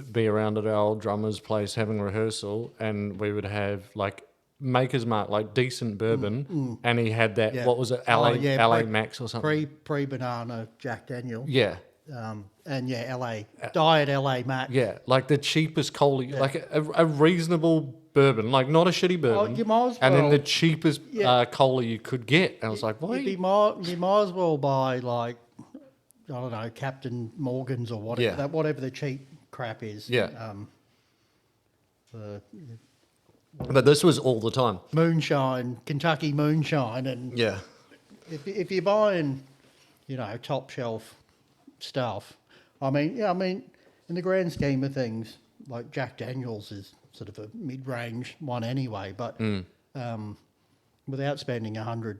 would be around at our old drummer's place having rehearsal, and we would have like Maker's Mark, like decent bourbon, and he had that. Yeah. What was it, LA, Oh, yeah, LA Max or something? Pre banana Jack Daniel. Yeah, And yeah, Diet LA Mac. yeah, like the cheapest cola, like a reasonable bourbon, like not a shitty bourbon, you might as and then well- the cheapest cola you could get. And I was like, why? You might as well buy like, I don't know, Captain Morgan's or whatever, Yeah. whatever the cheap crap is. Yeah. But this was all the time. Moonshine, Kentucky moonshine, and Yeah. if you're buying, top shelf stuff, I mean, in the grand scheme of things, like Jack Daniel's is sort of a mid-range one anyway, but without spending $100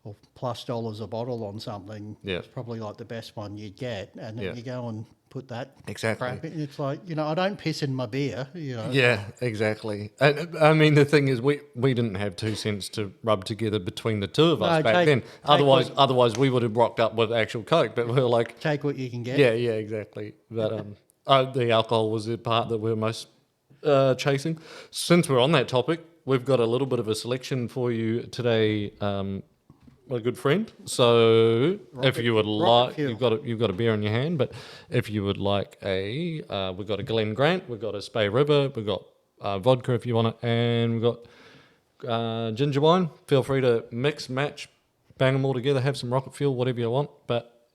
or plus a bottle on something, it's probably like the best one you'd get, and then you go and put that crap in. It's like, I don't piss in my beer, Yeah, exactly. I mean, the thing is, we didn't have 2 cents to rub together between the two of us back then. Otherwise, we would have rocked up with actual Coke. But we were like, take what you can get. Yeah, exactly. But the alcohol was the part that we were most chasing. Since we're on that topic, we've got a little bit of a selection for you today. My good friend. So, if you would like, you've got a beer in your hand. But if you would like we've got a Glen Grant, we've got a Spey River, we've got vodka if you want it, and we've got ginger wine. Feel free to mix, match, bang them all together, have some rocket fuel, whatever you want. But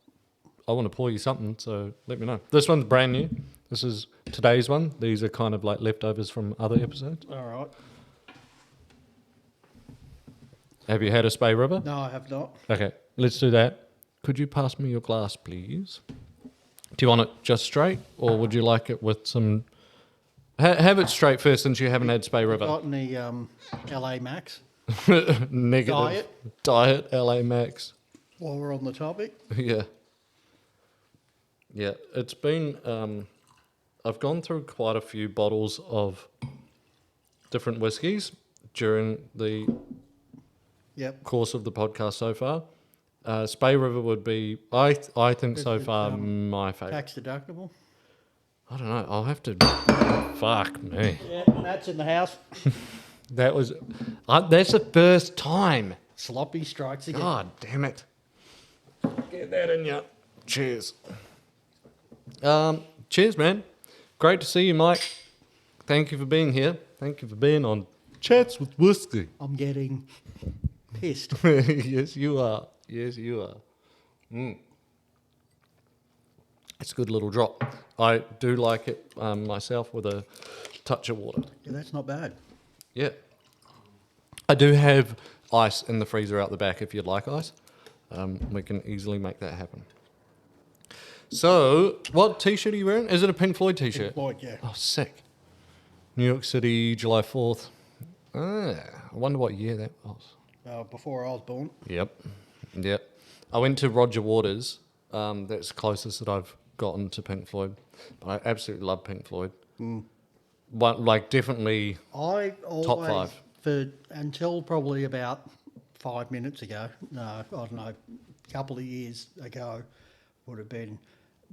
I want to pour you something, so let me know. This one's brand new. This is today's one. These are kind of like leftovers from other episodes. All right. Have you had a Spey River? No, I have not. Okay, let's do that. Could you pass me your glass, please? Do you want it just straight, or would you like it with some... have it straight first, since you haven't had Spey River. Got any LA Max? Negative. Diet LA Max. While we're on the topic. Yeah. Yeah, it's been... I've gone through quite a few bottles of different whiskies during the course of the podcast so far. Spey River would be, I think so far, my favourite. Tax deductible? I don't know. I'll have to... Fuck me. Yeah, Matt's in the house. That was... that's the first time. Sloppy strikes again. God damn it. Get that in you. Cheers. Cheers, man. Great to see you, Mike. Thank you for being here. Thank you for being on Chats with Whiskey. I'm getting pissed. Yes, you are. Yes, you are. It's a good little drop. I do like it myself with a touch of water. Yeah, that's not bad. Yeah. I do have ice in the freezer out the back if you'd like ice. We can easily make that happen. So, what T-shirt are you wearing? Is it a Pink Floyd T-shirt? Pink Floyd, yeah. Oh, sick. New York City, July 4th. I wonder what year that was. Before I was born. Yep. I went to Roger Waters. That's the closest that I've gotten to Pink Floyd. But I absolutely love Pink Floyd. But, like, definitely I always, top 5. Until probably about 5 minutes ago, no, I don't know, a couple of years ago, would have been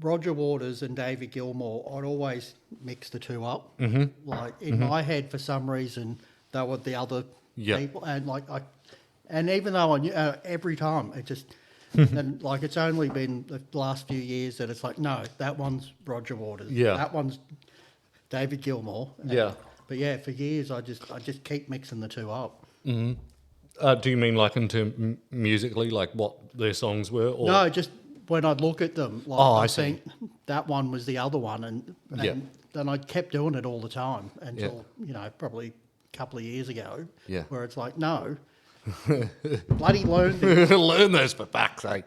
Roger Waters and David Gilmour. I'd always mix the two up. Mm-hmm. Like, in my head, for some reason, they were the other people. And, like, and even though I knew every time, it just... and, like, it's only been the last few years that it's like, no, that one's Roger Waters. Yeah. That one's David Gilmour. Yeah. But yeah, for years I just keep mixing the two up. Mm-hmm. Do you mean like into musically, like what their songs were? Or? No, just when I'd look at them, like I think that one was the other one, and then I kept doing it all the time until probably a couple of years ago, where it's like, no, bloody learn this. Learn this for fuck's sake.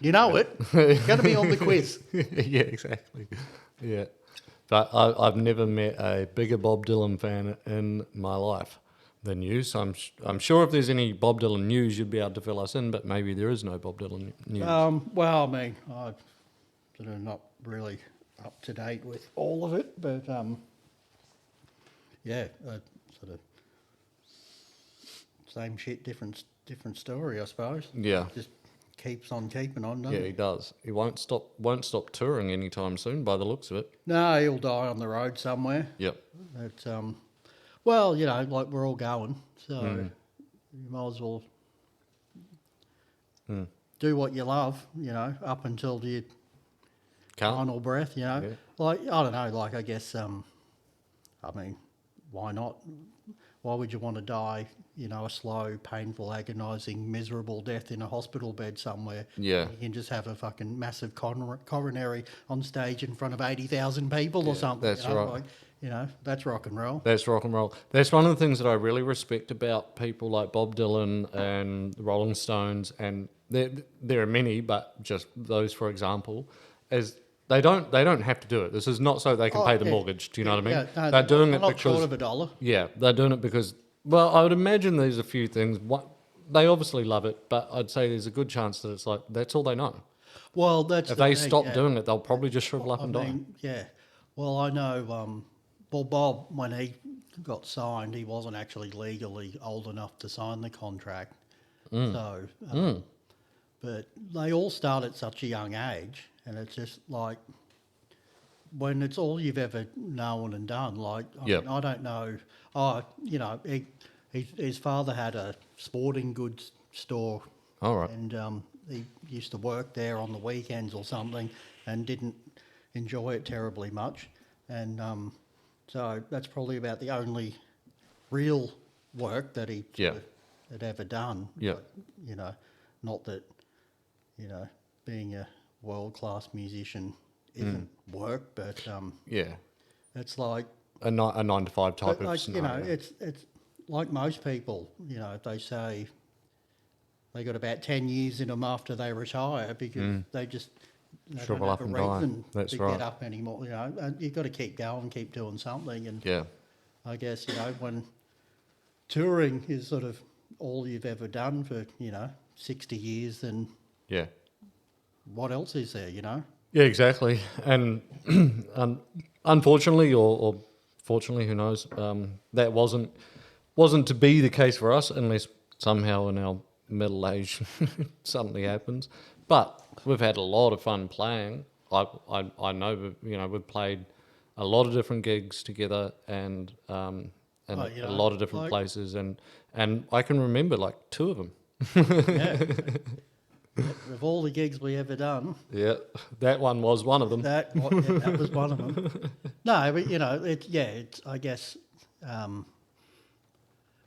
You know it. It's going to be on the quiz. Yeah, exactly. Yeah. But I've never met a bigger Bob Dylan fan in my life than you. So I'm sure if there's any Bob Dylan news, you'd be able to fill us in. But maybe there is no Bob Dylan news. Well, I mean, I'm sort of not really up to date with all of it, but sort of same shit, different story, I suppose. Yeah. Just keeps on keeping on, doesn't Yeah, he? he does. He won't stop touring anytime soon, by the looks of it. No, he'll die on the road somewhere. Yep. But, well, you know, like we're all going, so you might as well do what you love, you know, up until your Can't. final breath, you know. Yeah. Like, I don't know, like, I guess, I mean, why not? Why would you want to die, you know, a slow, painful, agonising, miserable death in a hospital bed somewhere? Yeah. You can just have a fucking massive coronary on stage in front of 80,000 people or something. that's you know? right. Like, you know, that's rock and roll. That's rock and roll. That's one of the things that I really respect about people like Bob Dylan and the Rolling Stones, and there are many, but just those for example, is they don't have to do it. This is not so they can pay the mortgage. Do you know what I mean? Yeah, no, they're doing it not because short of $1. yeah, they're doing it because well, I would imagine there's a few things. They obviously love it, but I'd say there's a good chance that it's like that's all they know. Well, that's If the they thing, stop yeah. doing it, they'll probably just shrivel up and die. Yeah. Well, I know, well, Bob, when he got signed, he wasn't actually legally old enough to sign the contract. So, but they all start at such a young age, and it's just like, when it's all you've ever known and done, like, I Yep. mean, I don't know, you know, his father had a sporting goods store, All right. and he used to work there on the weekends or something and didn't enjoy it terribly much. And so that's probably about the only real work that he Yeah. had ever done. Yeah. But, you know, not that, you know, being a world-class musician isn't work, but Yeah. it's like, A 9 to 5 type of like, you know, scenario. it's like most people, you know, they say they got about 10 years in them after they retire because they just they don't Shrivel have up a and die. reason That's to right. get up anymore, you know, and you've got to keep going, keep doing something. And Yeah. I guess, you know, when touring is sort of all you've ever done for, you know, 60 years, then Yeah. what else is there, you know? Yeah, exactly. And unfortunately, or fortunately, who knows, that wasn't to be the case for us, unless somehow in our middle age something happens. But we've had a lot of fun playing. I know, you know, we've played a lot of different gigs together, and Oh, you a know, lot of different like- places, and I can remember like 2 of them. Yeah. Of all the gigs we ever done, Yeah, that one was one of them. that was one of them. No, but you know, it's I guess.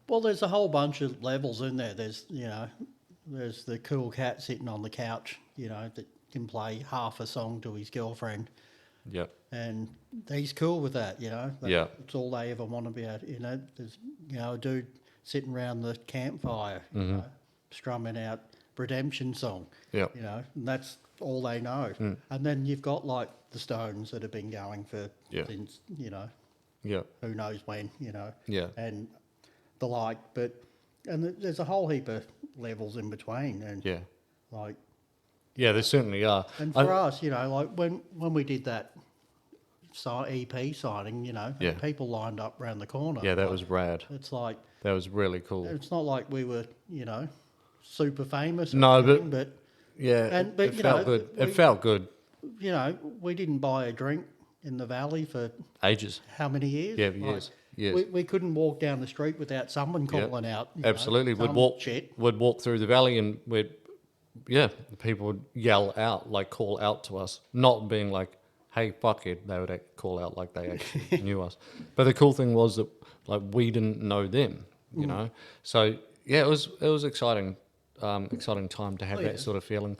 Well, there's a whole bunch of levels in there. There's there's the cool cat sitting on the couch, you know, that can play half a song to his girlfriend, Yeah, and he's cool with that, you know. Yeah. It's all they ever want to be at, you know. There's a dude sitting around the campfire, you know, strumming out Redemption Song. yeah, You know, and that's all they know. And then you've got like the Stones that have been going for Yeah. since, you know, yeah, who knows when, you know, yeah, and the like. But and there's a whole heap of levels in between, and yeah. like, Yeah, there certainly are. and for us, you know, like when we did that EP signing, you know, Yeah. people lined up round the corner. Yeah, that Like, was rad. It's like That was really cool. it's not like we were, you know, super famous. Or No, but- anything, but Yeah, And- but, it you felt know, good. we- It felt good. you know, we didn't buy a drink in the valley for Ages. how many years? Yeah, years. Yes. We couldn't walk down the street without someone calling out. you know, Absolutely. some shit. We'd walk through the valley and people would yell out, like call out to us, not being like, hey, fuck it. They would call out like they actually knew us. But the cool thing was that like we didn't know them, you know? So yeah, it was exciting, exciting time to have that sort of feeling.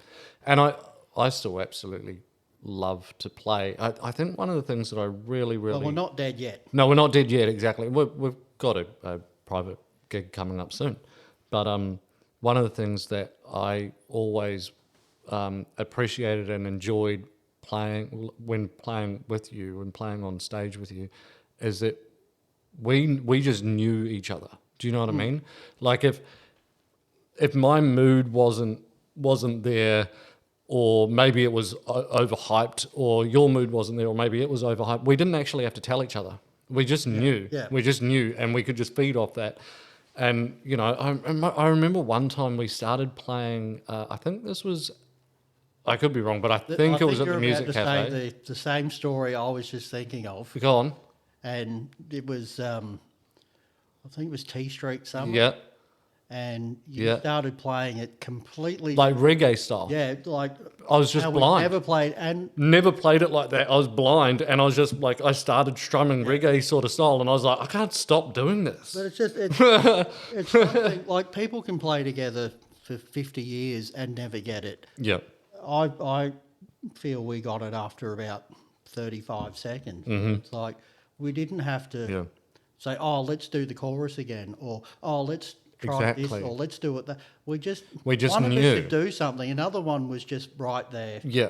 And I still absolutely love to play. I think one of the things that I really, Well, we're not dead yet. No, we're not dead yet, exactly. We've got a private gig coming up soon. But one of the things that I always appreciated and enjoyed when playing with you and playing on stage with you is that we just knew each other. Do you know what I mean? Like if my mood wasn't there, or maybe it was overhyped, or your mood wasn't there, or maybe it was overhyped, we didn't actually have to tell each other. We just knew. yeah. We just knew, and we could just feed off that. And, you know, I remember one time we started playing, I think this was, I could be wrong, but I think it was at the music cafe. Say the same story I was just thinking of, Go on. and it was I think it was T Street Summer. Yeah. And you Yeah. started playing it completely Like reggae style. yeah, like I was just how blind. we never played, and Never played it like that. I was blind and I was just like, I started strumming reggae sort of style and I was like, I can't stop doing this. but it's something like people can play together for 50 years and never get it. Yeah. I feel we got it after about 35 seconds. It's like we didn't have to say, oh, let's do the chorus again, or oh, let's try this, or let's do it that. We just one of knew. us could do something. Another one was just right there Yeah.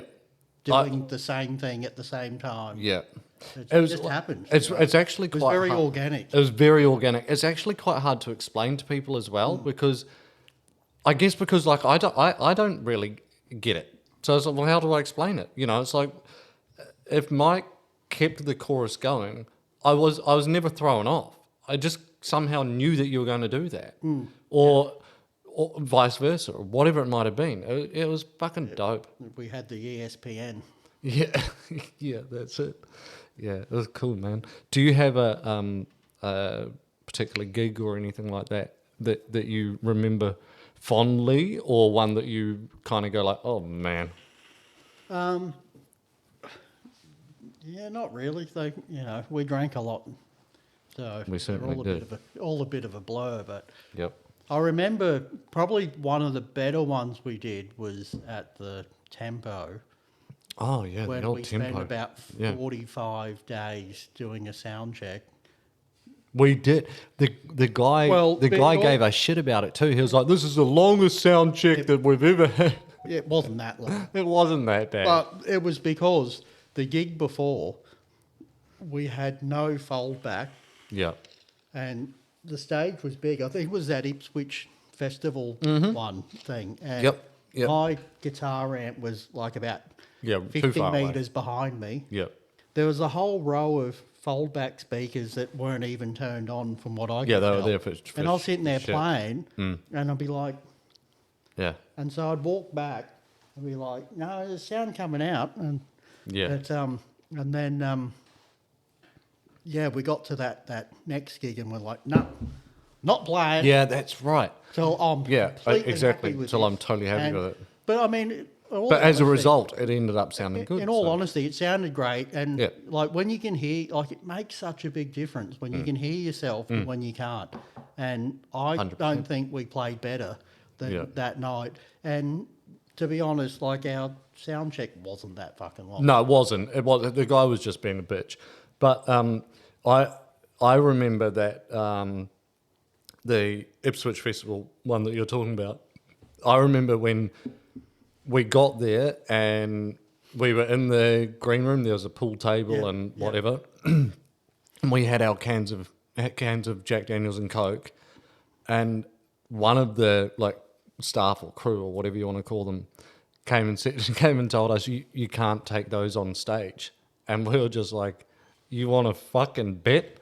doing the same thing at the same time. Yeah. It was- just happened. It's actually It was quite very hard. organic. It was very organic. It's actually quite hard to explain to people as well because I guess because like I don't really get it. So it's like, well, how do I explain it? You know, it's like if Mike kept the chorus going, I was never thrown off. I just somehow knew that you were going to do that, or vice versa, or whatever it might have been. It was fucking dope. We had the ESPN. Yeah, yeah, that's it. Yeah, it was cool, man. Do you have a particular gig or anything like that you remember fondly, or one that you kind of go like, oh man? Yeah, not really. They, you know, we drank a lot, so We certainly all did. All a bit of a blur. But Yep. I remember probably one of the better ones we did was at the Tempo, Oh yeah, when the old we tempo. spent about Yeah. 45 days doing a sound check. We did. The guy Well, the but guy all- gave us shit about it too. He was like, "This is the longest sound check that we've ever had." It wasn't that long, It wasn't that bad. but it was because the gig before we had no fold back. Yeah. And the stage was big. I think it was that Ipswich Festival one thing. And Yep. my guitar amp was like about Yeah, too 50 far away. metres behind me. Yep. There was a whole row of fold-back speakers that weren't even turned on from what I could Yeah, they were tell. there for And I was sitting there shit. playing, and I'd be like... Yeah. And so I'd walk back and be like, no, there's sound coming out. And Yeah. But, and then, yeah, we got to that next gig and we're like, no, not playing. Yeah, that's right. So I'm Yeah, completely exactly. happy with Till this. I'm totally happy And- with it. But I mean, But as a result, it ended up sounding good. in all so. honesty, it sounded great. And Yeah. like when you can hear, like it makes such a big difference when you can hear yourself and when you can't. And I 100%. don't think we played better than Yeah. that night. And to be honest, like our sound check wasn't that fucking long. No, it wasn't. It was the guy was just being a bitch. But I remember that the Ipswich Festival one that you're talking about. I remember when we got there and we were in the green room. There was a pool table Yeah, and yeah. whatever, and we had our cans of Jack Daniels and Coke, and one of the like staff or crew or whatever you want to call them came and told us you can't take those on stage, and we were just like, you want to fucking bet?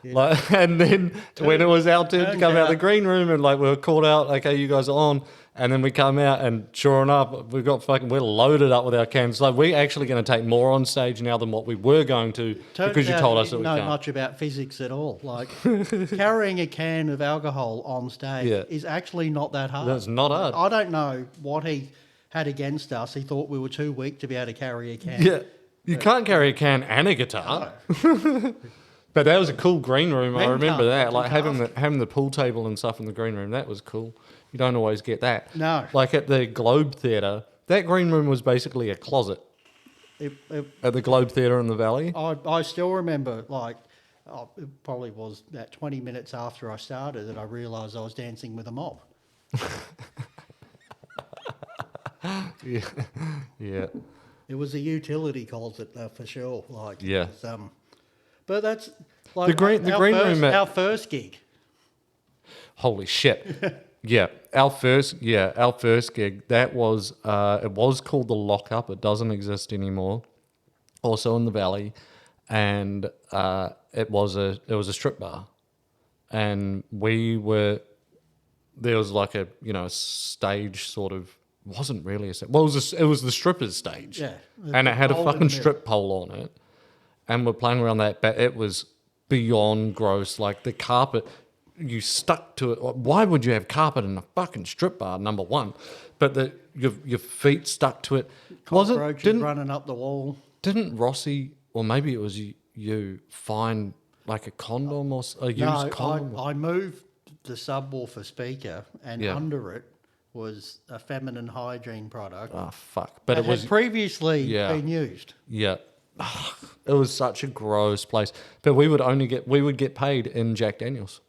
Like, and then when it was our turn to turns come out out- the green room and like we were called out, okay, you guys are on, and then we come out and sure enough we're loaded up with our cans. Like we're actually going to take more on stage now than what we were going to Turns because you out told us that didn't we know can't. much about physics at all. Like carrying a can of alcohol on stage Yeah. is actually not that hard. That's not hard. I don't know what he had against us. He thought we were too weak to be able to carry a can. Yeah, you can't carry a can and a guitar. But that was a cool green room. I Men remember can't, that, men like can't. having the pool table and stuff in the green room. That was cool. You don't always get that. No. Like at the Globe Theatre, that green room was basically a closet It, at the Globe Theatre in the Valley. I still remember, like, it probably was about 20 minutes after I started that I realised I was dancing with a mob. Yeah, yeah, It was a utility closet for sure. Like, Yeah. it was, but that's like The green room at- our first gig. Holy shit. Yeah, our first gig, that was it was called the Lockup. It doesn't exist anymore. Also in the Valley, and it was a strip bar, and we were there was like a a stage sort of wasn't really a stage. Well, it was the strippers stage. Yeah. And it had a Pole in the fucking middle. strip pole on it, and we're playing around that. But it was beyond gross. Like the carpet, you stuck to it. Why would you have carpet in a fucking strip bar? Number one, but your feet stuck to it. Cockroaches running up the wall. Didn't Rossi, or maybe it was you find like a condom or a used condom? I moved the subwoofer speaker, and Yeah. under it was a feminine hygiene product Oh fuck! But that it was had previously Yeah. been used. yeah. It was such a gross place. But we would get paid in Jack Daniels.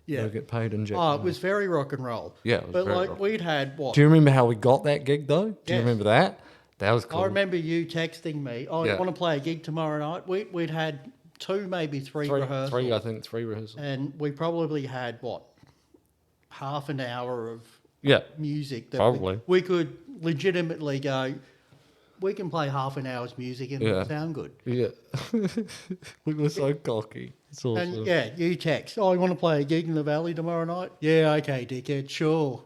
We would get paid in Jack. Oh, Daniels. it was very rock and roll. Yeah, it was but very like rock. we'd had what? Do you remember how we got that gig though? Do you Yes. remember that? That was cool. I remember you texting me. I Yeah. want to play a gig tomorrow night. We'd had 2, maybe 3 rehearsals. three rehearsals. And we probably had what, half an hour of Yeah, music that Probably. we could legitimately go, we can play half an hour's music and it'll Yeah. sound good. yeah. We were so cocky. It's awesome. And yeah, you text, oh, you want to play a gig in the Valley tomorrow night? Yeah, okay, dickhead, sure.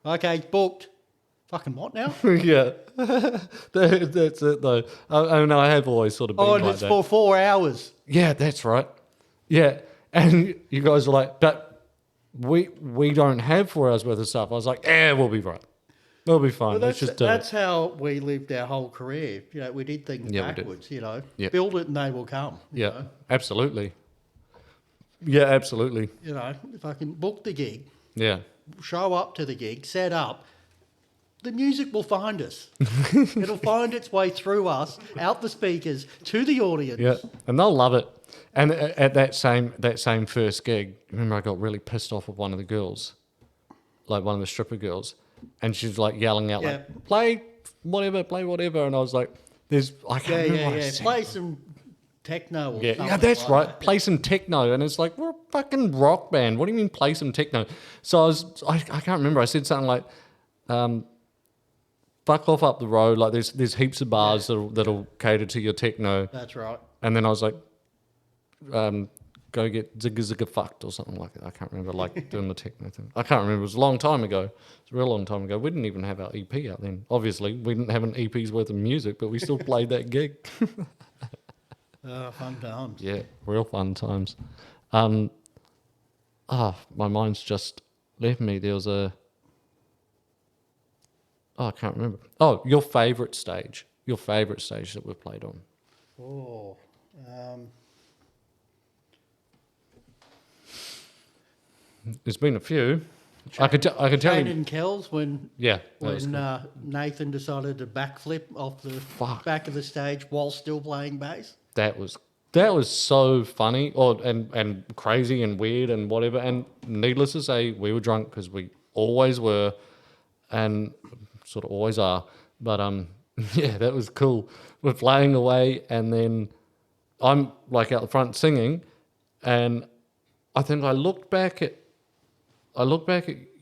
Okay, it's booked. Fucking what now? yeah, that's it though. I know I have always sort of been Oh, and like it's that. for 4 hours. Yeah, that's right. Yeah, and you guys are like, but we don't have 4 hours worth of stuff. I was like, we'll be right. We'll be fine. Well, Let's just do that's it. how we lived our whole career. You know, we did things Yeah, we did. backwards, you know. Yep. Build it and they will come. Yeah, absolutely. Yeah, absolutely. You know, if I can book the gig, Yeah, show up to the gig, set up, the music will find us. It'll find its way through us, out the speakers, to the audience. yeah, and they'll love it. And at that same first gig, remember I got really pissed off with one of the girls, like one of the stripper girls, and she's like yelling out Yeah. like, play whatever, and I was like, I can't remember what I said. Play some techno or something. Yeah, that's like right. that. Play some techno, and it's like we're a fucking rock band. What do you mean play some techno? So I can't remember. I said something like, "Fuck off up the road." Like there's heaps of bars that'll cater to your techno. That's right. And then I was like, "Go get zigga zigga fucked" or something like that. I can't remember, like doing the techno thing. I can't remember. It was a long time ago. It's a real long time ago. We didn't even have our EP out then. Obviously, we didn't have an EP's worth of music, but we still played that gig. Fun times. Yeah, real fun times. My mind's just left me. There was I can't remember. Oh, your favourite stage that we've played on. Oh, There's been a few. I could tell Shane you. and Kells when Yeah, that was when cool. Nathan decided to backflip off the Fuck. back of the stage while still playing bass. That was so funny, and crazy and weird and whatever. And needless to say, we were drunk because we always were, and sort of always are. But yeah, that was cool. We're playing away, and then I'm like out the front singing, and I think I looked back at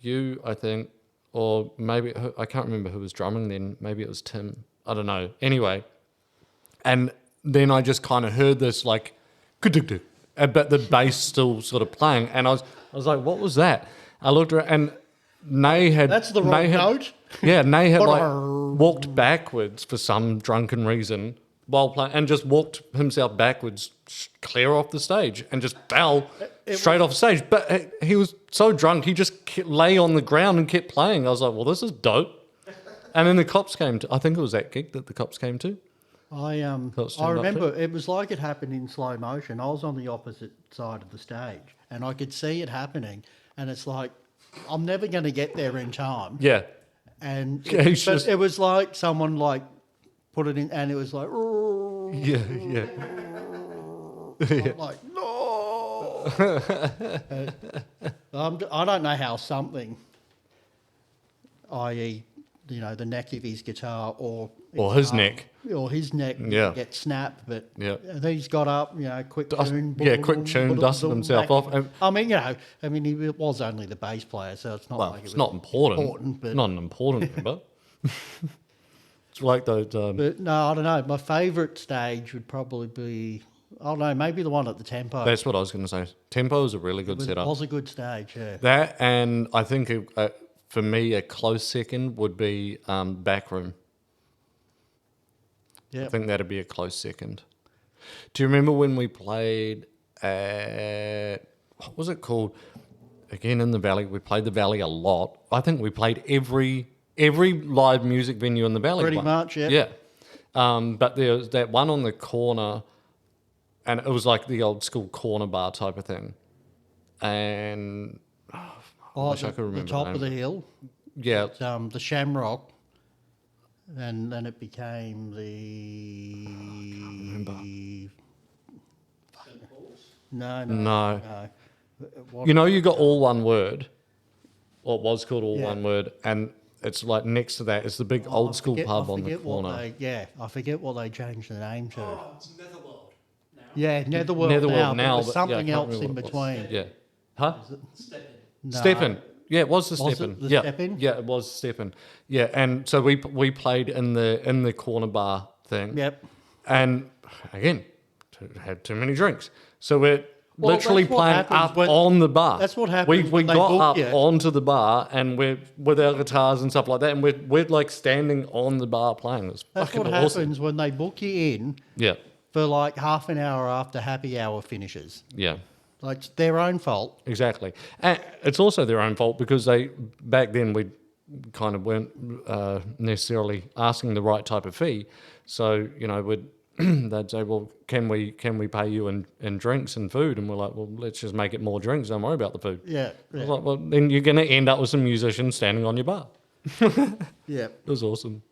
you, I think, or maybe I can't remember who was drumming then. Maybe it was Tim. I don't know. Anyway, and then I just kind of heard this like, "Ka-dik-dik," but the bass still sort of playing, and I was like, "What was that?" I looked around, and Nay had That's the wrong note. Yeah, Nay had like walked backwards for some drunken reason while playing, and just walked himself backwards clear off the stage and just fell straight off stage. But he was so drunk, he just lay on the ground and kept playing. I was like, well, this is dope. And then the cops came to, I think it was that gig that the cops came to. I Got stand up remember it was like it happened in slow motion. I was on the opposite side of the stage and I could see it happening, and it's like I'm never going to get there in time. Yeah. And Yeah, he's but just- it was like someone like put it in, and it was like, Yeah, yeah. I'm like, no. I don't know how something, i.e., the neck of his guitar or his neck. or his neck Yeah. gets snapped, but Yeah. he's got up, quick tune, quick tune, dusted himself off. And I mean, he was only the bass player, so it's not well, like it it's was not important. but Not an important number. It's like those. But no, I don't know. My favourite stage would probably be Oh no, maybe the one at the Tempo. That's what I was going to say. Tempo is a really good It setup. was a good stage, yeah. That, and I think for me a close second would be Backroom. Yeah. I think that'd be a close second. Do you remember when we played at, what was it called? Again, in the Valley. We played the Valley a lot. I think we played every live music venue in the Valley. Pretty much, yeah. Yeah. But there was that one on the corner, and it was like the old school corner bar type of thing. And I wish I could remember the top the of name. the hill. Yeah. It's, the Shamrock, and then it became the. remember. No. No. What- You know, you got all one word, or it was called all Yeah. one word, and it's like next to that is the big old school pub on the corner. I forget what they changed the name to. Oh, it's Netherworld now. Yeah, Netherworld, Netherworld now, now, but there's but yeah, I something can't else in remember what it between. Yeah. Huh? Step in. No. Step-in. Yeah, it was the Was Step-in. it the Yeah. Step-in? Yeah, it was Step-in. Yeah, and so we played in the corner bar thing. Yep. And again, had too many drinks. So we're Well, literally that's what playing happens up when- on the bar. that's what We happens we when they got book up you. onto the bar and we're with our guitars and stuff like that, and we're like standing on the bar playing. It's That's fucking what awesome. happens when they book you in Yeah, for like half an hour after happy hour finishes. yeah. Like, it's their own fault. Exactly. And it's also their own fault because back then we kind of weren't necessarily asking the right type of fee. So, you know, they'd say, well, can we pay you in drinks and food? And we're like, well, let's just make it more drinks. Don't worry about the food. Yeah. I was Yeah. like, well, then you're going to end up with some musicians standing on your bar. Yeah. It was awesome.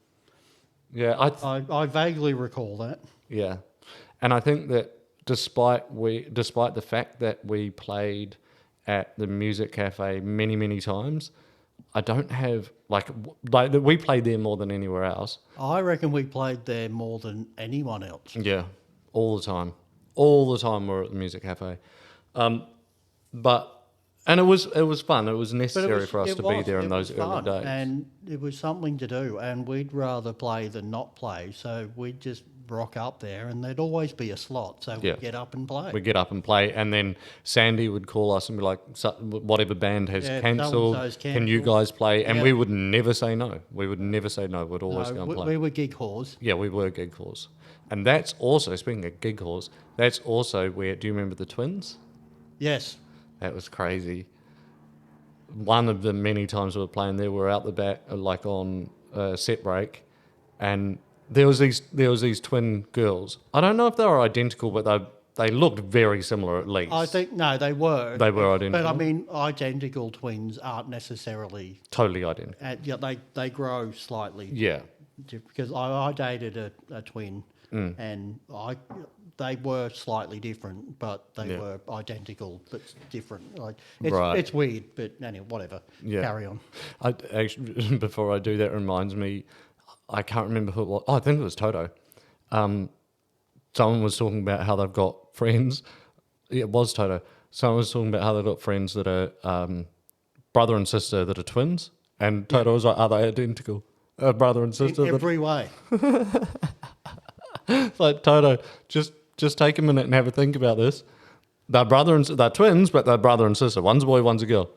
Yeah, I vaguely recall that. yeah. And I think that despite the fact that we played at the music cafe many times, I don't have like we played there more than anywhere else. I reckon we played there more than anyone else. Yeah, all the time we're at the music cafe. And it was fun. It was necessary for us to be there in those early days. And it was something to do, and we'd rather play than not play. So we'd just rock up there, and there'd always be a slot. So Yeah. we'd get up and play. We'd get up and play, and then Sandy would call us and be like, whatever band has Yeah, cancelled, so-and-so's can you cancelled." guys play? And Yeah. we would never say no. We would never say no. We'd always go and play. we were gig whores. Yeah, we were gig halls. And that's also, speaking of gig halls, that's also where, do you remember the Twins? Yes. That was crazy. One of the many times we were playing there, we were out the back, like on set break, and there was these twin girls. I don't know if they were identical, but they looked very similar at least. I think, no, they were. They were identical? But I mean, identical twins aren't necessarily, Totally identical. yeah, they grow slightly. Yeah. Because I dated a twin, and they were slightly different, but they Yeah. were identical but different. Like it's, Right. it's weird, but anyway, whatever. Yeah. Carry on. I actually, before I do that, reminds me, I can't remember who it was. Oh, I think it was Toto. Someone was talking about how they've got friends. It was Toto. Someone was talking about how they've got friends that are brother and sister that are twins. And Toto was like, are they identical? Brother and sister. In every way. It's like, Toto, just take a minute and have a think about this. They're twins, but they're brother and sister. One's a boy, one's a girl.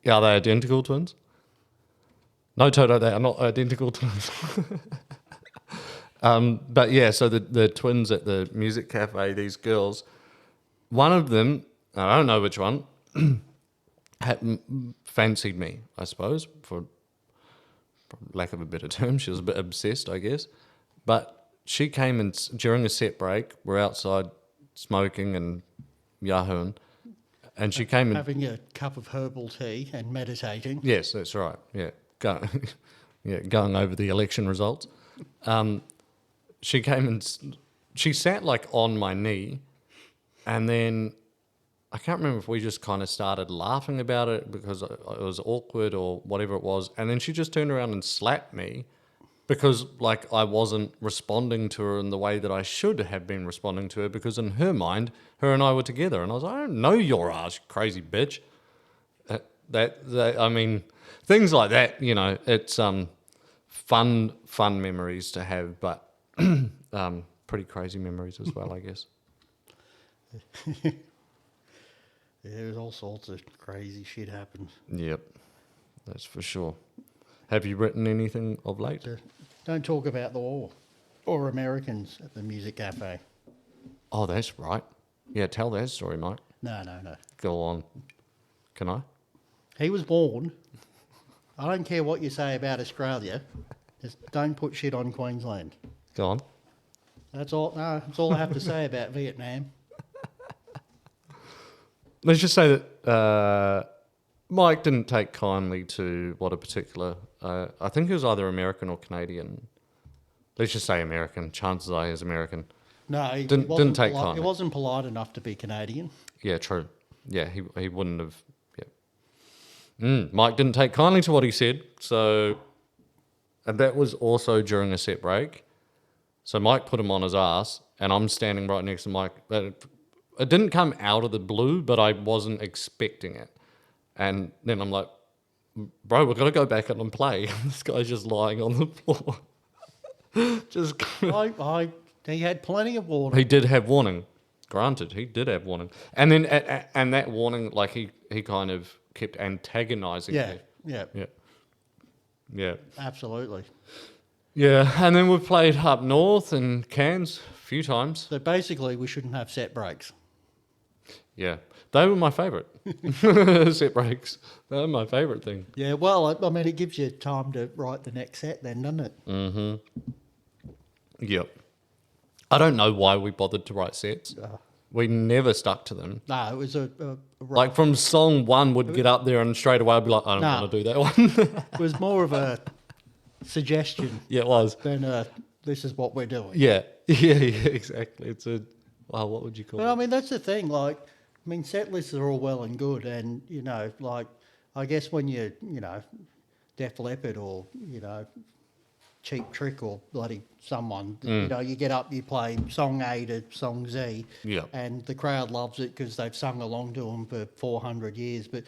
Yeah, are they identical twins? No, Toto, they are not identical twins. But yeah, so the twins at the music cafe, these girls, one of them, I don't know which one, fancied me, I suppose, for lack of a better term. She was a bit obsessed, I guess. But she came in during a set break. We're outside smoking and yahooing. And she came in. Having a cup of herbal tea and meditating. Yes, that's right. Yeah. Going over the election results. She came and she sat like on my knee, and then I can't remember if we just kind of started laughing about it because it was awkward or whatever it was, and then she just turned around and slapped me because like I wasn't responding to her in the way that I should have been responding to her, because in her mind, her and I were together, and I was like, I don't know your ass, you crazy bitch. I mean, things like that, you know, it's fun memories to have, but pretty crazy memories as well, I guess. There's all sorts of crazy shit happens. Yep, that's for sure. Have you written anything of late? Don't talk about the war or Americans at the music cafe. Oh, that's right. Yeah, tell that story, Mike. No. Go on. Can I? He was born. I don't care what you say about Australia. Just don't put shit on Queensland. Go on. That's all. No, that's all I have to say about Vietnam. Let's just say that Mike didn't take kindly to what a particular, I think he was either American or Canadian. Let's just say American. Chances are he was American. No, he Didn't wasn't take polite. kindly. He wasn't polite enough to be Canadian. Yeah, true. Yeah, he wouldn't have. Yeah. Mike didn't take kindly to what he said, so, and that was also during a set break. So Mike put him on his ass, and I'm standing right next to Mike. It didn't come out of the blue, but I wasn't expecting it. And then I'm like, bro, we've got to go back in and play. This guy's just lying on the floor. Just He had plenty of water. He did have warning. Granted, he did have warning. And then and that warning, like he kind of kept antagonizing Yeah, me. yeah, Yeah. absolutely. Yeah. And then we've played up north in Cairns a few times. So basically, we shouldn't have set breaks. Yeah. They were my favourite. Set breaks. They were my favourite thing. Yeah, well, I mean, it gives you time to write the next set then, doesn't it? Mm-hmm. Yep. I don't know why we bothered to write sets. We never stuck to them. No, it was a Like from song one, would get up there and straight away I'd be like, I don't Nah. want to do that one. it was more of a suggestion Yeah, it was. than this is what we're doing. Yeah, exactly. It's a, wow, what would you call But it? I mean, that's the thing. Like, I mean, set lists are all well and good, and like, I guess when you Def Leppard or Cheap Trick or bloody someone, you get up, you play song A to song Z, Yeah. and the crowd loves it because they've sung along to them for 400 years. But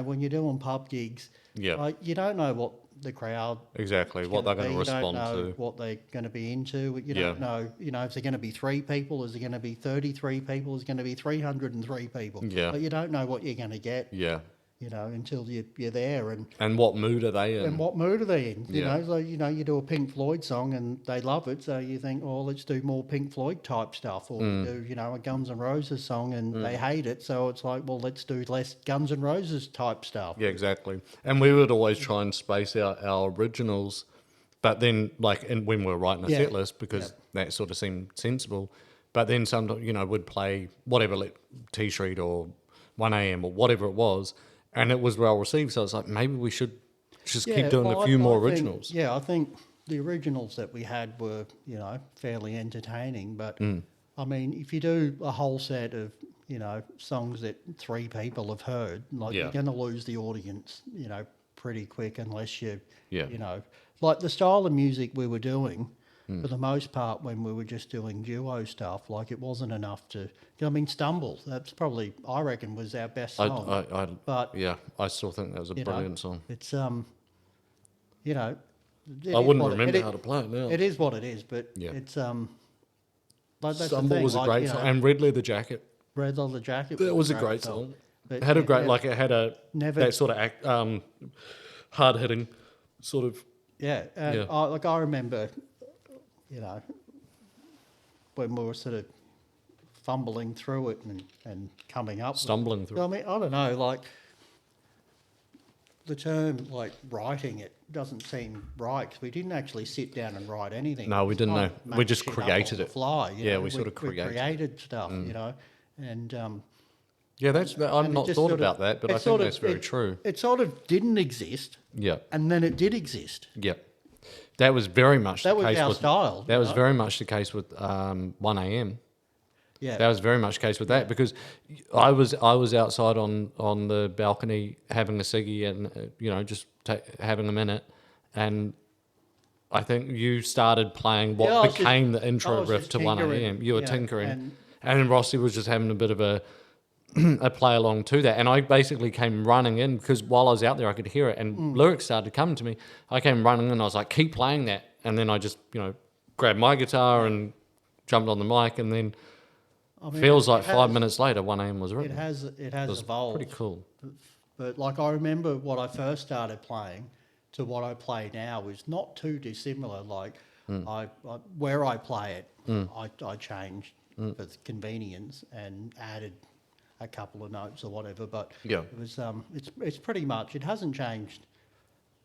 when you're doing pub gigs, Yeah. like, you don't know what the crowd Exactly, what they're going to be. respond You don't know to. what they're going to be into. You Yeah. don't know, if they're going to be 3 people, is there going to be 33 people, is there going to be 303 people? Yeah. But you don't know what you're going to get, Yeah. until you're there. And what mood are they in? And what mood are they in? Yeah. So, you do a Pink Floyd song and they love it, so you think, oh, let's do more Pink Floyd type stuff. Or do, a Guns N' Roses song and they hate it, so it's like, well, let's do less Guns N' Roses type stuff. Yeah, exactly. And we would always try and space out our originals, but then, and when we were writing a Yeah. set list, because that sort of seemed sensible. But then sometimes, we'd play whatever, like T Street or 1am or whatever it was, and it was well received. So it's like, maybe we should just keep doing a few more originals. I think the originals that we had were, fairly entertaining. But, I mean, if you do a whole set of, songs that 3 people have heard, like, you're going to lose the audience, pretty quick unless you, like the style of music we were doing, for the most part, when we were just doing duo stuff, like, it wasn't enough to, Stumble, that's probably, I reckon, was our best song. But yeah, I still think that was a brilliant song. it's, it I is wouldn't what remember how to play it now. It is what it is, but Yeah. it's like that's the Stumble thing, was a like, great song, and Red Leather Jacket. Red Leather Jacket. That was a great song. But It had a great, never- it had a never- that sort of hard hitting sort of. Yeah, and Yeah. I remember, when we were sort of fumbling through it and coming up, Stumbling through. I mean, I don't know, like the term like writing it doesn't seem right because we didn't actually sit down and write anything. No, we It's didn't kind know. of We made just shit up created on the it. Fly, Yeah, we sort of created it. created stuff, and Yeah, I've and it not just thought sort of- about that, but it I think sort of- that's very it- true. It sort of didn't exist, Yeah, and then it did exist. yeah. That was very much That the was case our with. style. That was very much the case with 1am. Yeah. That was very much the case with that because I was outside on the balcony having a ciggy and just having a minute, and I think you started playing what Yeah, I was became just- the intro I was riff just to 1am. tinkering, You were you know, tinkering, and- and Rossi was just having a bit of a play along to that, and I basically came running in because while I was out there I could hear it, and lyrics started coming to me. I came running in, I was like, keep playing that, and then I just grabbed my guitar and jumped on the mic, and then I mean, Feels like it 5 has- minutes later, 1 a.m. was It written. has It's evolved. pretty cool. But like I remember what I first started playing to what I play now is not too dissimilar. Like I where I play it, I changed for the convenience and added a couple of notes or whatever. But Yeah. it was it's pretty much, it hasn't changed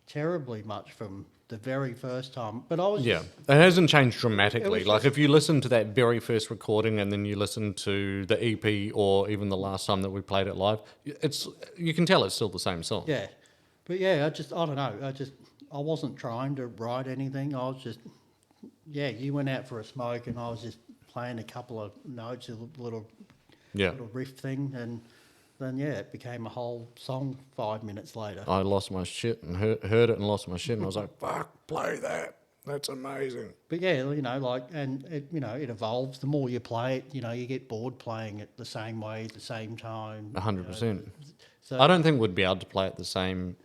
terribly much from the very first time. But I was Yeah, just, it hasn't changed dramatically. was Like just- if you listen to that very first recording and then you listen to the EP or even the last time that we played it live, you can tell it's still the same song. yeah. But yeah, I don't know. I wasn't trying to write anything. I was just, yeah, you went out for a smoke and I was just playing a couple of notes, a little Yeah. riff thing, and then yeah, it became a whole song 5 minutes later. I lost my shit and heard it and lost my shit and I was like, fuck, play that. That's amazing. But yeah, you know, like, and it, you know, it evolves. The more you play it, you know, you get bored playing it the same way at the same time. 100%. So I don't think we'd be able to play it the same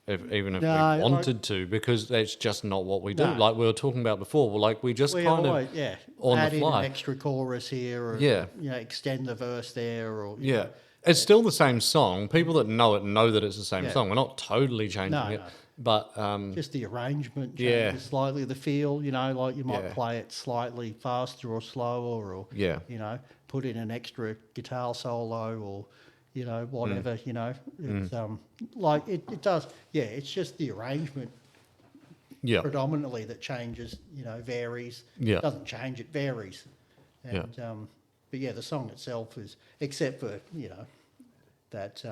even if No, we wanted to, because that's just not what we do. No. Like we were talking about before, like we just we kind always, of yeah, on the add in fly. an extra chorus here, or Yeah. you know, extend the verse there, or you Yeah. know. It's still the same song. People that know it know that it's the same Yeah. song. We're not totally changing No, it. no. But Just the arrangement Yeah. changes slightly, the feel, you know, like you might Yeah. play it slightly faster or slower, or, Yeah. you know, put in an extra guitar solo, or, you know, whatever, you know, it's, like it does, yeah, it's just the arrangement yeah. predominantly that changes, you know, varies. Yeah. It doesn't change, it varies. And, but yeah, the song itself is, except for, you know, that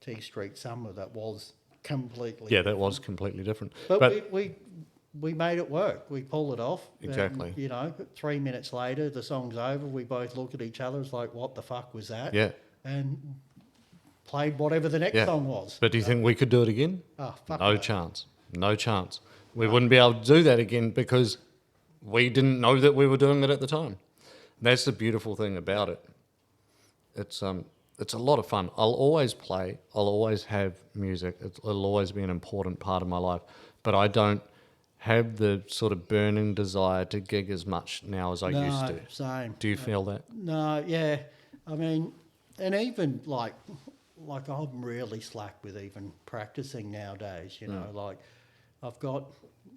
T Street Summer, that was completely Yeah, that was completely different. but we made it work. We pulled it off. and, Exactly. you know, 3 minutes later, the song's over. We both look at each other. It's like, what the fuck was that? Yeah. And played whatever the next Yeah. song was. But do you think we could do it again? Oh, fuck No no. chance. No chance. We wouldn't be able to do that again because we didn't know that we were doing it at the time. That's the beautiful thing about it. It's a lot of fun. I'll always play. I'll always have music. It'll always be an important part of my life. But I don't have the sort of burning desire to gig as much now as I used to. Same. Do you feel that? No, yeah. I mean, and even like I'm really slack with even practicing nowadays. You know, like I've got.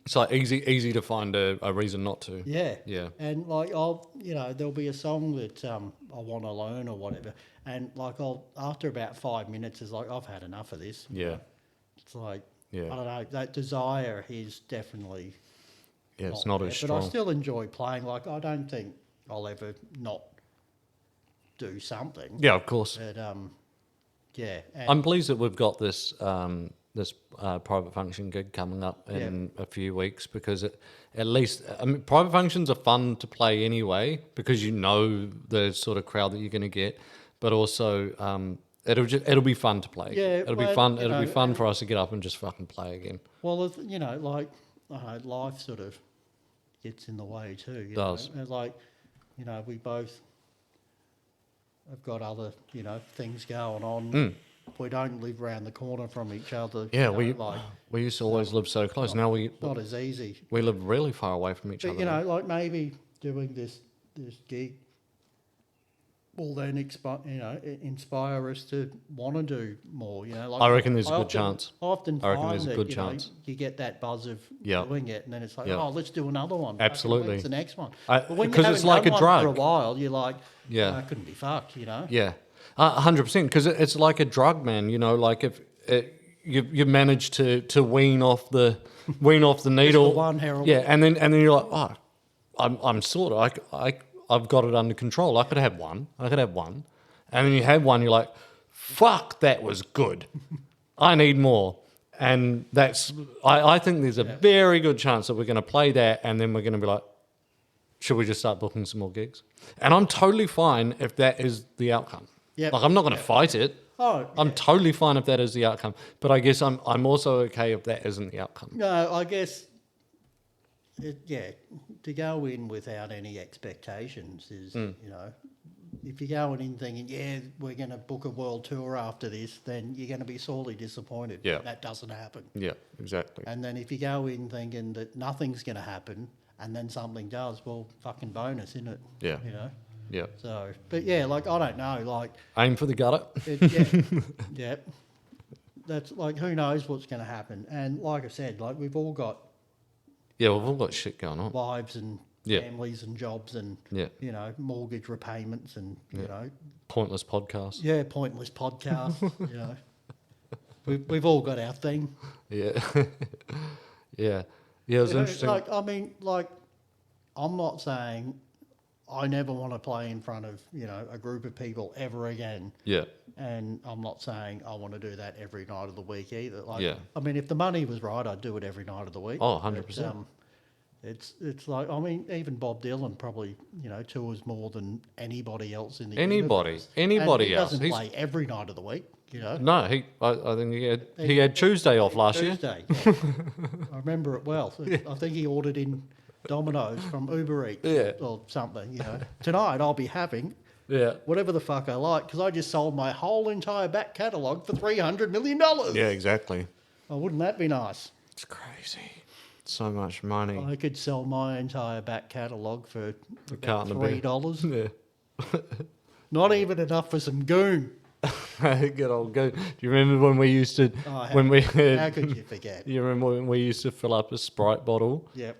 It's like easy to find a reason not to. Yeah. Yeah. And like you know, there'll be a song that I want to learn or whatever, and like after about 5 minutes, it's like I've had enough of this. Yeah. It's like Yeah. I don't know, that desire is definitely. Yeah, it's not there, as but strong. I still enjoy playing. Like I don't think I'll ever not do something. Yeah, of course. But yeah. And I'm pleased that we've got this private function gig coming up in a few weeks because at least private functions are fun to play anyway because you know the sort of crowd that you're going to get, but also it'll be fun to play. Yeah, it'll be well, fun. you It'll be know, fun for us to get up and just fucking play again. well, you know, like life sort of gets in the way too. You Does. know? And like, you know, we both have got other, you know, things going on. We don't live around the corner from each other. Yeah, you know, we used to always live so close. Now we not as easy. live really far away from each But other. you know, like maybe doing this gig will then inspire us to want to do more. You know, like I reckon there's a I good often- chance. I often I reckon find there's a that good you know, chance. you get that buzz of Yeah. doing it, and then it's like, Yeah. oh, let's do another one. Absolutely. When's the next one? I- But when you 'cause haven't it's like done a one drug. for a while, you're like, Yeah. I couldn't be fucked. You know. Yeah, 100%. Because it's like a drug, man. You know, like if you manage to wean off the needle, one heroin. yeah, and then you're like, oh, I'm sort of I've got it under control. I could have one, and then you have one. You're like, fuck, that was good. I need more. And I think there's a very good chance that we're going to play that, and then we're going to be like, should we just start booking some more gigs? And I'm totally fine if that is the outcome. Yep. Like I'm not going to fight it. Oh, I'm totally fine if that is the outcome. But I guess I'm also okay if that isn't the outcome. no, I guess. To go in without any expectations is, you know, if you're going in thinking, yeah, we're going to book a world tour after this, then you're going to be sorely disappointed. Yeah. That doesn't happen. Yeah, exactly. And then if you go in thinking that nothing's going to happen and then something does, well, fucking bonus, isn't it? Yeah. You know? Yeah. So, but yeah, like, I don't know, like, Aim for the gutter. yeah. That's like, who knows what's going to happen. And like I said, like, we've all got Yeah, we've all got shit going on. lives and Yeah. families and jobs and, Yeah. you know, mortgage repayments and, you know, Pointless podcast. yeah, pointless podcasts, you know. We've all got our thing. Yeah. Yeah. Yeah, it was You know, interesting. like, I mean, like, I'm not saying I never want to play in front of, you know, a group of people ever again. Yeah. And I'm not saying I want to do that every night of the week either. Like, Yeah. I mean, if the money was right, I'd do it every night of the week. Oh, But, 100%. it's like, I mean, even Bob Dylan probably, you know, tours more than anybody else in the Anybody. universe. Anybody And he else. doesn't He's- play every night of the week, you know. No, I think he had Tuesday off last year. Tuesday. Yeah. I remember it well. So I think he ordered in Domino's from Uber Eats Yeah. or something. You know, tonight I'll be having Yeah. whatever the fuck I like because I just sold my whole entire back catalogue for $300 million. Yeah, exactly. Oh, wouldn't that be nice? It's crazy. So much money. I could sell my entire back catalogue for about carton of beer. $3. Yeah. Not even enough for some goon. Good old go. Do you remember when we used to Oh, when we How could you forget? you remember when we used to fill up a Sprite bottle Yep.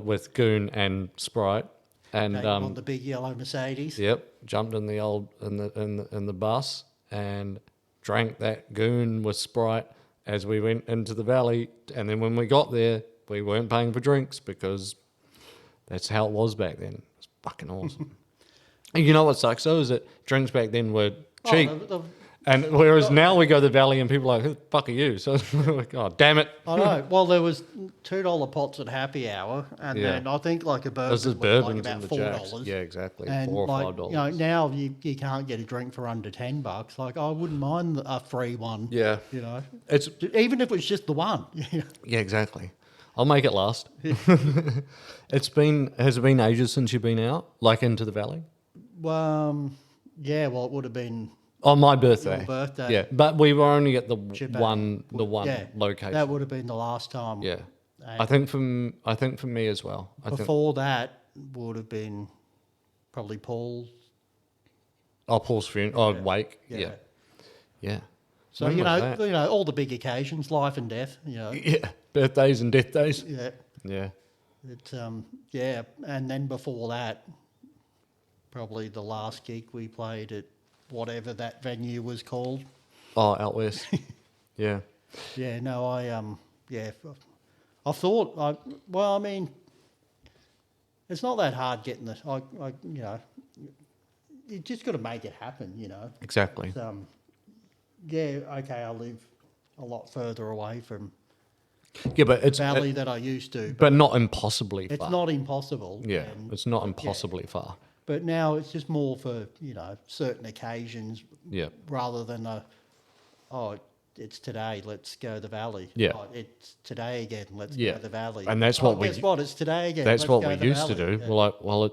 with Goon and Sprite and Came on the big yellow Mercedes. yep, jumped in the old in the bus and drank that Goon with Sprite as we went into the valley, and then when we got there, we weren't paying for drinks because that's how it was back then. It's fucking awesome. And you know what sucks though is that drinks back then were cheap. Oh, And whereas now we go to the valley and people are like, who the fuck are you? So we're like, oh, damn it. I know. Well, there was $2 pots at happy hour, and Yeah. then I think like a bourbon This is was like bourbons about and the $4. jacks. Yeah, exactly. And $4 or like, $5. you know, now you can't get a drink for under $10. Like, I wouldn't mind a free one. Yeah. You know, It's even if it's just the one. yeah, exactly. I'll make it last. Has it been ages since you've been out, like into the valley? Yeah. Well, it would have been On my birthday. your birthday. Yeah, but we were only at the Chip one Yeah, location. That would have been the last time. yeah, And I think for me as well. I think before that would have been probably Paul's. Paul's funeral. Oh, wake. Yeah. Yeah, yeah. So When you was know, that? all the big occasions, life and death. You know. Yeah, birthdays and death days. Yeah. Yeah, It's yeah, and then before that, probably the last gig we played at whatever that venue was called. oh, out west. Yeah, Yeah, no, yeah, I thought, well, I mean, it's not that hard getting this. You know, you just got to make it happen. You know, exactly. it's, yeah, okay, I live a lot further away from Yeah, but it's the valley that I used to. but not impossibly It's far. not impossible. Yeah, and- it's not impossibly far. But now it's just more for, you know, certain occasions Yeah, rather than it's today, let's go to the valley. Yeah. Oh, it's today again, let's Yeah. go to the valley. And that's Oh, what we- guess what, it's today again. that's let's what go we to the used to valley. do. Yeah. We're like, well,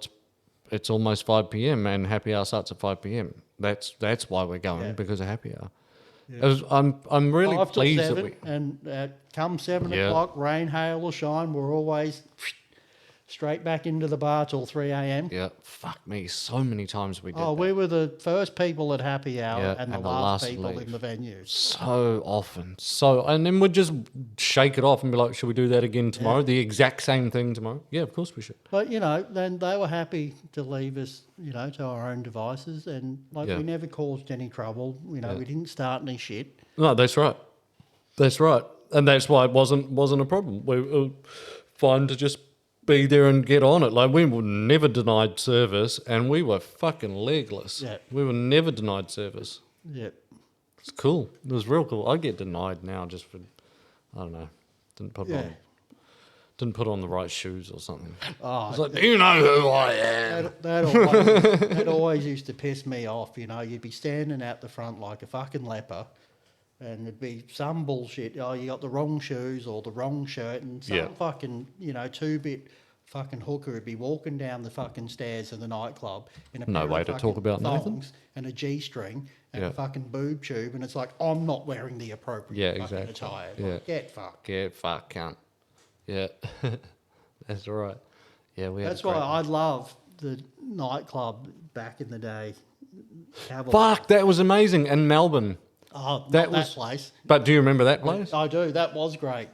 it's almost 5 p.m. and happy hour starts at 5 p.m. That's why we're going Yeah. because of happy hour. Yeah. I'm really 5 till pleased that 7, we. and come 7 Yeah. o'clock, rain, hail or shine, we're always straight back into the bar till 3 a.m. Yeah, fuck me. So many times we did. Oh, that. we were the first people at happy hour Yeah, and the and the last last to people leave. in the venues. So often. And then we'd just shake it off and be like, should we do that again tomorrow? Yeah. The exact same thing tomorrow? Yeah, of course we should. But, you know, then they were happy to leave us, you know, to our own devices. And, like, Yeah. we never caused any trouble. You know, Yeah. we didn't start any shit. No, that's right. That's right. And that's why it wasn't a problem. We were fine to just be there and get on it. Like, we were never denied service and we were fucking legless. Yeah. We were never denied service. Yeah. It's cool. It was real cool. I get denied now just for, I don't know, didn't put on the right shoes or something. Oh, It's like, do you know who I am? that always used to piss me off. You know, you'd be standing out the front like a fucking leper, and there'd be some bullshit. Oh, you got the wrong shoes or the wrong shirt, and some Yeah. fucking, you know, 2-bit fucking hooker would be walking down the fucking stairs of the nightclub in a No pair way of to talk fucking about Nathan. thongs and a G-string and Yeah. a fucking boob tube, and it's like, I'm not wearing the appropriate Yeah, fucking exactly. attire. Yeah. Like, get fucked. Get fuck cunt. Yeah, that's right. Yeah, we. Had That's a great why I love the nightclub back in the day. Fuck, that was amazing. And Melbourne. Oh, That that was- place. But do you remember that place? I do. That was great.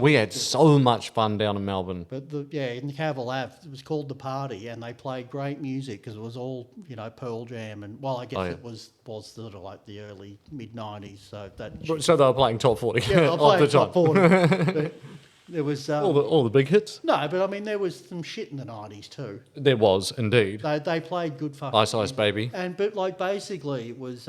We had good. so much fun down in Melbourne. But in the Cavill Ave, it was called The Party, and they played great music because it was all, Pearl Jam, and I guess it was sort of like the early mid-90s, so that... So they were playing top 40 Yeah, I of the played time. top 40. But there was... All the big hits? no, but I mean, there was some shit in the 90s too. There was, indeed. They played good fucking Ice Ice music. Baby. But like basically it was...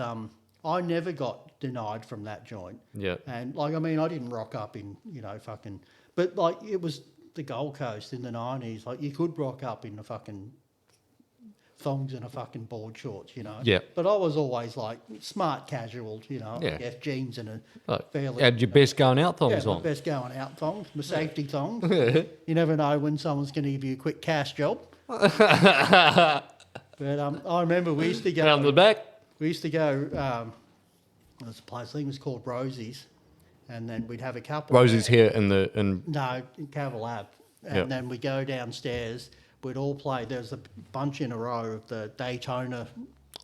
I never got denied from that joint. Yeah. And like, I mean, I didn't rock up in, fucking... But like, it was the Gold Coast in the 90s. Like, you could rock up in the fucking thongs and a fucking board shorts, Yeah. But I was always like smart casual, Yeah. I guess jeans and a Like, fairly... had your best going out thongs my on. best going out thongs, my safety thongs. You never know when someone's going to give you a quick cash job. But I remember we used to go... Down the back. We used to go, there's a place, I think it was called Rosie's, and then we'd have a couple. Rosie's here in No, in Cavill Ave. And Yep. then we go downstairs, we'd all play, there's a bunch in a row of the Daytona.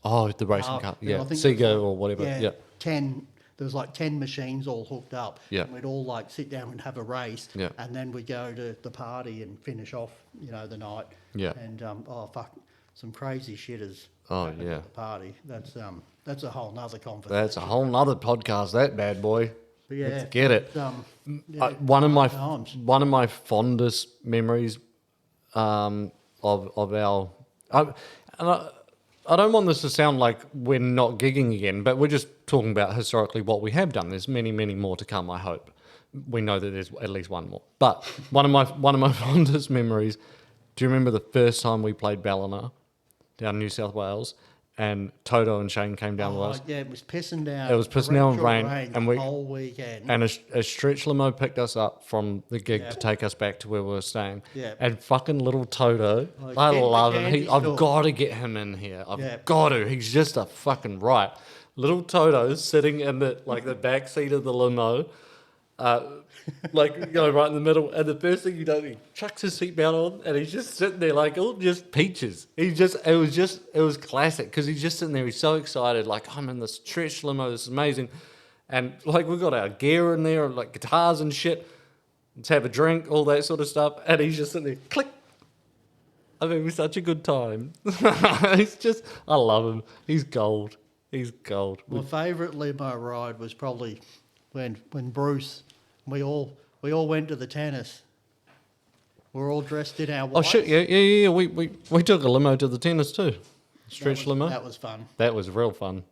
Oh, the racing car. I Yeah. think it was Sego or whatever. Yeah. 10, there was like 10 machines all hooked up. Yeah. And we'd all like sit down and have a race. Yeah. And then we'd go to the party and finish off, the night. Yeah. And, some crazy shitters. Oh, happened yeah. At the party. That's a whole nother conversation. That's a whole nother podcast, that bad boy. But yeah, Let's get it. One times. of my fondest memories of our... I don't want this to sound like we're not gigging again, but we're just talking about historically what we have done. There's many, many more to come, I hope. We know that there's at least one more. But one of my fondest memories, do you remember the first time we played Ballina down in New South Wales, and Toto and Shane came down with us? Yeah, it was pissing down. It was pissing down with torrential rain, the and we- whole weekend. And a stretch limo picked us up from the gig to take us back to where we were staying. Yeah. And fucking little Toto, Like, I get the love him. candy I've store. got to get him in here. Yeah. I've got to. He's just a fucking right. Little Toto sitting in the back seat of the limo, right in the middle. And the first thing he does, he chucks his seatbelt on, and he's just sitting there like all just peaches. It was classic because he's just sitting there. He's so excited, like I'm in this stretch limo. This is amazing, and like we've got our gear in there, like guitars and shit. Let's have a drink, all that sort of stuff. And he's just sitting there, click. I mean, it was such a good time. I love him. He's gold. He's gold. My favourite limo ride was probably when Bruce, we all went to the tennis. We're all dressed in our Oh whites. shit! Yeah. We took a limo to the tennis too. Stretch limo. That was fun. That was real fun.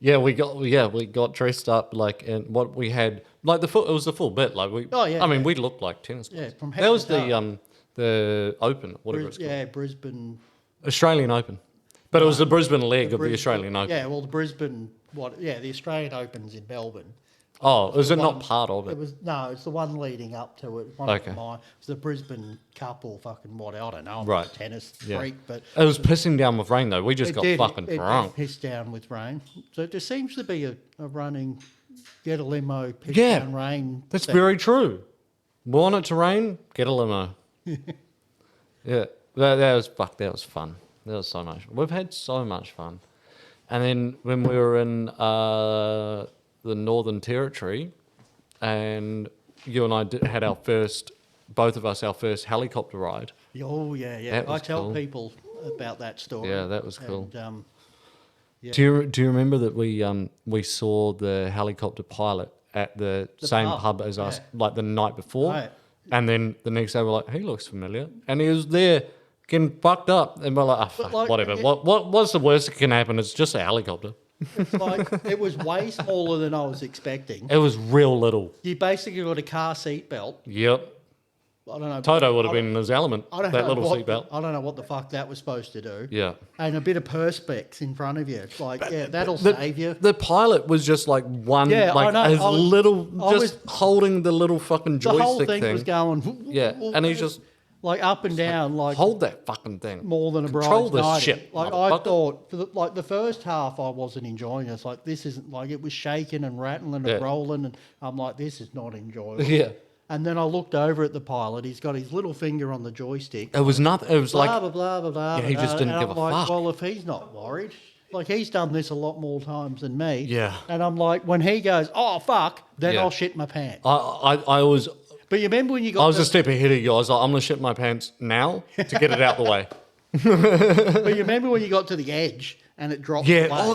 Yeah, we got dressed up like and what we had like it was the full bit like we. Oh, yeah, I mean, yeah. we looked like tennis players. Yeah, from head that was to the Open, whatever it's called. Brisbane. Australian Open, but it was the Brisbane leg of the Australian Open. Yeah, well, the Brisbane, the Australian Open's in Melbourne. Oh, was it one- not part of it? It's the one leading up to it. One Okay. of mine. It's the Brisbane couple, fucking what? I don't know. I'm Right. not a tennis Yeah. freak, but It was pissing down with rain though. We just got fucking it drunk. pissed down with rain. So there seems to be a running get a limo, piss Yeah. down rain. That's thing. very true. Want it to rain? Get a limo. Yeah, that was fun. That was so much. We've had so much fun. And then when we were in the Northern Territory, and you and I had both of us our first helicopter ride. Oh yeah. That I was tell cool. people about that story. Yeah, that was cool. And, yeah. Do you remember that we saw the helicopter pilot at the same pub as us, yeah. like the night before? Right. And then the next day we're like, he looks familiar. And he was there getting fucked up. And we're like, fuck, like, whatever. it- What's the worst that can happen? It's just a helicopter. It's like it was way smaller than I was expecting. It was real little. You basically got a car seat belt. Yep. I don't know. Toto would have been in his element. I don't That know little what seatbelt. I don't know what the fuck that was supposed to do. Yeah. And a bit of perspex in front of you. It's like, that'll save you. The pilot was just like one, Yeah, I like know. his I was- little, I just holding the little fucking The whole joystick thing was going. Yeah, and he's just like up and down, like hold that fucking thing. more than a Control bride's this 90. shit, Like I motherfucker. thought, for the first half, I wasn't enjoying it. It's like this isn't like it was shaking and rattling Yeah. and rolling, and I'm like, this is not enjoyable. Yeah. And then I looked over at the pilot. He's got his little finger on the joystick. It was nothing. It was Blah, like blah, blah, blah, blah. Yeah, he just didn't and give I'm a like, fuck. well, if he's not worried, like he's done this a lot more times than me. Yeah. And I'm like, when he goes, oh, fuck, then Yeah. I'll shit my pants. I was But you remember when you got I was a step ahead of you. I was like, I'm gonna shit my pants now to get it out the way. but you remember when you got to the edge and it dropped Yeah. away? Oh,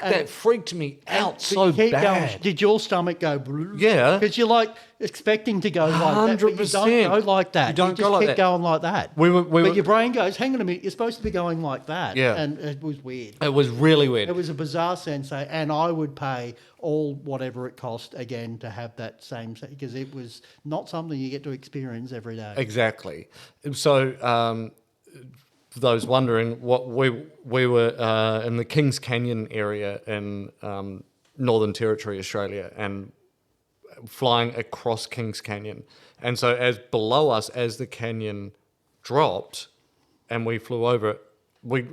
that freaked me out But so you keep bad. Going, did your stomach go? Yeah. Because you're like expecting to go like that, but you 100%. don't go like that. You don't just go like keep that. going like that. We but were- your brain goes, hang on a minute, you're supposed to be going like that. Yeah. And it was weird. It was really weird. It was a bizarre sensei, and I would pay all whatever it cost again to have that same, because it was not something you get to experience every day. Exactly. So, for those wondering, what we were in the Kings Canyon area in Northern Territory, Australia, and flying across Kings Canyon. And so, as below us, as the canyon dropped, and we flew over it, we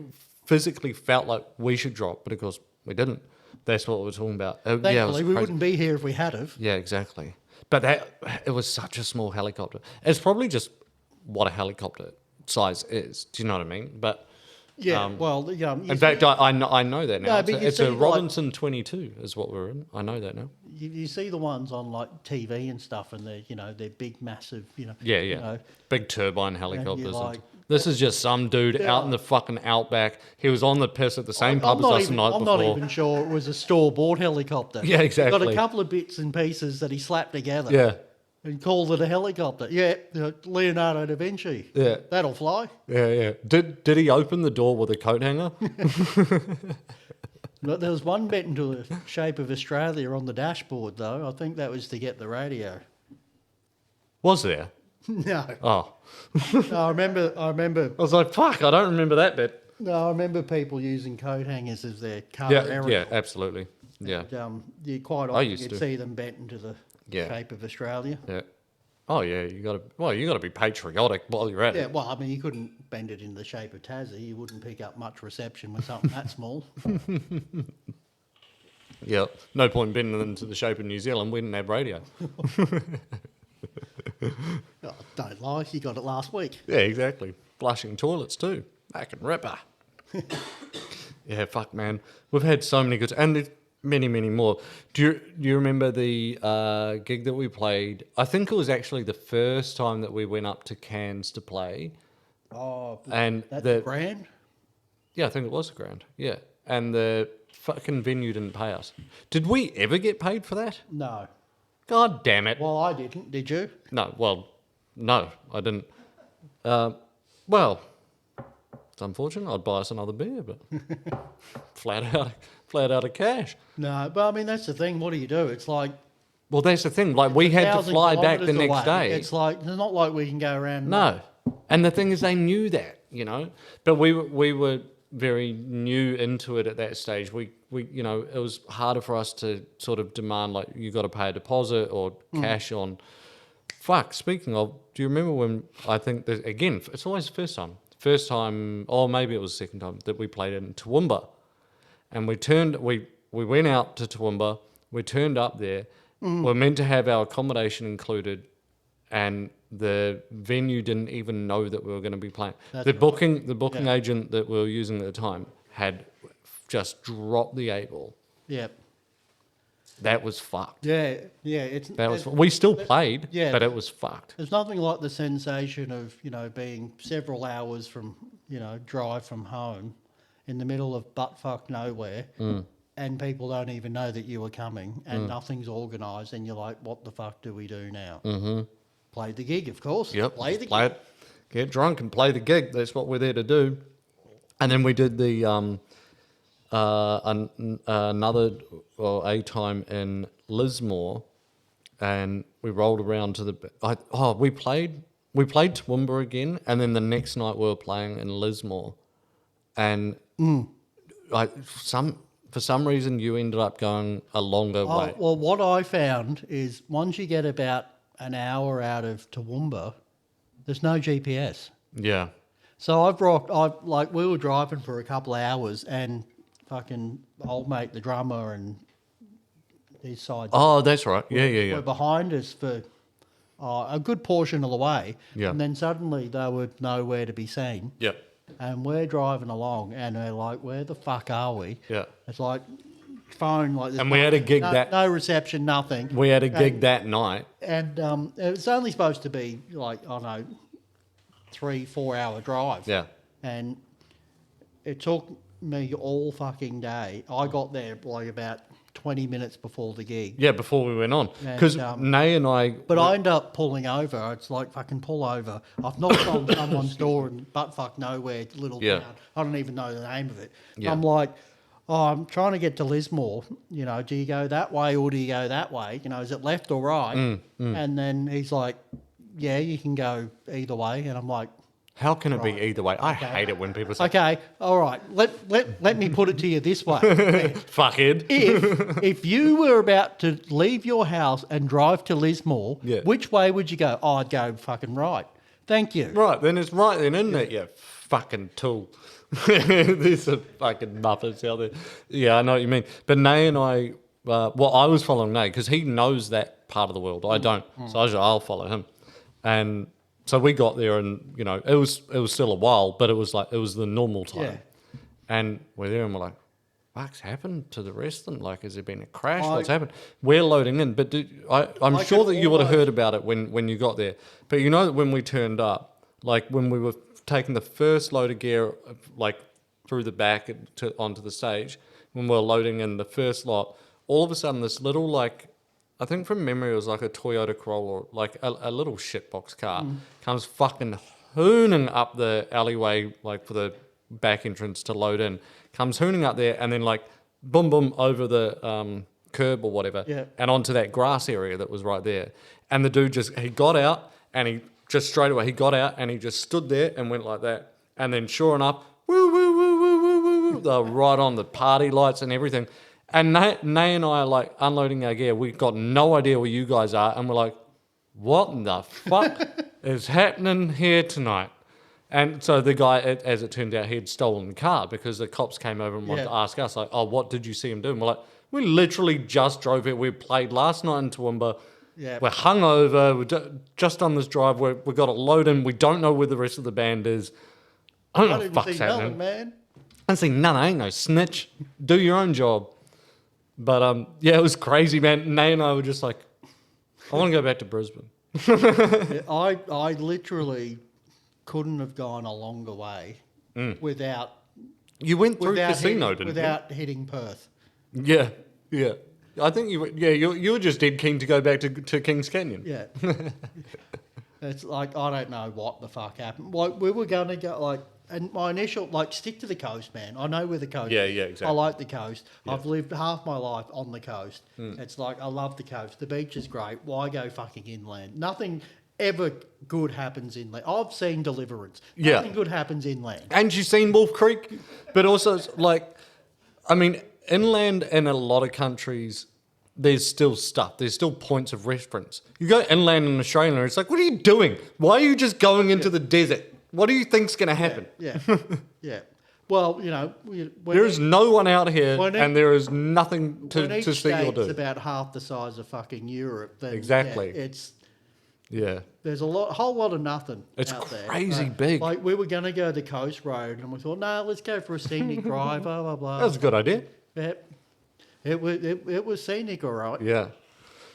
physically felt like we should drop, but of course we didn't. That's what we were talking about. Thankfully, yeah, it was we crazy. wouldn't be here if we had have. Yeah, exactly. But it was such a small helicopter. It's probably just what a helicopter size is. Do you know what I mean? But Yeah, well, in fact, I know that now. No, it's but a, you it's see, a like- Robinson 22 is what we're in. I know that now. you see the ones on like TV and stuff, and they're big, massive, Yeah, you yeah. know, Big turbine helicopters. like- This is just some dude out in the fucking outback. He was on the piss at the same pub as us the night I'm before. not even sure it was a store-bought helicopter. Yeah, He's got exactly. a couple of bits and pieces that he slapped together. Yeah, And called it a helicopter. Yeah, Leonardo da Vinci. Yeah. That'll fly. yeah. Did he open the door with a coat hanger? But there was one bit into the shape of Australia on the dashboard, though. I think that was to get the radio. Was there? No. Oh, No, I remember. I was like, fuck, I don't remember that bit. No, I remember people using coat hangers as their car Yeah, aerial. yeah, absolutely. Yeah, You quite I often used you'd to. see them bent into the Yeah. shape of Australia. yeah. Oh yeah, you gotta be patriotic while you're at Yeah, it. well, I mean, you couldn't bend it in the shape of Tassie. You wouldn't pick up much reception with something that small. Yeah, no point bending them to the shape of New Zealand. We didn't have radio. Oh, don't lie, you got it last week. Yeah, exactly. Flushing toilets too. Back and ripper. Yeah, fuck, man. We've had so many good, and there's many, many more. Do you remember the gig that we played? I think it was actually the first time that we went up to Cairns to play. Oh, And that's the grand. yeah, I think it was the Grand. Yeah, and the fucking venue didn't pay us. Did we ever get paid for that? No. God damn it! Well, I didn't. Did you? No, well, no, I didn't. Well, it's unfortunate. I'd buy us another beer, but flat out of cash. No, but I mean, that's the thing. What do you do? It's like Well, that's the thing. Like, we had to 1,000 fly back the kilometres next away. day. It's like, it's not like we can go around. No, and the thing is, they knew that, you know. But we were very new into it at that stage. We it was harder for us to sort of demand, like, you got to pay a deposit or cash on. Fuck. Speaking of, do you remember when I think that again? It's always the first time, or maybe it was the second time that we played in Toowoomba, and we went out to Toowoomba. We turned up there. We're meant to have our accommodation included, and the venue didn't even know that we were going to be playing. That's The right. booking Yeah. agent that we were using at the time had just dropped the 8 ball. Yeah. That was fucked. Yeah. Yeah. It's We still played, yeah. but it was fucked. There's nothing like the sensation of, being several hours from, drive from home in the middle of buttfuck nowhere and people don't even know that you were coming and nothing's organised and you're like, what the fuck do we do now? Mm-hmm. Play the gig, of course. Yep. Play the play gig. it, get drunk and play the gig. That's what we're there to do. And then we did the a time in Lismore, and we rolled around to the. We played Toowoomba again, and then the next night we were playing in Lismore, and for some reason you ended up going a longer way. Well, what I found is once you get about an hour out of Toowoomba, there's no GPS. Yeah. So we were driving for a couple of hours and fucking old mate, the drummer and his side Oh, that's right. Yeah. were behind us for a good portion of the way. Yeah. And then suddenly they were nowhere to be seen. Yep. And we're driving along and they're like, where the fuck are we? Yeah. It's like phone, like there's And we had a gig no reception, nothing. We had a gig that night. And it was only supposed to be like, I don't know, 3-4 hour drive. Yeah. And it took me all fucking day. I got there like about 20 minutes before the gig. Yeah, before we went on. Because Nay and I... But I end up pulling over. It's like fucking pull over. I've knocked on someone's door and buttfuck nowhere, little Yeah. town. I don't even know the name of it. Yeah. I'm like, oh, I'm trying to get to Lismore. You know, do you go that way or do you go that way? You know, is it left or right? And then he's like, yeah, you can go either way. And I'm like, How can it be either way? I hate it when people say, okay, all right, let me put it to you this way. fuckhead. If you were about to leave your house and drive to Lismore, Yeah. which way would you go? Oh, I'd go fucking right. Thank you. Right, then it's right then, isn't it? You fucking tool. There's a fucking muppets out there. Yeah, I know what you mean. But Nay and I, I was following Nay because he knows that part of the world. I don't. So I'll follow him. And so we got there and, you know, it was still a while, but it was the normal time. Yeah. And we're there and we're like, what's happened to the rest of them? Like, has there been a crash? What's happened? We're loading in, but I'm sure that you would have heard about it when you got there. But you know that when we turned up, like when we were taking the first load of gear, like through the back onto the stage, when we were loading in the first lot, all of a sudden this little, like, I think from memory it was like a Toyota Corolla, like a little shitbox car, comes fucking hooning up the alleyway, like for the back entrance to load in, comes hooning up there and then like boom boom over the curb or whatever, and onto that grass area that was right there. And the dude he got out and he just straight away, he got out and he just stood there and went like that. And then sure enough, woo, woo, woo, woo, woo, woo, woo, they're right on the party lights and everything. And Nay and I are like unloading our gear. We've got no idea where you guys are. And we're like, what in the fuck is happening here tonight? And so the guy, as it turned out, he had stolen the car because the cops came over and wanted to ask us, like, oh, what did you see him do? And we're like, we literally just drove here. We played last night in Toowoomba. Yeah. We're hungover. We're just on this drive. We've got it loaded in. We don't know where the rest of the band is. I don't know what the fuck's happening. Man. I didn't see none. I ain't no snitch. Do your own job. But yeah, it was crazy, man. Nay and I were just like, I want to go back to Brisbane. I literally couldn't have gone a longer way without You went through casino, didn't you? without hitting Perth. Yeah, yeah. I think you were just dead keen to go back to Kings Canyon. Yeah. It's like, I don't know what the fuck happened. Like, we were going to go, like, and my initial, like, stick to the coast, man. I know where the coast Yeah, is. yeah, exactly. I like the coast. Yeah. I've lived half my life on the coast. It's like, I love the coast. The beach is great. Why go fucking inland? Nothing ever good happens inland. I've seen Deliverance. Yeah. Nothing good happens inland. And you've seen Wolf Creek, but also, it's like, I mean, inland in a lot of countries, there's still stuff. There's still points of reference. You go inland in Australia, it's like, what are you doing? Why are you just going into the desert? What do you think's going to happen? Yeah. Yeah. Well, you know, There is no one out here, when and there is nothing when to each see or state's do. about half the size of fucking Europe. Then, Exactly. Yeah, there's a whole lot of nothing It's out there. crazy big. Like, we were going to go the coast road, and we thought, no, let's go for a scenic drive, blah, blah, blah. That was a good idea. Yep. It was scenic, all right. Yeah.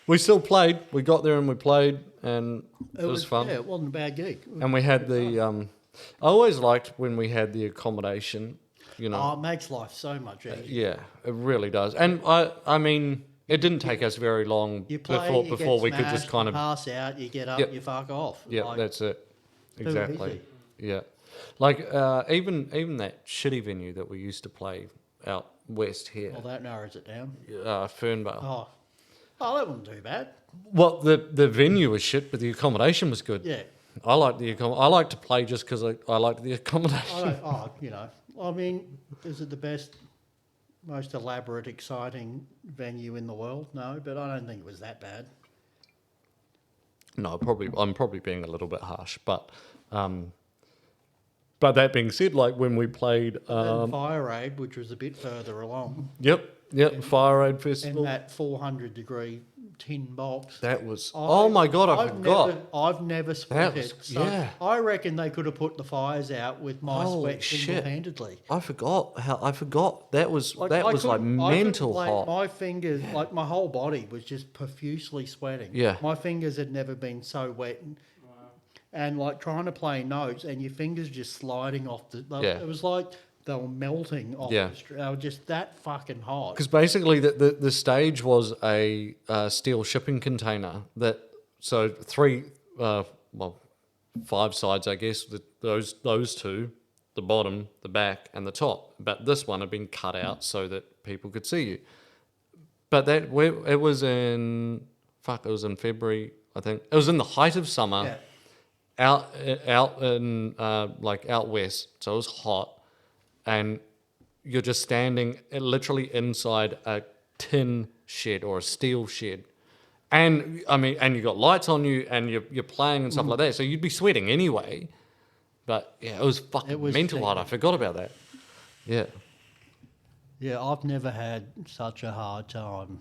We still played. We got there and we played, and it was fun. Yeah, it wasn't a bad gig. And we had the... I always liked when we had the accommodation, you know. Oh, it makes life so much easier. Yeah, it really does. And I mean, it didn't take us very long You play, before you we get could just smashed, kind you of... pass out, you get up, Yep. you fuck off. Yeah, Like, that's it. too Exactly. easy. Yeah. Like, even that shitty venue that we used to play out west here, Well, that narrows it down. Fernvale. Oh, that wasn't too bad. Well, the venue was shit, but the accommodation was good. Yeah. I like I like to play just because I like the accommodation. I mean, is it the best, most elaborate, exciting venue in the world? No, but I don't think it was that bad. No, I'm probably being a little bit harsh, but that being said, like when we played, And Fire Aid, which was a bit further along, yep, and- Fire Aid in Festival. that 400-degree tin box. That was... Oh, my God, I forgot. I've never split was- it. So yeah. I reckon they could have put the fires out with my Holy sweat shit. single-handedly. I forgot. That was I like couldn't mental blame hot. my fingers, like my whole body was just profusely sweating. Yeah. My fingers had never been so wet. And like trying to play notes and your fingers just sliding off the... Yeah. It was like they were melting off Yeah. the string. They were just that fucking hot. Because basically the stage was a steel shipping container so three, five sides, I guess, those two, the bottom, the back, and the top. But this one had been cut out so that people could see you. But it was in February, I think. It was in the height of summer. Yeah. Out in out west, so it was hot, and you're just standing literally inside a tin shed or a steel shed, and and you got lights on you, and you're playing and stuff like that, so you'd be sweating anyway. But yeah, it was fucking mental hot. I forgot about that. Yeah, Yeah, I've never had such a hard time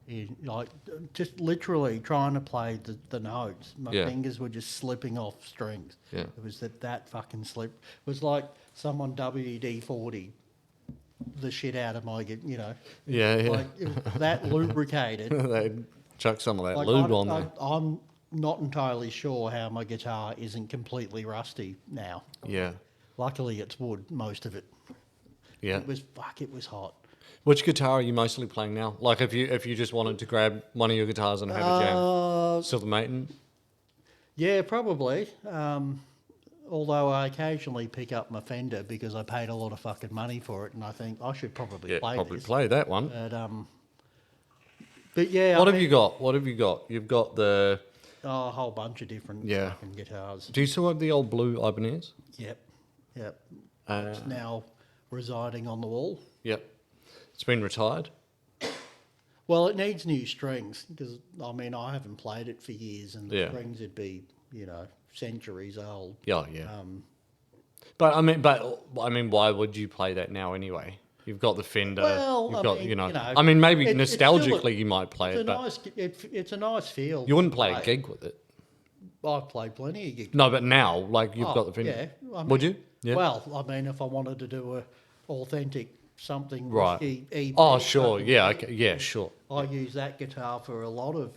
in just literally trying to play the notes. My Yeah. fingers were just slipping off strings. Yeah. It was that fucking slip. It was like someone WD-40 the shit out of my, yeah. like it was that lubricated. They chuck some of that Like lube on there. I'm not entirely sure how my guitar isn't completely rusty now. Yeah, Luckily, it's wood, most of it. yeah. It was hot. Which guitar are you mostly playing now? Like if you just wanted to grab one of your guitars and have a jam, still the Maiden? Yeah, probably. Although I occasionally pick up my Fender because I paid a lot of fucking money for it, and I think I should probably play this. play that one. But yeah, What have you got? What have you got? You've got the... a whole bunch of different Yeah. fucking guitars. Do you still have the old blue Ibanez? Yep. It's now residing on the wall. Yep. It's been retired? Well, it needs new strings because I haven't played it for years, and the Yeah. strings would be centuries old. Yeah, yeah. But why would you play that now anyway? You've got the Fender. Well, you've I got, mean, maybe it's still nostalgically you might play It's it, but it's a nice feel. you wouldn't play to a gig with it. I've played plenty of gigs. No, but now, like you've Oh, got the Fender. yeah, Would you? Yeah. Well, if I wanted to do a authentic something Right. risky EP, Oh, sure. fucking Yeah. thing, Okay. Yeah. Sure. I use that guitar for a lot of.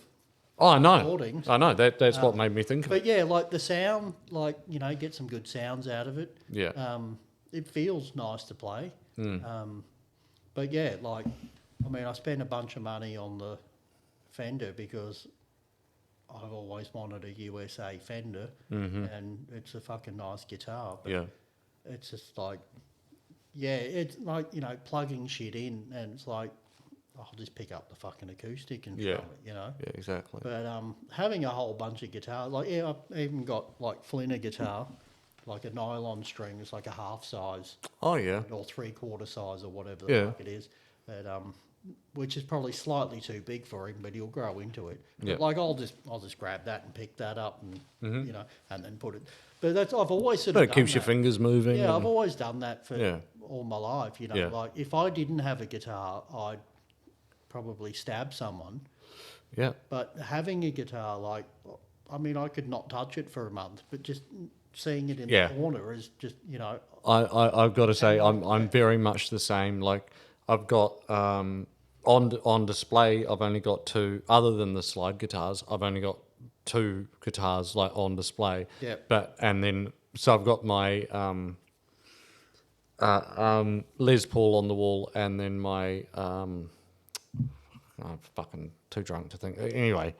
Oh, I know. Recordings. I know. That's what made me think of it. But yeah, like the sound, get some good sounds out of it. Yeah. It feels nice to play. But yeah, I spent a bunch of money on the Fender because I've always wanted a USA Fender, and it's a fucking nice guitar. But Yeah. it's just it's like, plugging shit in, and it's like, I'll just pick up the fucking acoustic and Yeah. throw it, Yeah. Exactly. But having a whole bunch of guitars, I've even got like Flinner guitar, like a nylon string, it's like a half size Oh yeah. or 3/4 size or whatever the Yeah. fuck it is. But which is probably slightly too big for him, but he'll grow into it. Yeah. But I'll just grab that and pick that up and and then put it. But I've always sort But of it keeps done your that. fingers moving. Yeah, and- I've always done that for Yeah. all my life. Yeah. Like if I didn't have a guitar, I'd probably stab someone. yeah. But having a guitar, I could not touch it for a month, but just seeing it in Yeah. the corner is just, I've got to say I'm very much the same. Like I've got on display. I've only got two. Other than the slide guitars, I've only got two guitars on display. Yep. So I've got my Les Paul on the wall, and then my I'm fucking too drunk to think. Anyway,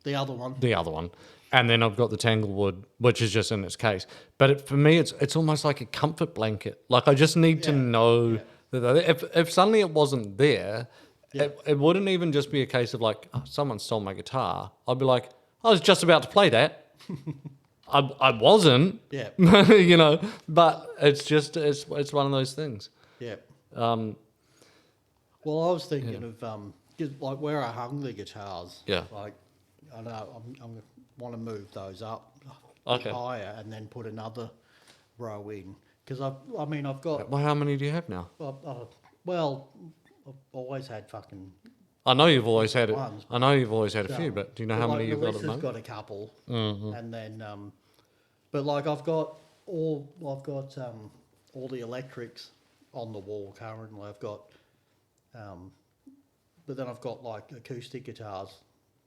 the other one. the other one, and then I've got the Tanglewood, which is just in its case. But for me, it's almost like a comfort blanket. Like I just need to know that if suddenly it wasn't there, it wouldn't even just be a case of like, oh, someone stole my guitar. I'd be like, I was just about to play that. I wasn't. Yeah. But it's just it's one of those things. Yeah. Well, I was thinking of 'cause, like where I hung the guitars. Yeah. Like I know I want to move those up Okay. higher and then put another row in because I've got Well, how many do you have now? well I've always had fucking I know you've always had it. ones. I know you've always had a few, So, but do you know how many you've got at the Melissa's moment? got a couple, and then but like I've got all the electrics on the wall currently. I've got but then I've got like acoustic guitars.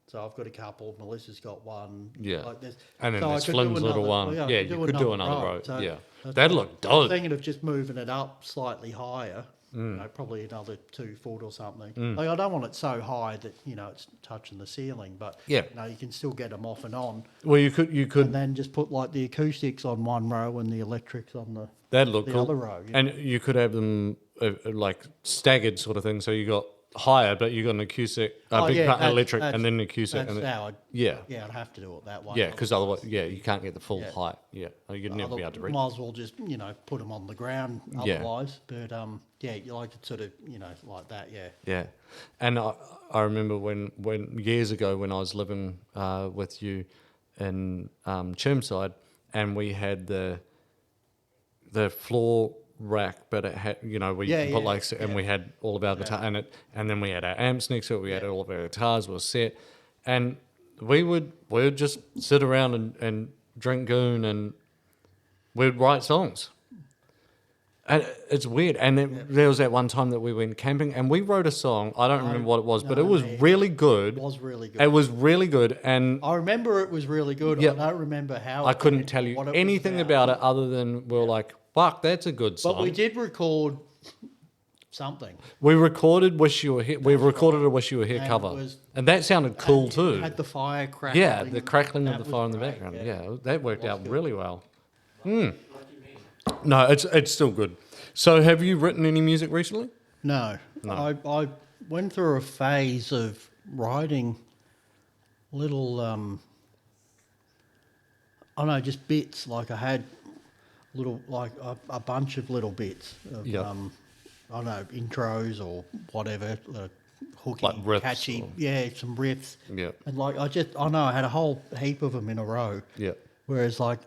So I've got a couple. Melissa's got one. Yeah. Like there's, And then so I there's could do Flynn's little another- one. I Yeah, could you could do another row. So Yeah. that's That'd what look I was dope. thinking of just moving it up slightly higher. You know, probably another 2 foot or something. Like I don't want it so high that it's touching the ceiling, but Yeah. you can still get them off and on, Well, you could. and then just put like the acoustics on one row and the electrics on the That'd look the cool. other row. And you could have them like staggered sort of thing. So you got higher, but you got an acoustic, electric, and then an acoustic. That's And how I'd, yeah, I'd have to do it that way. yeah, because otherwise, you can't get the full Yeah. height. Yeah, you'd never be able to reach. Might as well just put them on the ground Yeah. otherwise. But you like it sort of like that. Yeah. Yeah, and I remember when years ago when I was living with you in Chermside, and we had the floor rack, but it had where you can put and we had all of our guitar and then we had our amps next to it. We had all of our guitars were set, and we would just sit around and drink goon, and we'd write songs. And it's weird. And then there was that one time that we went camping and we wrote a song. I don't remember what it was, but it was really good. It was really good. It was really good. And I remember it was really good. Yeah. I don't remember how. I it couldn't went tell or you what was anything about it other than we were like, fuck, that's a good song. But we did record something. We recorded Wish You Were Here. We recorded a Wish You Were Here And cover. it was- And that sounded cool And too. it had the fire crackling. Yeah, the crackling of That the was fire in the great, background. yeah. Yeah, that worked was out good. really well. No, it's still good. So have you written any music recently? No. I went through a phase of writing little, I don't know, just bits. Like I had little, like a bunch of little bits of, Yep. I don't know, intros or whatever, hooky, Like riffs catchy. or- Yeah, some riffs. Yeah. And like, I know, I had a whole heap of them in a row. Yeah. Whereas like,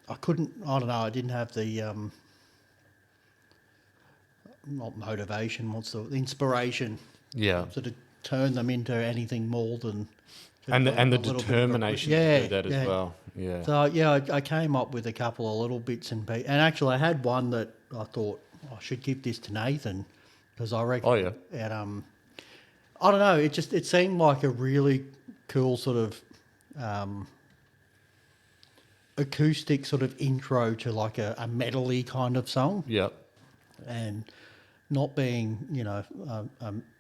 I couldn't, I don't know, I didn't have the, not motivation, what's the inspiration Yeah. to turn them into anything more than And the a little bit of a- determination yeah, to do that yeah. as well. Yeah. So yeah, I came up with a couple of little bits and pieces, and actually I had one that I thought I should give this to Nathan because I reckon. Oh, yeah. And I don't know, it seemed like a really cool sort of acoustic sort of intro to like a metally kind of song. Yeah. And not being,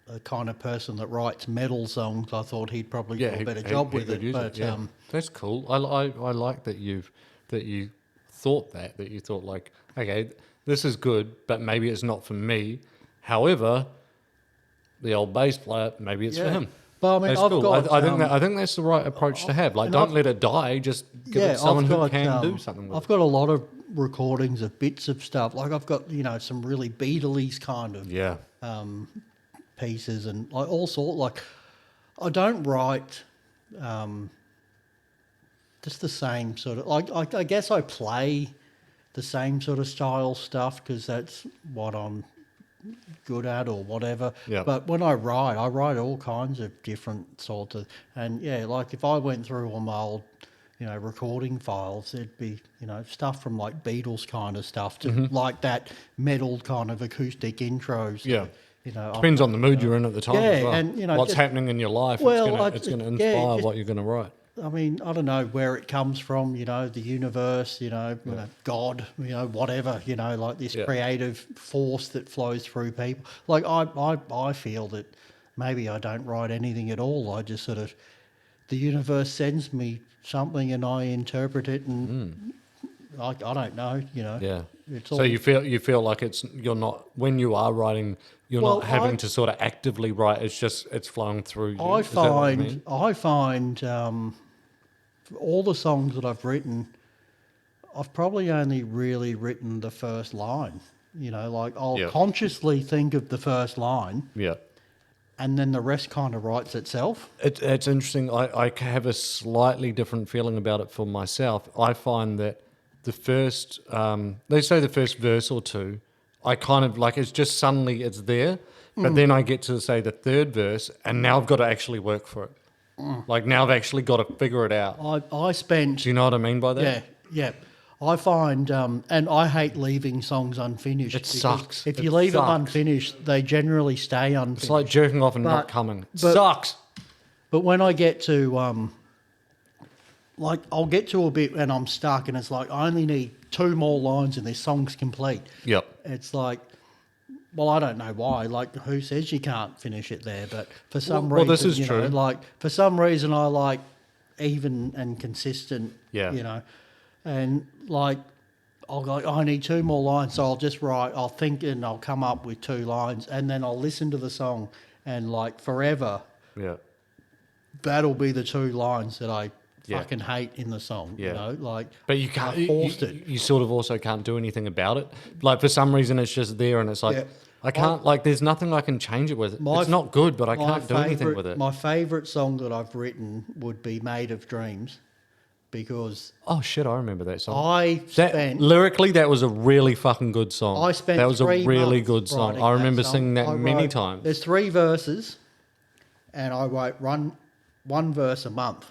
a kind of person that writes metal songs, I thought he'd probably do a better job with could it. use But yeah. That's cool. I like that you thought that you thought like, okay, this is good, but maybe it's not for me. However, the old bass player, maybe it's for him. But I mean, That's I've cool. got. I think that's the right approach to have. Like, and don't I've- let it die. Just give it someone who can do something with I've got a lot of recordings of bits of stuff. Like I've got, some really Beatles kind of it. Yeah. pieces and like all sort. Like I don't write just the same sort of. Like I guess I play the same sort of style stuff because that's what I'm good at or whatever. Yeah. But when I write all kinds of different sorts of. And yeah, like if I went through all my old, recording files, there'd be, stuff from like Beatles kind of stuff to like that metal kind of acoustic intros. Yeah. That, Depends on the mood you're in at the time Yeah, as well. and, what's just- happening in your life. Well, it's going to yeah, inspire just- what you're going to write. I mean, I don't know where it comes from, the universe, God, whatever, like this Yeah. creative force that flows through people. Like I feel that maybe I don't write anything at all. I just sort of, the universe sends me something and I interpret it and I don't know, Yeah. It's So all- you feel like you're not when you are writing, you're Well, not having I- to sort of actively write. It's flowing through you. I Is that what you find all the songs that I've written, I've probably only really written the first line. Like I'll Yeah. consciously think of the first line, Yeah. and then the rest kind of writes itself. It's interesting. I have a slightly different feeling about it for myself. I find that the first, let's say the first verse or two, I kind of like it's just suddenly it's there, but then I get to say the third verse, and now I've got to actually work for it. Like now I've actually got to figure it out. I spent... Do you know what I mean by that? Yeah. I find, and I hate leaving songs unfinished. It sucks. If you It leave them sucks. unfinished, they generally stay unfinished. It's like jerking off and not coming. It sucks. But when I get to, like, I'll get to a bit and I'm stuck, and it's like, I only need 2 more lines and this song's complete. Yep. It's like, well, I don't know why. Like, who says you can't finish it there? But for some reason, this is you true. know, like, for some reason, I like even and consistent. Yeah. You know, and like, I'll go, I need 2 more lines, so I'll just write. I'll think and I'll come up with 2 lines, and then I'll listen to the song, and like forever, Yeah. that'll be the 2 lines that I Yeah. fucking hate in the song. Yeah. You know, like, But you can't. I forced it. You sort of also can't do anything about it. Like for some reason, it's just there, and it's like Yeah. I can't. Like there's nothing I can change it with. It's not good, but I can't do anything with it. My favourite song that I've written would be "Made of Dreams," because Oh shit! I remember that song. I That spent lyrically, that was a really fucking good song. I spent that was a 3 really months good song. writing I that remember song. singing that I many wrote- times. There's 3 verses, and I wrote one verse a month.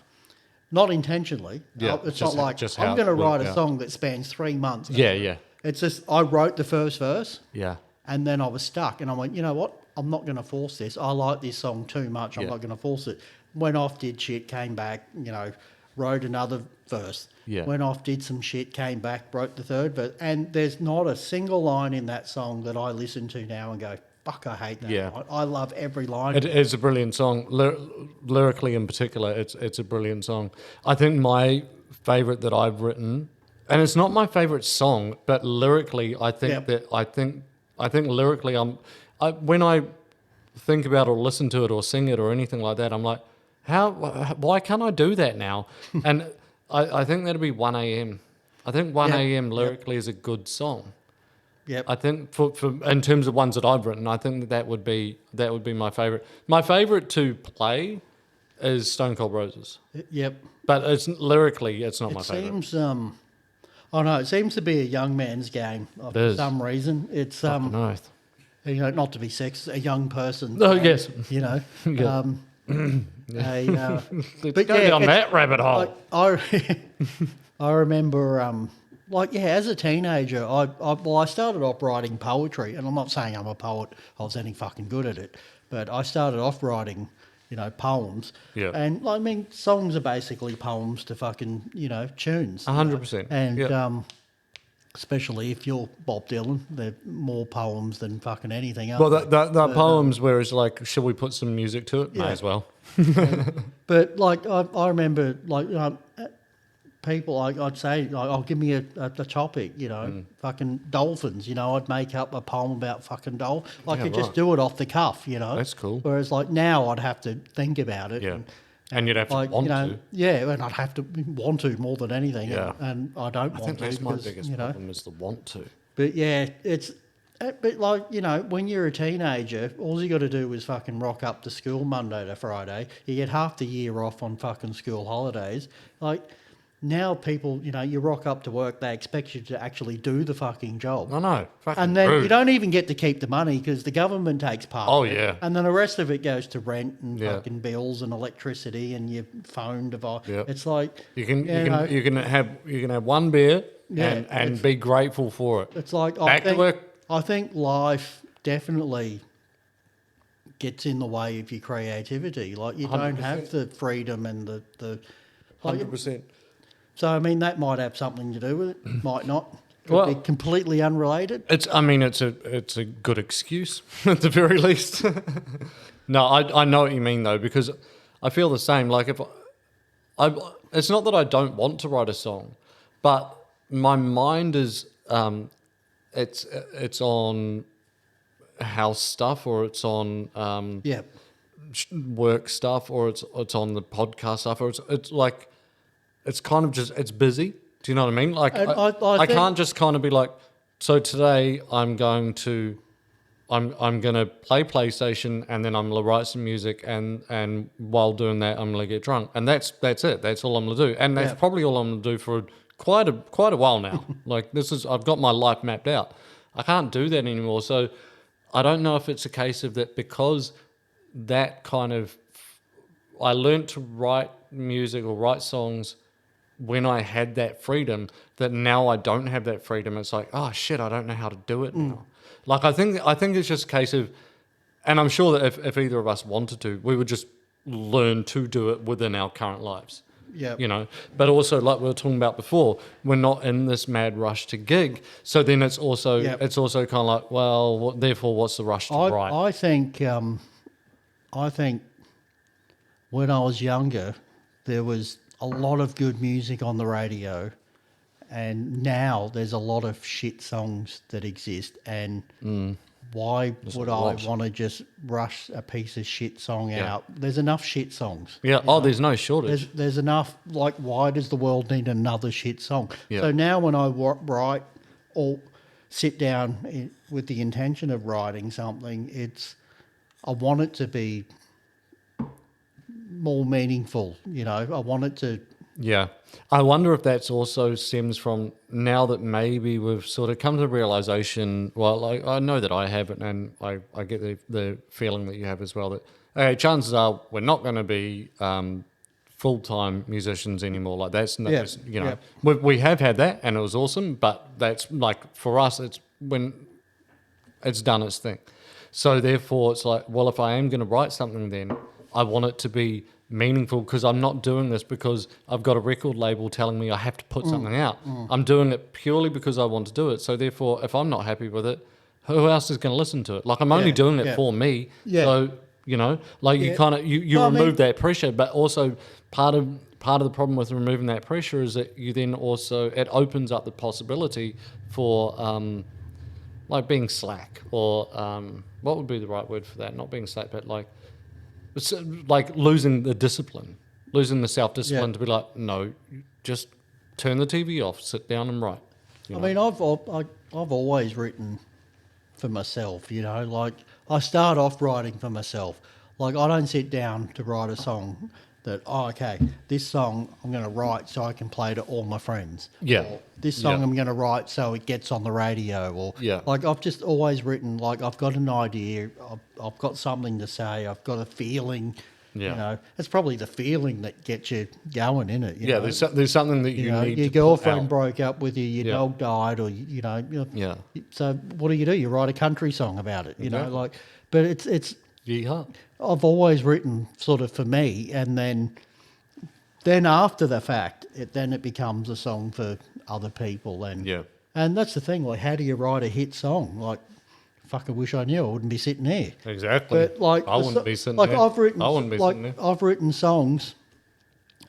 Not intentionally. Yeah, It's just- not like just how I'm it going to write worked a out. song that spans 3 months. Yeah, yeah, It's just I wrote the first verse, yeah. and then I was stuck, and I went, you know what? I'm not going to force this. I like this song too much. I'm Yeah. not going to force it. Went off, did shit, came back, you know, wrote another verse. Yeah. Went off, did some shit, came back, wrote the third verse. And there's not a single line in that song that I listen to now and go, fuck, I hate that Yeah. line. I love every line. It is a brilliant song. Lyrically, in particular, it's a brilliant song. I think my favorite that I've written, and it's not my favorite song, but lyrically, I think Yep. that I think lyrically, when I think about or listen to it or sing it or anything like that, I'm like, why can't I do that now? And I think that'd be 1 a.m. I think 1 Yep. a.m. lyrically is a good song. Yep. I think for in terms of ones that I've written, I think that would be my favorite. My favorite to play is Stone Cold Roses, Yep. but it's lyrically it's not my It favorite. seems, I know, it seems to be a young man's game for is. some reason. It's, Fucking oath. you know, not to be sexist, a young person. Oh, yes. You know, Yeah. but Let's go yeah, down it's- that rabbit hole. I remember, like, yeah, as a teenager, I started off writing poetry, and I'm not saying I'm a poet, I was any fucking good at it, but I started off writing, you know, poems. Yeah. And, I mean, songs are basically poems to fucking, you know, tunes. 100%. And, Yep. especially if you're Bob Dylan, they're more poems than fucking anything else. Well, the poems where it's like, should we put some music to it? May Yeah. as well. But like I remember, like people, I'd say, like, "Oh, give me a topic," you know, Mm. fucking dolphins. You know, I'd make up a poem about fucking dolphins. I Yeah, could just right. do it off the cuff, you know. That's cool. Whereas like now, I'd have to think about it. Yeah. And you'd have to Like, want you know, to. yeah, and I'd have to want to more than anything. Yeah. And I don't I want think to. that's my 'cause, biggest you know, problem is the want to. but yeah, it's. But like, you know, when you're a teenager, all you got to do is fucking rock up to school Monday to Friday. You get half the year off on fucking school holidays. Like now, people, you know, you rock up to work, they expect you to actually do the fucking job. I know. Fucking And then rude. you don't even get to keep the money because the government takes part. Oh, of it. yeah. And then the rest of it goes to rent and Yeah. fucking bills and electricity and your phone device. Yeah. It's like You can know, you can have one beer Yeah, and be grateful for it. It's like Back to work. I think life definitely gets in the way of your creativity. Like you don't 100%. have the freedom and the like, 100%. so I mean that might have something to do with it, might not. Could Well- be completely unrelated. It's a good excuse at the very least. No, I know what you mean though, because I feel the same. Like if it's not that I don't want to write a song, but my mind is it's on house stuff, or it's on Yeah. work stuff, or it's on the podcast stuff, or it's like it's kind of just it's busy. Do you know what I mean? Like And I I think- can't just kind of be like, so today I'm going to play PlayStation and then I'm gonna write some music and while doing that I'm gonna get drunk, and that's it. That's all I'm gonna do, and that's Yeah. probably all I'm gonna do for quite a while now. Like I've got my life mapped out. I can't do that anymore. So I don't know if it's a case of that because that kind of I learned to write music or write songs when I had that freedom, that now I don't have that freedom. It's like, oh shit, I don't know how to do it now. Like I think it's just a case of, and I'm sure that if either of us wanted to, we would just learn to do it within our current lives. Yeah. You know, but also like we were talking about before, we're not in this mad rush to gig. So then it's also kind of like, well, therefore, what's the rush to write? I think when I was younger, there was a lot of good music on the radio, and now there's a lot of shit songs that exist. And why would I want to just rush a piece of shit song out? There's enough shit songs. Yeah. Oh, there's no shortage. There's enough. Like, why does the world need another shit song? Yeah. So now when I write or sit down with the intention of writing something, I want it to be more meaningful. You know, I want it to. Yeah. I wonder if that's also stems from now that maybe we've sort of come to the realization, well, like, I know that I have it, and I get the feeling that you have as well, that okay, chances are we're not going to be full-time musicians anymore. Like that's, you know, we have had that and it was awesome, but that's like, for us, it's when it's done its thing. So therefore it's like, well, if I am going to write something, then I want it to be meaningful, because I'm not doing this because I've got a record label telling me I have to put something out. I'm doing it purely because I want to do it. So therefore, if I'm not happy with it, who else is going to listen to it? Like, I'm only doing it for me. Yeah. So, you know, like you kind of, you remove that pressure, but also part of the problem with removing that pressure is that you then also, it opens up the possibility for like being slack, or what would be the right word for that? Not being slack, but like losing the discipline, losing the self-discipline to be like, no, just turn the TV off, sit down and write. I mean, I've always written for myself, you know, like I start off writing for myself. Like, I don't sit down to write a song that, okay, this song I'm going to write so I can play to all my friends. Yeah. Or this song I'm going to write so it gets on the radio. Or like, I've just always written, like, I've got an idea, I've got something to say, I've got a feeling. You know, it's probably the feeling that gets you going, in it. You know? There's something that you know, need. Your to girlfriend broke up with you, your dog died, or you know. So what do? You write a country song about it. You know, like, but it's. Yeah. I've always written sort of for me, and then after the fact, it becomes a song for other people, and that's the thing. Like, how do you write a hit song? Like, fucking wish I knew. I wouldn't be sitting here. Exactly. But like, I wouldn't be sitting like there. I wouldn't be sitting there. I've written songs,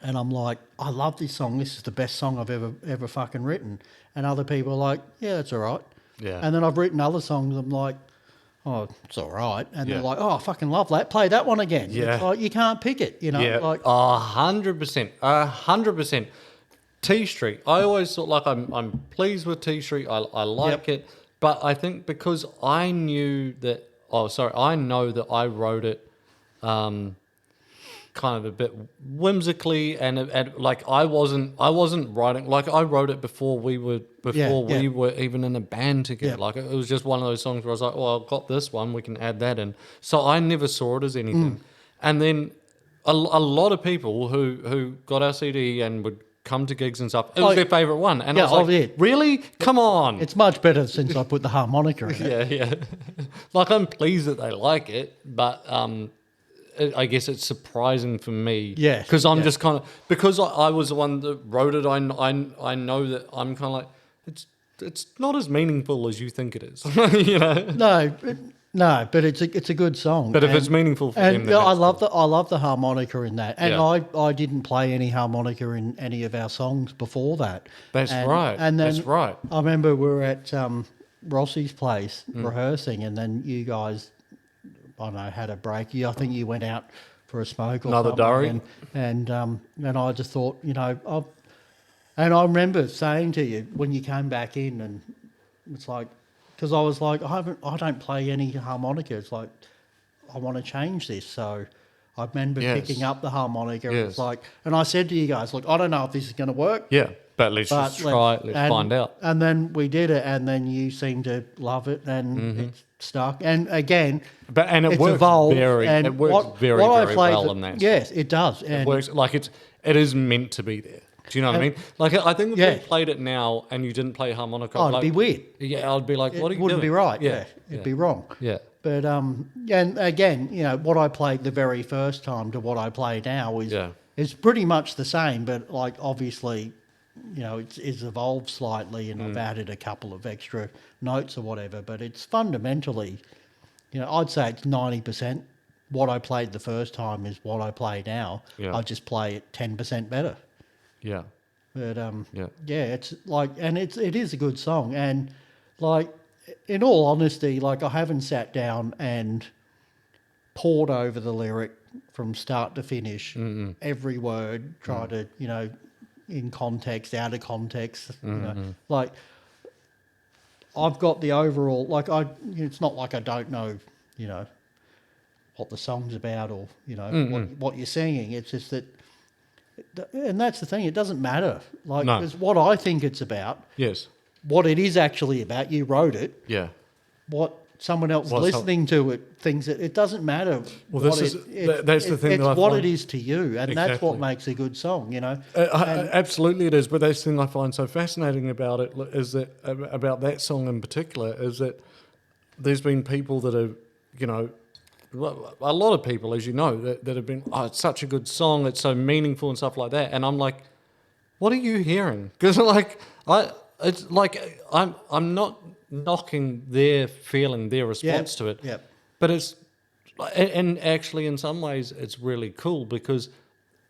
and I'm like, I love this song. This is the best song I've ever fucking written. And other people are like, yeah, that's all right. Yeah. And then I've written other songs. I'm like, oh, it's all right. And they're like, oh, I fucking love that. Play that one again. Yeah. It's like, you can't pick it, you know. Yeah. Like 100%. 100%. T Street. I always thought, like, I'm pleased with T Street. I like it. But I think because I know that I wrote it kind of a bit whimsically, and like I wasn't writing, like I wrote it before we were even in a band together. Like, it was just one of those songs where I was like, well, I've got this one, we can add that in. So I never saw it as anything. And then a lot of people who got our CD and would come to gigs and stuff, it was their favourite one. And I was like, really? Come on. It's much better since I put the harmonica in it. Yeah. Like, I'm pleased that they like it, but I guess it's surprising for me. Yeah. Because I'm just kind of, because I was the one that wrote it, I know that I'm kind of like, it's not as meaningful as you think it is. You know? No, but it's a good song. But if it's meaningful for them, then I love the harmonica in that. And I didn't play any harmonica in any of our songs before that. That's right. And then that's right. I remember we were at Rossi's place rehearsing, and then you guys, I don't know, had a break. I think you went out for a smoke or another something. durry. And I just thought, you know, and I remember saying to you when you came back in, and it's like, because I was like, I don't play any harmonica. It's like, I want to change this. So I remember Yes. picking up the harmonica. It Yes. was like, and I said to you guys, look, I don't know if this is going to work. Yeah, but let's But just try it. Let's find out. And then we did it, and then you seemed to love it, and it stuck. And again, And it it's works evolved. very, and it works what very, I very played well the- in that. Yes, it does. It And works like it is meant to be there. Do you know what I mean? Like I think if Yeah. you played it now and you didn't play harmonica, oh, it'd like, be weird. Yeah, I'd be like, It what are you wouldn't doing? be right. Yeah, It'd be wrong. yeah, But and again, what I played the very first time to what I play now is pretty much the same. But like obviously, it's evolved slightly, and I've added a couple of extra notes or whatever. But it's fundamentally, I'd say it's 90%. What I played the first time is what I play now. Yeah. I just play it 10% better. yeah, But yeah. it's like, and it is a good song, and like, in all honesty, like I haven't sat down and pored over the lyric from start to finish, every word, try to in context, out of context, like I've got the overall, like it's not like I don't know, what the song's about or what you're singing. It's just that. And that's the thing, it doesn't matter. Like, No. it's what I think it's about, Yes, what it is actually about. You wrote it. yeah. What someone else What's listening to it thinks it doesn't matter. Well, what this it- is- it- that's the it- thing It's that I what find- it is to you, and that's what Exactly. makes a good song. Absolutely, it is. But that's the thing I find so fascinating about it is that about that song in particular is that there's been people that have, a lot of people, as you know, that have been, oh, it's such a good song, it's so meaningful and stuff like that. And I'm like, what are you hearing? Because I'm not knocking their feeling, their response to it. Yeah. But it's, and actually in some ways it's really cool because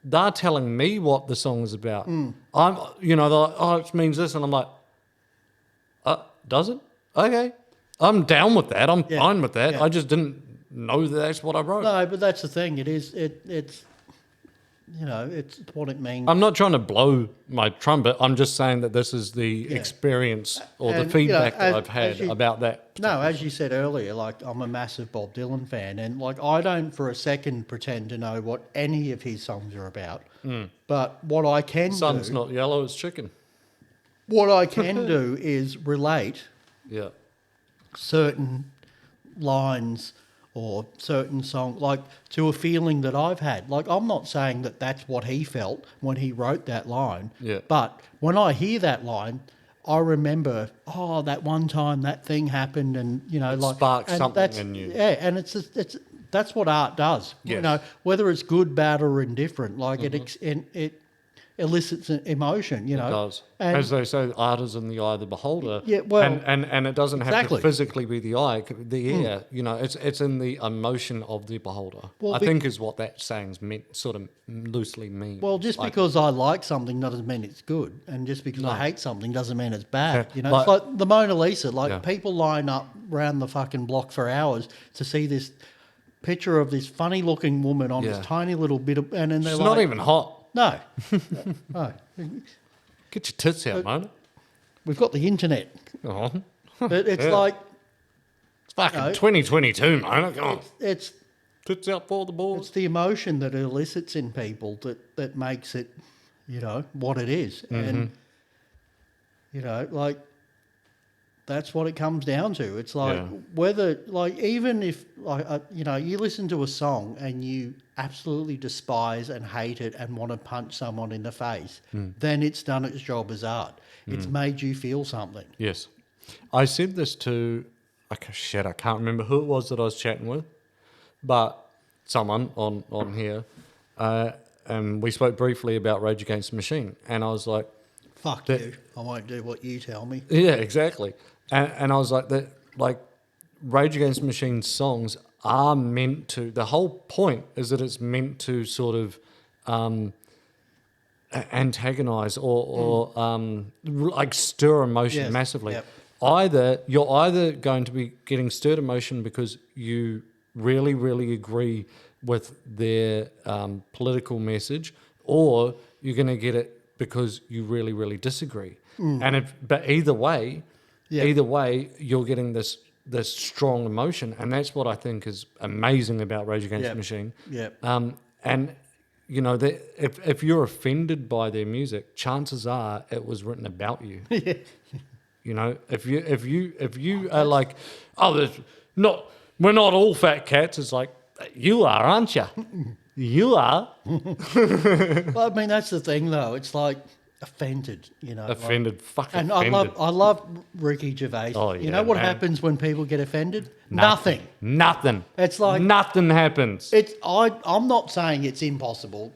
they're telling me what the song is about. I'm, they're like, oh, it means this. And I'm like, does it? Okay. I'm down with that. I'm fine with that. Yeah. I just didn't know that that's what I wrote. No, but that's the thing. It is. It's what it means. I'm not trying to blow my trumpet. I'm just saying that this is the experience or And, the feedback that as- I've had as you- about that. No, as you said earlier, like I'm a massive Bob Dylan fan, and like I don't for a second pretend to know what any of his songs are about. But what I can Sun's do, not yellow, it's chicken. what I can do is relate Yeah. certain lines or certain song like to a feeling that I've had. Like I'm not saying that that's what he felt when he wrote that line. Yeah. But when I hear that line, I remember, that one time that thing happened, and sparked and something that's- in you. Yeah, and it's that's what art does. Yes. Whether it's good, bad, or indifferent, like it elicits an emotion. It does. And As they say, art is in the eye of the beholder. Yeah, well, and it doesn't have exactly. to physically be the eye, it could be the ear. It's in the emotion of the beholder. Well, I think is what that saying's meant, sort of loosely means. Well, just because I like something doesn't mean it's good, and just because I hate something doesn't mean it's bad. Yeah, It's like the Mona Lisa. Like Yeah. people line up round the fucking block for hours to see this picture of this funny-looking woman on Yeah. this tiny little bit of, and then they're It's like, not even hot. no, no. Get your tits out, mate. We've got the internet, Oh. but it's Yeah. like It's fucking No. 2022, mate. Come on. it's Tits out for the it's balls. the emotion that it elicits in people that makes it, what it is, and like. That's what it comes down to. It's like Yeah. whether, like, even if, like, you listen to a song and you absolutely despise and hate it and want to punch someone in the face, then it's done its job as art. It's made you feel something. Yes. I said this to, I can't remember who it was that I was chatting with, but someone on here, and we spoke briefly about Rage Against the Machine, and I was like, Fuck you. I won't do what you tell me. yeah, exactly. And I was like, that, like, Rage Against the Machine's songs are meant to, the whole point is that it's meant to sort of antagonize or like stir emotion Yes, massively. yep. You're either going to be getting stirred emotion because you really, really agree with their political message, or you're going to get it because you really, really disagree. But either way, Yeah. you're getting this this strong emotion, and that's what I think is amazing about Rage Against the Machine. Yeah. And you know, if you're offended by their music, chances are it was written about you. Yeah. You know, if you are like, oh, we're not all fat cats. It's like, you are, aren't you? You are Well, I mean, that's the thing, though. It's like offended, you know. offended, fucking And offended. I love Ricky Gervais. Oh, you yeah, know what man. happens when people get offended? Nothing. Nothing. It's like Nothing happens. I'm not saying it's impossible.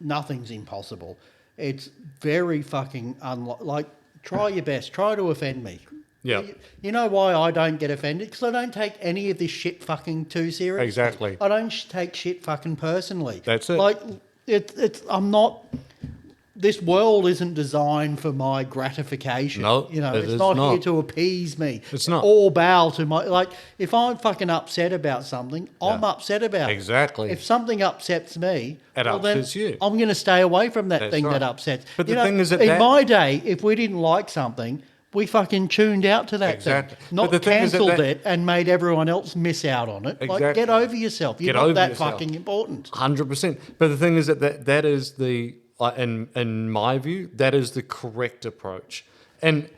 Nothing's impossible. It's very fucking like try your best. Try to offend me. Yeah. You know why I don't get offended? Because I don't take any of this shit fucking too seriously. Exactly. I don't take shit fucking personally. That's it. Like I'm not. This world isn't designed for my gratification. No, you know, it it's is not not. here to appease me. It's not. Or bow to my like. If I'm fucking upset about something, I'm upset about it. Exactly. If something upsets me, It upsets then you. I'm going to stay away from that That's thing right. that upsets. But You the know, thing is that in that- my day, if we didn't like something, we fucking tuned out to that Exactly. thing, But not the thing is that cancelled that- it and made everyone else miss out on it. Like, Exactly. get over yourself. You're Get not over that yourself. fucking important. 100%. But the thing is that is the in my view, that is the correct approach. And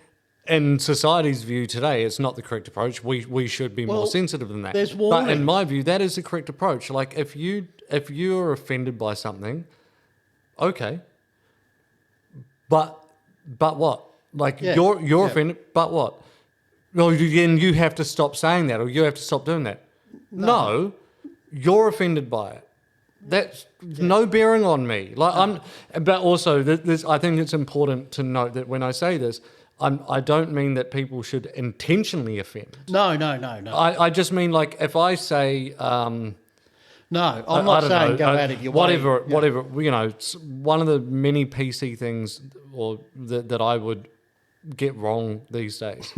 in society's view today, it's not the correct approach. We should be more Well, sensitive than that. there's But in warnings. my view, that is the correct approach. Like if you're offended by something, okay. But what? Like Yeah, you're yeah. offended, but what? Well, then you have to stop saying that, or you have to stop doing that. No, you're offended by it. That's no bearing on me. Like but also this. I think it's important to note that when I say this, I don't mean that people should intentionally offend. No. I just mean like if I say. No, I'm I not don't saying know, go out of your whatever, way. Yeah. whatever. You know, it's one of the many PC things, or that I would get wrong these days.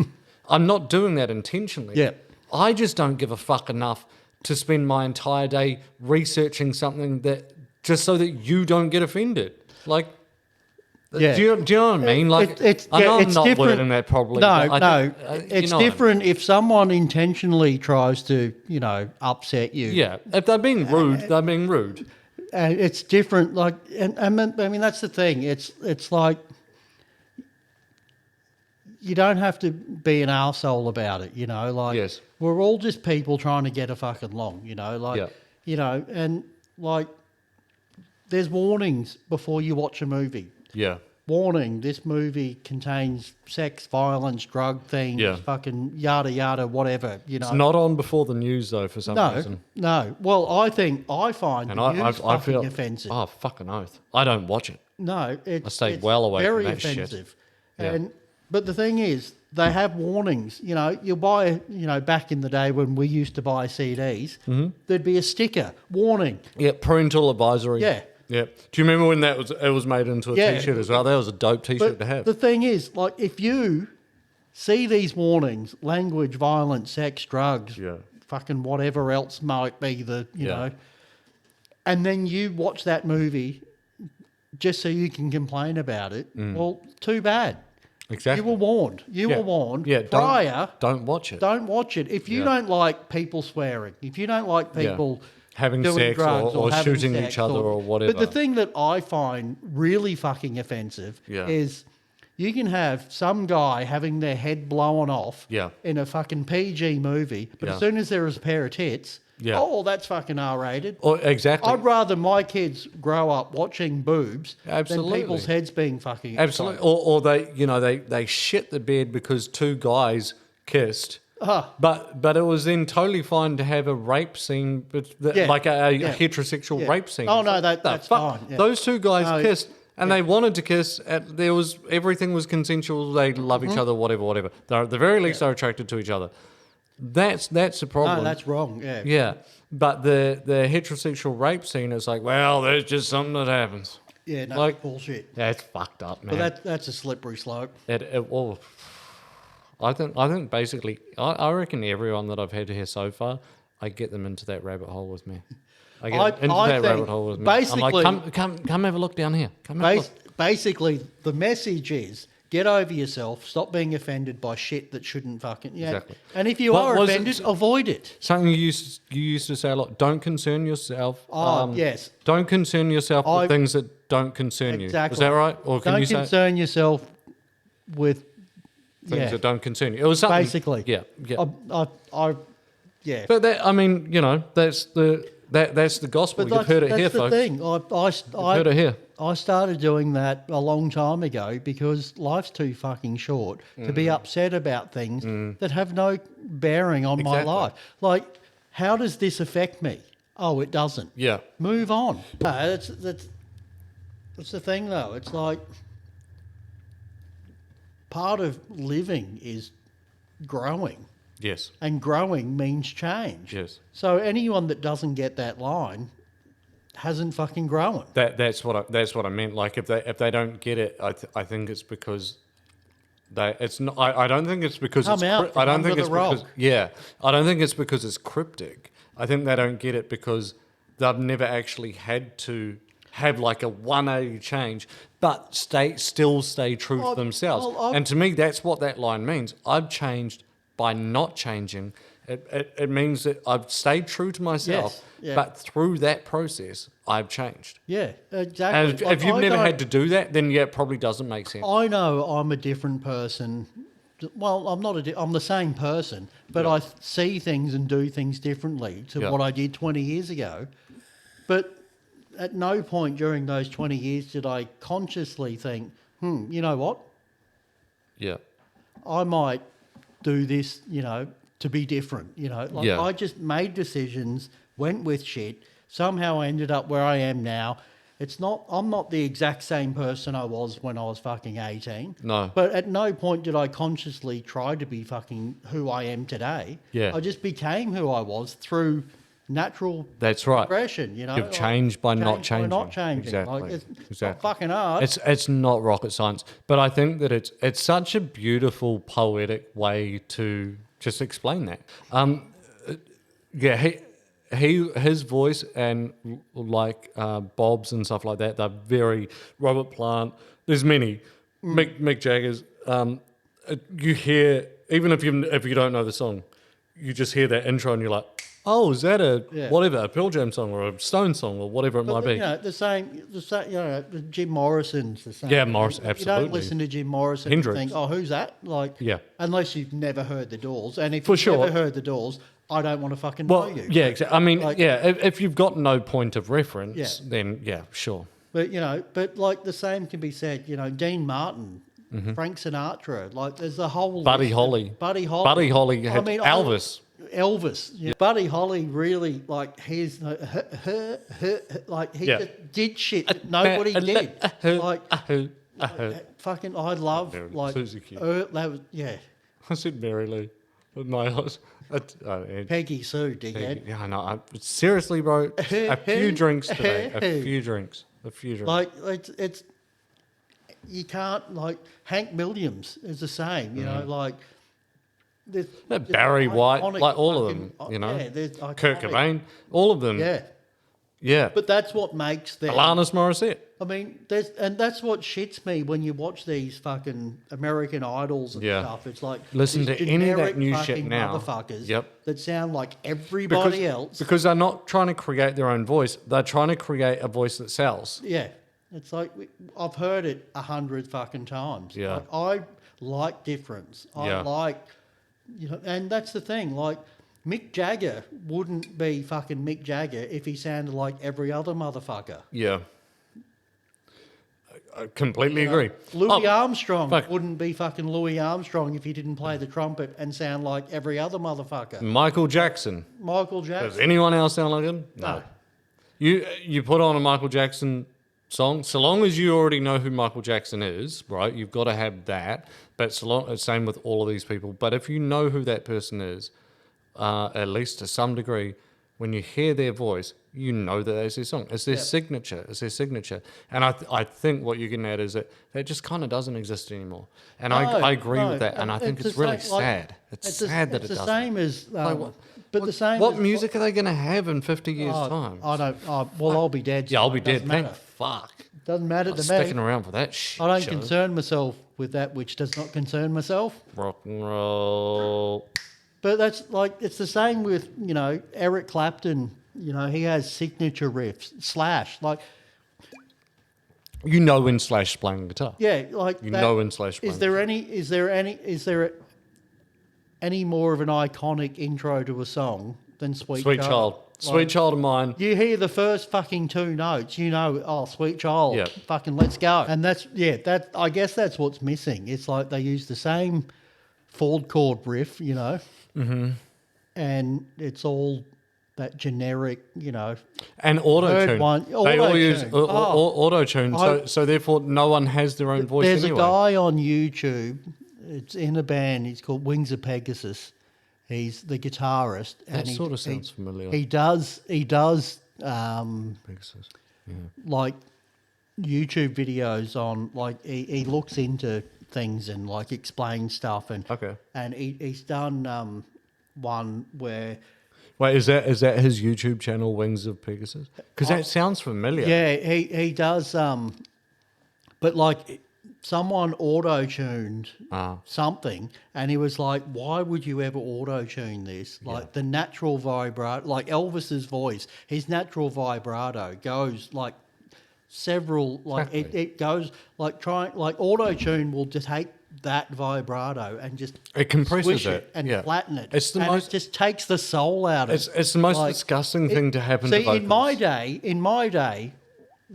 I'm not doing that intentionally. Yeah. I just don't give a fuck enough to spend my entire day researching something that just so that you don't get offended. Like, Yeah. do you know what I mean? Like, I know I'm it's not different. wording that probably. No, but I think- it's you know what I mean. different if someone intentionally tries to, upset you. Yeah, if they're being rude, they're being rude. And it's different. Like, and I mean, that's the thing. It's like you don't have to be an arsehole about it. Like Yes. we're all just people trying to get a fucking along. Like Yeah. and like there's warnings before you watch a movie. Yeah. Warning: this movie contains sex, violence, drug themes, Yeah. fucking yada yada, whatever. It's not on before the news though for some reason. No. Well, I find And the news I fucking feel offensive. Oh fucking oath! I don't watch it. No, it's I stay it's well away from very that shit. offensive. Yeah. But the thing is, they have warnings. You buy, back in the day when we used to buy CDs, there'd be a sticker, warning. Yeah, parental advisory. Yeah. Yeah. Do you remember when it was made into a Yeah. T-shirt as well? That was a dope T-shirt But to have. the thing is, like, if you see these warnings, language, violence, sex, drugs, Yeah. fucking whatever else might be you know, and then you watch that movie just so you can complain about it, well, too bad. Exactly. You were warned. You Yeah. were warned Yeah. prior. Don't watch it. Don't watch it. If you Yeah. don't like people swearing, if you don't like people Having doing sex drugs or having shooting sex each other or whatever. But the thing that I find really fucking offensive Yeah. is you can have some guy having their head blown off Yeah. in a fucking PG movie, but Yeah. as soon as there is a pair of tits, Yeah. oh, that's fucking R-rated. Or exactly. I'd rather my kids grow up watching boobs Absolutely. than people's heads being fucking Absolutely. exposed. Or they shit the bed because two guys kissed. Ah. But it was then totally fine to have a rape scene, Yeah, like a yeah. heterosexual Yeah. rape scene. Oh, no, It's like, that's fuck? fine, yeah. Those two guys No, kissed, and they wanted to kiss. Everything was consensual. They love Mm-hmm. each other, whatever. They're, at the very least, they're attracted to each other. That's the problem. No, that's wrong, yeah. Yeah, but the heterosexual rape scene is like, well, there's just something that happens. Yeah, no, Like- bullshit. That's fucked up, man. But that's a slippery slope. Well, I think basically, I reckon everyone that I've had here so far, I get them into that rabbit hole with me. I get them into I that think rabbit hole with me. basically- I'm like, come have a look down here. Come have a look. Basically, the message is get over yourself. Stop being offended by shit that shouldn't fucking... Yeah. Exactly. And if you What are was it? offended, avoid it. Something you used to say a lot. Don't concern yourself. Yes. Don't concern yourself with things that don't concern Exactly. you. Is that right? Or can Don't you say concern yourself with... things that don't concern you? It was something. Basically. Yeah. Yeah. Yeah. But that, I mean, you know, that's the gospel. You've heard it here, that's the folks. thing. You've heard it here. I started doing that a long time ago because life's too fucking short to be upset about things that have no bearing on my Exactly. life. Like, how does this affect me? Oh, it doesn't. Yeah. Move on. No, that's the thing, though. It's like part of living is growing. Yes. And growing means change. Yes. So anyone that doesn't get that line hasn't fucking grown. That's what I meant. Like if they don't get it, I think it's because it's not. I don't think it's because Come out from I don't under think the it's rock. because I don't think it's because it's cryptic. I think they don't get it because they've never actually had to have like a 180 change, but still stay true to themselves. And to me, that's what that line means. I've changed by not changing. It means that I've stayed true to myself, Yes, yeah. but through that process, I've changed. Yeah, exactly. And Like, if you've I never don't- had to do that, then yeah, it probably doesn't make sense. I know I'm a different person. Well, I'm the same person, but I see things and do things differently to Yeah. what I did 20 years ago. But at no point during those 20 years did I consciously think, you know what? Yeah. I might do this, to be different, Like Yeah. I just made decisions, went with shit, somehow ended up where I am now. I'm not the exact same person I was when I was fucking 18. No. But at no point did I consciously try to be fucking who I am today. Yeah. I just became who I was through natural That's right. progression, You've changed by not changing. By not changing. Exactly. Like, it's Exactly. not fucking hard. It's not rocket science, but I think that it's such a beautiful poetic way to just explain that. His voice and like Bob's and stuff like that, they're very Robert Plant. There's many Mick Jagger's. You hear, even if you don't know the song, you just hear that intro and you're like, oh, is that a Pearl Jam song or a Stone song or whatever it might be? The same, Jim Morrison's the same. Yeah, Morrison, You absolutely. don't listen to Jim Morrison Hendrix. and think, oh, who's that? Like, Yeah. unless you've never heard the Doors. And if For you've sure. never heard the Doors, I don't want to fucking know Well, you. yeah, exactly. I mean, Like- if you've got no point of reference, Yeah. then yeah, sure. But, but like the same can be said, Dean Martin, Frank Sinatra, like there's a whole Mm-hmm. Buddy list of- Holly. Buddy Holly. Buddy Holly had Elvis. Elvis. Yeah. Buddy Holly really, like, he's like, he Yeah. just did shit that nobody did. Like, fucking, I love, Mary like, Susie Q. that was, yeah, I said Mary Lou. But no, Peggy Sue, dickhead. yeah, I know. Seriously, bro, a few drinks today. A few drinks. Like, it's, you can't, like, Hank Williams is the same, like, there's Barry White, iconic like all of fucking- them, yeah, there's Kurt iconic- Cobain, all of them. Yeah, Yeah. but that's what makes them. Alanis Morissette. I mean, that's what shits me when you watch these fucking American Idols and Yeah. stuff. It's like Listen these to any of that generic new shit fucking now. motherfuckers Yep. that sound like everybody else. Because they're not trying to create their own voice. They're trying to create a voice that sells. Yeah, it's like I've heard it 100 fucking times. Yeah. Like, I like difference. I Yeah. like, and that's the thing. Like, Mick Jagger wouldn't be fucking Mick Jagger if he sounded like every other motherfucker. Yeah. I completely agree. Louis Oh, Armstrong fuck. wouldn't be fucking Louis Armstrong if he didn't play the trumpet and sound like every other motherfucker. Michael Jackson. Michael Does Jackson. anyone else sound like him? No. You put on a Michael Jackson song, so long as you already know who Michael Jackson is, right? You've got to have that. But same with all of these people. But if you know who that person is, at least to some degree, when you hear their voice, you know that that's their song. It's their signature. It's their signature. And I think what you're getting at is that just kind of doesn't exist anymore. And I agree with that. And I think it's the really same- like, sad. It's sad that it It's the doesn't. same as, but the same. What as, music are they going to have in 50 years' time? I don't. Well, I'll be dead. Yeah, so I'll be it doesn't dead. Thank matter. fuck. Doesn't matter I'm to sticking me. around for that shit I don't show. concern myself with that which does not concern myself. Rock and roll. But that's like, it's the same with, Eric Clapton. He has signature riffs. Slash, like, You know when Slash playing guitar. yeah, like You that- know when Slash playing. Is there any more of an iconic intro to a song than Sweet Child. Sweet Like, Child of Mine. You hear the first fucking two notes, oh, Sweet Child, Yeah. fucking let's go. And I guess that's what's missing. It's like they use the same Ford chord riff, Mm-hmm. and it's all that generic, And auto-tune. one. They all use Auto-tune. auto-tune. So therefore no one has their own voice There's anyway. a guy on YouTube. It's in a band. He's called Wings of Pegasus. He's the guitarist. That sort of sounds familiar. He does Pegasus. Yeah. like YouTube videos on, like, he looks into things and like explains stuff, and Okay. and he's done one where Wait, is that his YouTube channel, Wings of Pegasus? Because that sounds familiar. he does but like someone auto-tuned something, and he was like, why would you ever auto-tune this? Like the natural vibrato, like Elvis's voice, his natural vibrato goes like several, like Exactly. it goes like auto-tune will just take that vibrato and just It compresses squish it, and yeah. flatten it. It's the and most- it just takes the soul out of it. It's the most Like, disgusting thing to happen to See, vocals. in my day,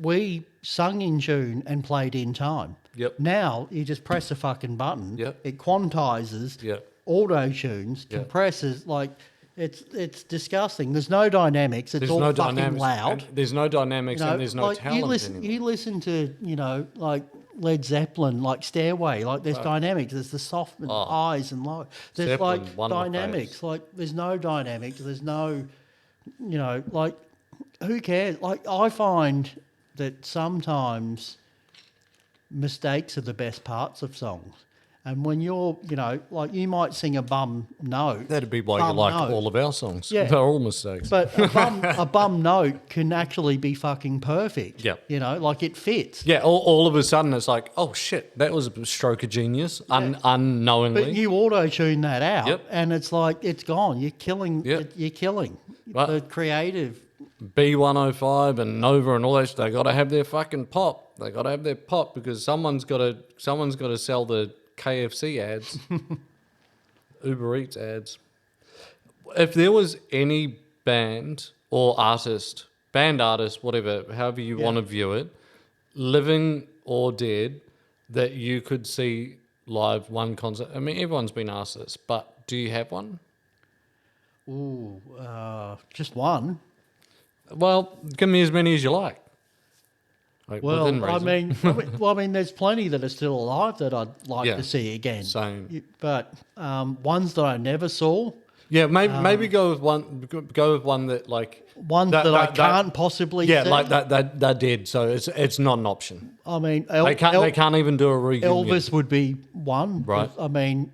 we sung in tune and played in time. Yep. Now you just press a fucking button. Yep. It quantizes. Yep. Auto tunes, Yep. compresses. Like it's disgusting. There's no dynamics. It's There's all no fucking dynamics. loud. And there's no dynamics and there's no like talent anymore. you listen to like Led Zeppelin, like Stairway, like there's dynamics. There's the soft and highs and low. There's Zeppelin, like one of my dynamics. favourites. Like there's no dynamics. There's no, like who cares? Like I find that sometimes mistakes are the best parts of songs. And when you're, like you might sing a bum note. That'd be why you bum like note. all of our songs. Yeah. They're all mistakes. But a bum note can actually be fucking perfect. Yep. Like it fits. Yeah, all of a sudden it's like, oh shit, that was a stroke of genius, unknowingly. But you auto-tune that out, Yep. and it's like, it's gone. You're killing, Yep. you're killing Right. the creative. B105 and Nova and all that, they got to have their fucking pop. They got to have their pop because someone's got to sell the KFC ads, Uber Eats ads. If there was any band or artist, whatever, however you want to view it, living or dead, that you could see live one concert. I mean, everyone's been asked this, but do you have one? Ooh, just one. Well, give me as many as you like. Like, within Well, reason. I mean, there's plenty that are still alive that I'd like Yeah. to see again. Same. But ones that I never saw, Yeah, maybe go with one. Go with one that like ones that I can't possibly Yeah, see. like that. They're dead, so it's not an option. I mean, They can't even do a reunion. Elvis would be one. Right. I mean,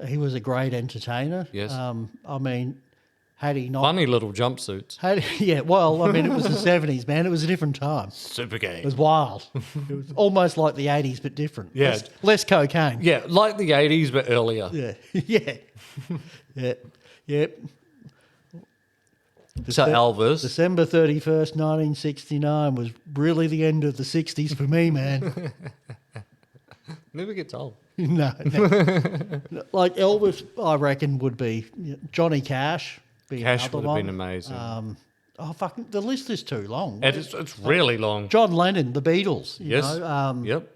he was a great entertainer. Yes. I mean, had he not... Funny little jumpsuits. Yeah, well, I mean, it was the 70s, man. It was a different time. Super gay. It was wild. It was almost like the 80s, but different. Yeah. Less cocaine. Yeah, like the 80s, but earlier. Yeah. Yeah. Yeah. Yep. So Elvis. December 31st, 1969 was really the end of the 60s for me, man. Never gets old. No. Like Elvis, I reckon, would be Johnny Cash. Be Cash another would have one. been amazing. Fucking, the list is too long. It's really long. John Lennon, the Beatles. You Yes. know, Yep.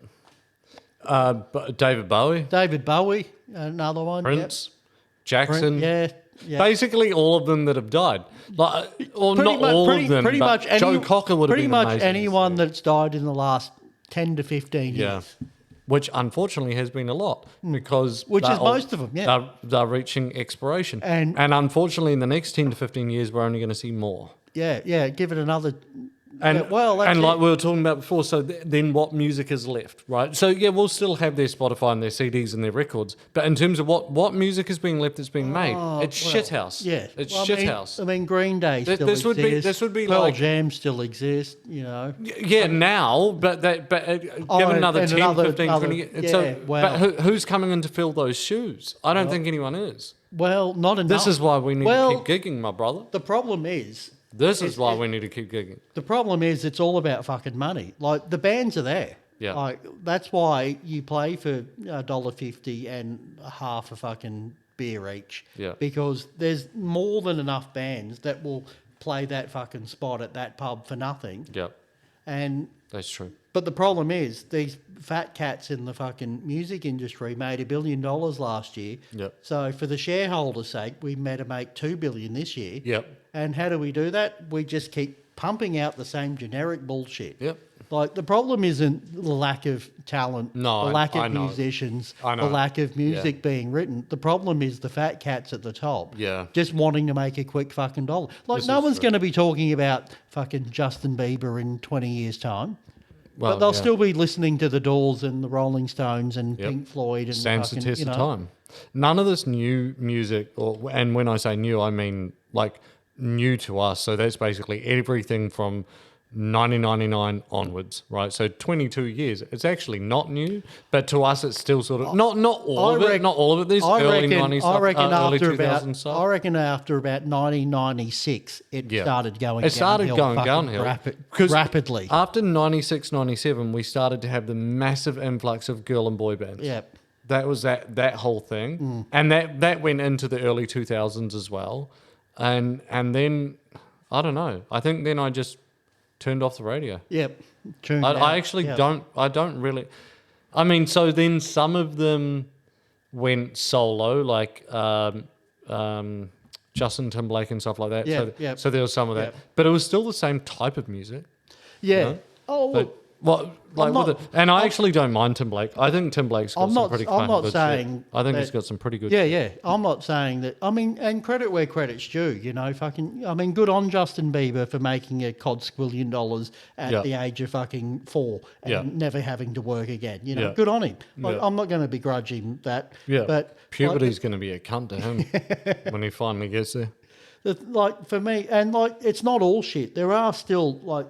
But David Bowie, David Bowie, another one. Prince, Yep. Jackson. Yeah. Yeah. Basically, all of them that have died. Like, or not all of them. Pretty but much Joe Cocker would have pretty been much amazing to anyone see. that's died in the last 10 to 15 Yeah. years. Which unfortunately has been a lot because Which they're is most of them, yeah. they're reaching expiration, And- unfortunately in the next 10 to 15 years we're only going to see more. Yeah, give it another And, Yeah, well, that's and like it. we were talking about before, so then what music is left, right? So yeah, we'll still have their Spotify and their CDs and their records, but in terms of what music is being left that's being made, it's well, shithouse. Yeah, It's well, shithouse. I mean, Green Day still This would be- exists. this would be Pearl like- Jam still exists. You know. Yeah, now, but give Oh, another and 10, another- 15, 20 another- so, yeah, wow. But who's coming in to fill those shoes? I don't think anyone is. Well, not enough. This is why we need to keep gigging, my brother. The problem is, This is why we need to keep gigging. it's all about fucking money. Like the bands are there. Yeah. Like that's why you play for $1.50 and half a fucking beer each. Yeah. Because there's more than enough bands that will play that fucking spot at that pub for nothing. Yeah, And that's true. but the problem is these fat cats in the fucking music industry made $1 billion last year. Yep. So for the shareholders' sake, we better make $2 billion this year. Yep. And how do we do that? We just keep pumping out the same generic bullshit. Yep. Like the problem isn't the lack of talent, No, the lack I of know. musicians, I know. the lack of music being written. The problem is the fat cats at the top. Yeah. Just wanting to make a quick fucking dollar. Like This no is one's true. going to be talking about fucking Justin Bieber in 20 years' time. Well, But they'll yeah. still be listening to the Doors and the Rolling Stones and Yep. Pink Floyd and Stands the fucking, test you know. of time. None of this new music, and when I say new, I mean like new to us. So that's basically everything from 1999 onwards, right? So 22 years. It's actually not new, but to us, it's still sort of not all of it. Not all of it. There's early 90s stuff, early after 2000s stuff. I reckon after about 1996, it Yeah. started going. It started downhill going fucking downhill 'cause rapidly. After 96, 97, we started to have the massive influx of girl and boy bands. Yeah. That was that whole thing, Mm. and that went into the early 2000s as well, and then I don't know. I think then I just turned off the radio. Yep. Tuned I out. actually Yep. don't. I don't really. I mean, so then some of them went solo, like Justin Timberlake and stuff like that. Yeah, So, yeah. so there was some of that, Yeah. but it was still the same type of music. Yeah. know? Oh, But look, what like not- with it, and I actually don't mind Timberlake. I think Timberlake's got I'm some not- pretty. I'm fucking not good saying shit. I think that- he's got some pretty good. yeah, shit. yeah. I'm not saying that. I mean, and credit where credit's due. You know, fucking. I mean, good on Justin Bieber for making a squillion dollars at Yeah. the age of fucking 4 and Yeah. never having to work again. You know, Yeah. good on him. Like, Yeah. I'm not going to begrudge him that. Yeah, But puberty's going to be a cunt to him when he finally gets there. like for me, and like it's not all shit. There are still like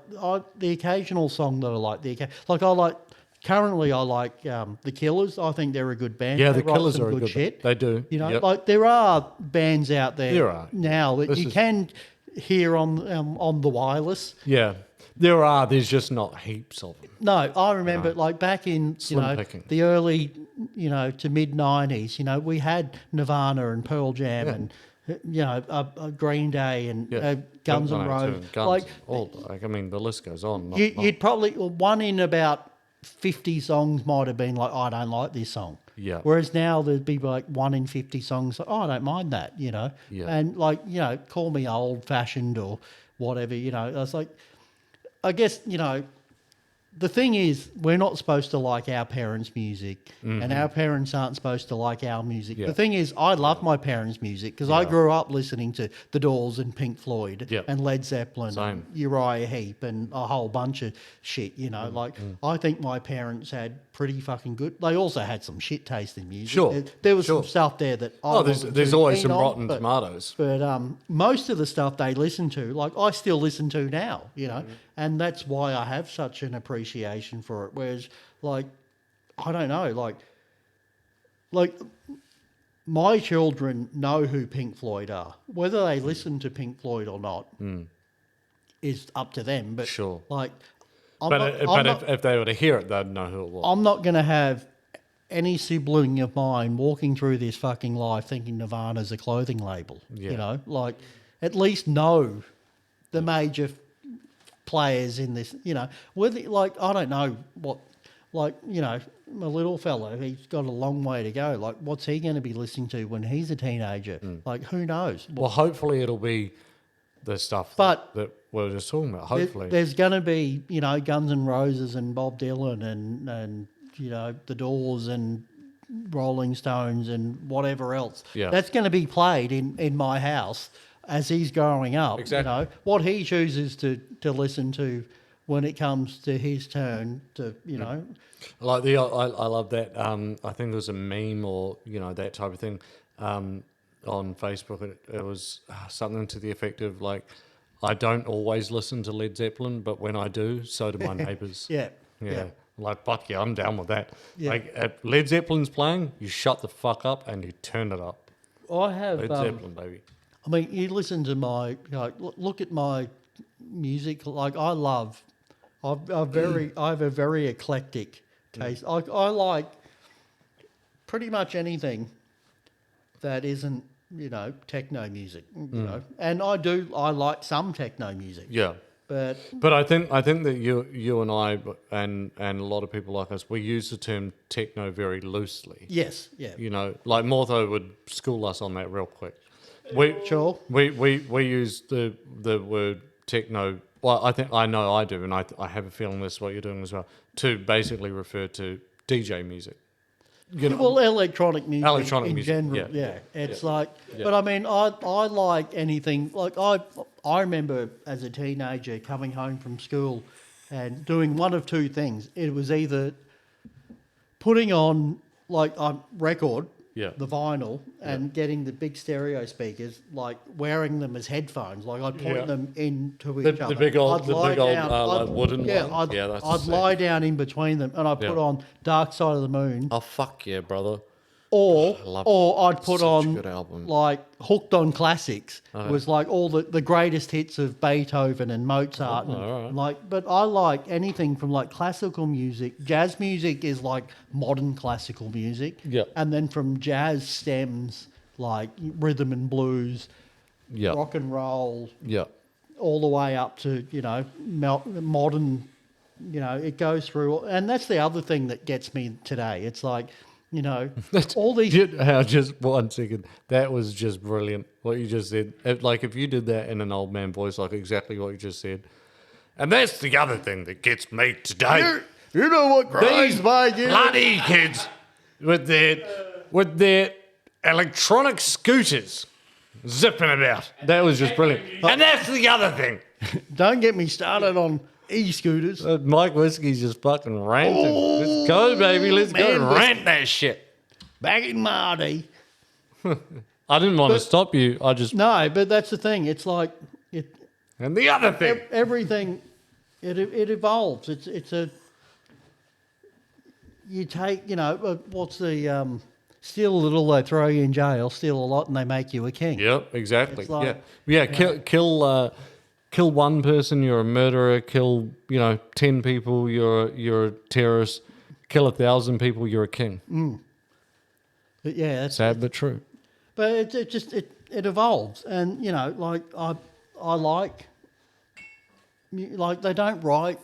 the occasional song that I like. Currently I like the Killers. I think they're a good band. Yeah, They the write Killers some are a good. shit. They do. You know, Yep. like there are bands out there There are. now that This you is- can hear on the wireless. Yeah, there are. There's just not heaps of them. No, I remember like back in Slim picking. the early to mid '90s. We had Nirvana and Pearl Jam and a Green Day and Yeah, Guns N' Blink-182 Roses. and Like I mean, the list goes on. Not- you'd probably one in about 50 songs might have been like, I don't like this song. Yeah. Whereas now there'd be like 1 in 50 songs, like, I don't mind that, Yeah. And like, call me old fashioned or whatever, I was like, I guess, the thing is, we're not supposed to like our parents' music, and our parents aren't supposed to like our music. Yeah. The thing is, I love my parents' music because I grew up listening to The Doors and Pink Floyd Yeah. and Led Zeppelin Same. and Uriah Heep and a whole bunch of shit, I think my parents had pretty fucking good. They also had some shit taste in music. Sure, There was sure. some stuff there that I Oh, wasn't there's too always keen some on, rotten but- tomatoes. but most of the stuff they listen to, like I still listen to now, and that's why I have such an appreciation for it. Whereas, like, I don't know, like my children know who Pink Floyd are. Whether they listen to Pink Floyd or not is up to them. But Sure. like, If they were to hear it, they'd know who it was. I'm not going to have any sibling of mine walking through this fucking life thinking Nirvana's a clothing label. Yeah. Like at least know the major players in this. Whether like I don't know what, like my little fellow, he's got a long way to go. Like what's he going to be listening to when he's a teenager? Like who knows? Well, hopefully it'll be the stuff But- that we were just talking about. Hopefully. There's going to be, Guns N' Roses and Bob Dylan and The Doors and Rolling Stones and whatever else. Yeah. That's going to be played in my house as he's growing up. Exactly. What he chooses to listen to when it comes to his turn to, you know. Like I love that. I think it was a meme or that type of thing on Facebook. It was something to the effect of like, I don't always listen to Led Zeppelin, but when I do, so do my neighbours. Yeah. Yeah. Like, fuck yeah, I'm down with that. Yeah. Like, if Led Zeppelin's playing, you shut the fuck up and you turn it up. I have. Led Zeppelin, baby. I mean, you listen to my, look at my music. Like I love, I have a very eclectic taste. I like pretty much anything that isn't, techno music. You know, and I like some techno music. Yeah. But I think that you and I and a lot of people like us, we use the term techno very loosely. yes, yeah, Like Mortho would school us on that real quick. sure. We use the word techno. Well, I know I do, and I have a feeling this is what you're doing as well. To basically refer to DJ music. Well, electronic music Electronic in music, general, yeah. It's Yeah. like, Yeah. but I mean, I like anything. Like I remember as a teenager coming home from school and doing one of two things. It was either putting on like a record, Yeah. the vinyl, and getting the big stereo speakers, like wearing them as headphones. Like I'd point Yeah. them into The each other. big old- I'd the lie big old, down, like wooden yeah, one? Yeah, that's I'd sick. lie down in between them, and I'd put Yeah. on Dark Side of the Moon. Oh fuck yeah, brother! Or love I'd put such a on good album. like Hooked on Classics. Was like all the greatest hits of Beethoven and Mozart. And alright. like, but I like anything from like classical music. Jazz music is like modern classical music. Yeah. And then from jazz stems like rhythm and blues, Yeah, rock and roll, yeah. all the way up to modern. It goes through, and that's the other thing that gets me today. It's like, all these. Just 1 second. That was just brilliant. What you just said. If you did that in an old man voice, like exactly what you just said. And that's the other thing that gets me today. You know what grinds These my gears? bloody kids with their electronic scooters zipping about. That was just brilliant. And that's the other thing. Don't get me started on e-scooters. Mike Whiskey's just fucking ranting. Let's go, baby. Let's go man, and rant that shit. Back in my day. I didn't want to stop you. I just... No, but that's the thing. It's like And the other thing. everything. It evolves. It's a. You take what's the steal a little, they throw you in jail. Steal a lot, and they make you a king. Yep, exactly. It's like- yeah. Kill one person, you're a murderer. Kill 10 people, you're a terrorist. Kill 1,000 people, you're a king. But yeah, that's Sad but true. But it evolves, and like I like they don't write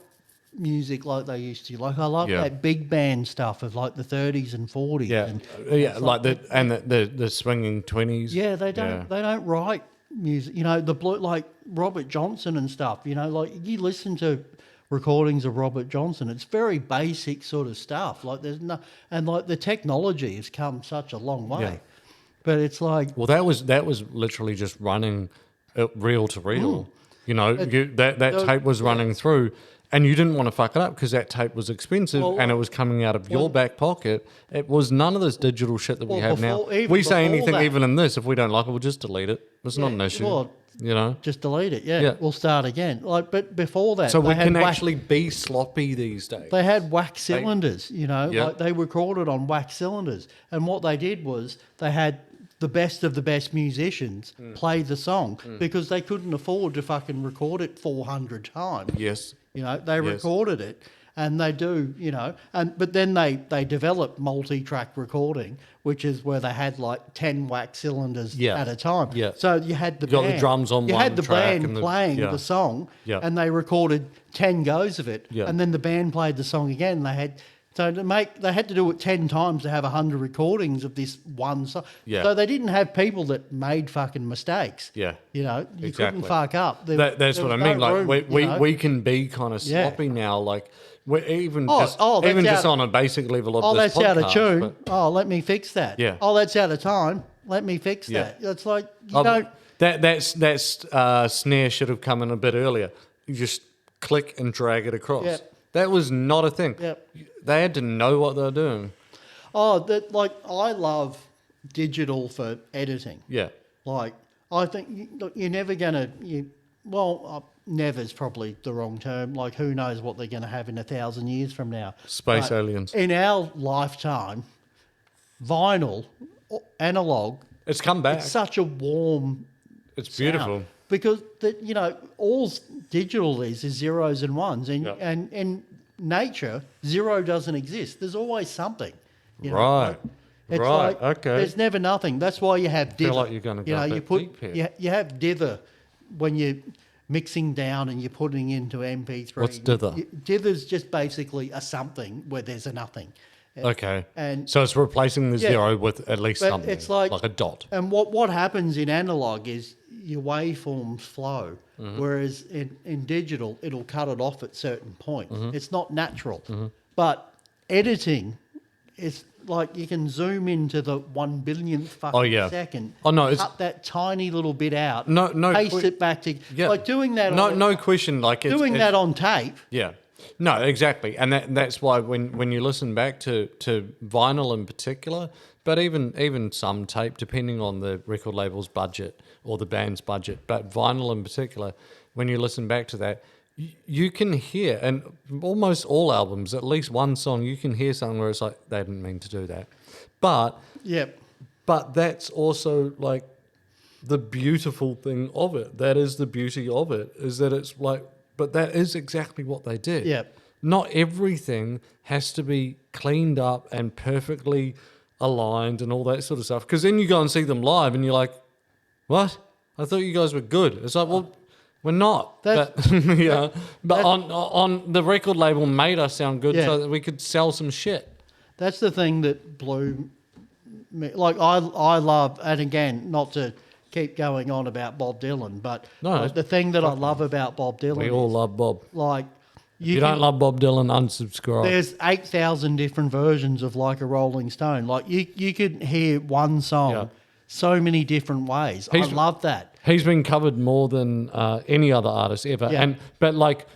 music like they used to. Like I love Yeah. that big band stuff of like the 30s and 40s. Yeah, and like the swinging 20s. yeah, they don't write music. The blue, like Robert Johnson and stuff. Like you listen to recordings of Robert Johnson, it's very basic sort of stuff. Like there's no, and like the technology has come such a long way. Yeah. But it's like Well, that was literally just running reel to reel. That tape was running through, and you didn't want to fuck it up because that tape was expensive and it was coming out of your back pocket. It was none of this digital shit that we have now. even We say before anything, that- even in this, if we don't like it, we'll just delete it. It's not an issue. well, just delete it. Yeah, Yeah. we'll start again. Like, but before that, So they we had can wax- actually be sloppy these days. They had wax cylinders, Yeah. like they recorded on wax cylinders. And what they did was they had the best of the best musicians play the song because they couldn't afford to fucking record it 400 times. Yes. They recorded it. And they do, but then they developed multi-track recording, which is where they had like 10 wax cylinders Yeah. at a time. Yeah. So you had the You got the band, drums on you one had the track band and the- playing yeah. the song, Yeah. and they recorded 10 goes of it, Yeah. and then the band played the song again. They had they had to do it 10 times to have 100 recordings of this one song. Yeah. So they didn't have people that made fucking mistakes. Yeah. You Exactly. couldn't fuck up. That's what I mean. no Like room, we can be kind of Yeah. sloppy now. Like we're even Oh, just oh, that's even just out- on a basic level of Oh, this that's out of podcast, tune. but- Oh, let me fix that. Yeah. Oh, that's out of time. Let me fix Yeah. that. It's like you Oh, don't. that snare should have come in a bit earlier. You just click and drag it across. Yep. That was not a thing. Yep. They had to know what they were doing. Oh, that like I love digital for editing. Yeah. Like I think look, you're never gonna. Never's probably the wrong term. Like who knows what they're gonna have in 1,000 years from now? Space But aliens. in our lifetime, vinyl, analog. It's come back. It's such a warm. It's beautiful. sound. Because all digital is zeros and ones, and Yep. and in nature, zero doesn't exist. There's always something. Right. It's Right, like, okay. There's never nothing. That's why you have dither. Feel like you're gonna go a you bit put deep here. you have dither when you're mixing down and you're putting into MP3. What's dither? Dither's just basically a something where there's a nothing. Okay. And So it's replacing the Yeah. zero with at least But something. it's like- a dot. And what happens in analog is your waveforms flow, Mm-hmm. whereas in digital, it'll cut it off at certain points. Mm-hmm. It's not natural. But editing is like you can zoom into the 1 billionth fucking second. Oh, no, it's- cut that tiny little bit out. No, paste it back to Yeah. like doing that. No question. Like doing that on tape. Yeah. No, exactly. And that's why when you listen back to vinyl in particular, but even some tape, depending on the record label's budget or the band's budget, but vinyl in particular, when you listen back to that, you can hear, and almost all albums, at least one song, you can hear something where it's like, they didn't mean to do that. But Yep. but that's also like the beautiful thing of it. That is the beauty of it, is that it's like, but that is exactly what they did. Yep. Not everything has to be cleaned up and perfectly aligned and all that sort of stuff. Because then you go and see them live and you're like, what? I thought you guys were good. It's like, well, we're not. That's- But, yeah. But on the record label made us sound good Yeah. so that we could sell some shit. That's the thing that blew me. Like I love, and again, not to keep going on about Bob Dylan, but No, like, the thing that I love about Bob Dylan We is all love Bob. like If you don't love Bob Dylan, unsubscribe. there's 8,000 different versions of Like a Rolling Stone. Like you could hear one song Yeah. so many different ways. He's- I love that. He's been covered more than any other artist ever, Yeah. but like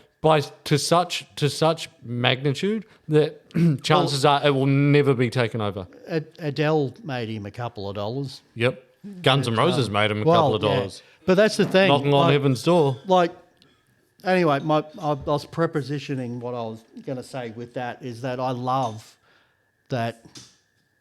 to such magnitude that chances are it will never be taken over. Adele made him a couple of dollars. Yep, Guns N' Roses made him a couple of yeah. dollars, But that's the thing. knocking on like- heaven's door. Like, anyway, I was prepositioning what I was going to say with that is that I love that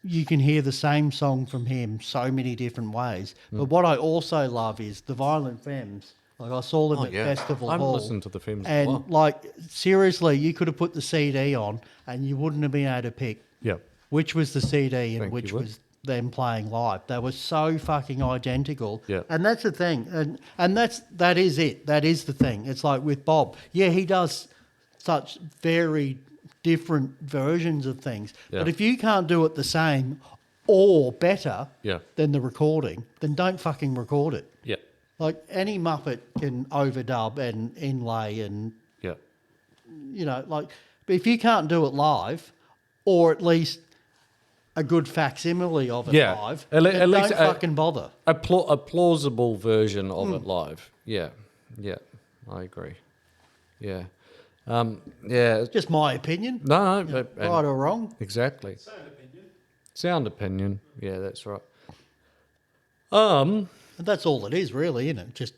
you can hear the same song from him so many different ways. But what I also love is the Violent Femmes. Like I saw them at Festival I've Hall. listened to the films as And well. like seriously, you could have put the CD on and you wouldn't have been able to pick Yep. which was the CD and Think which you would. was them playing live. They were so fucking identical. Yeah. And that's the thing. And that is it. That is the thing. It's like with Bob. Yeah, he does such very different versions of things. Yeah. But if you can't do it the same or better Yeah. than the recording, then don't fucking record it. Yep. Like any Muppet can overdub and inlay and Yep. like, but if you can't do it live, or at least a good facsimile of it Yeah. live, At then least don't fucking bother. A plausible version of Hmm. it live. Yeah. Yeah. I agree. Yeah. Yeah. Just my opinion, No, but, right or wrong. exactly. Sound opinion. Sound opinion. Yeah, that's right. And that's all it is, really, isn't it? Just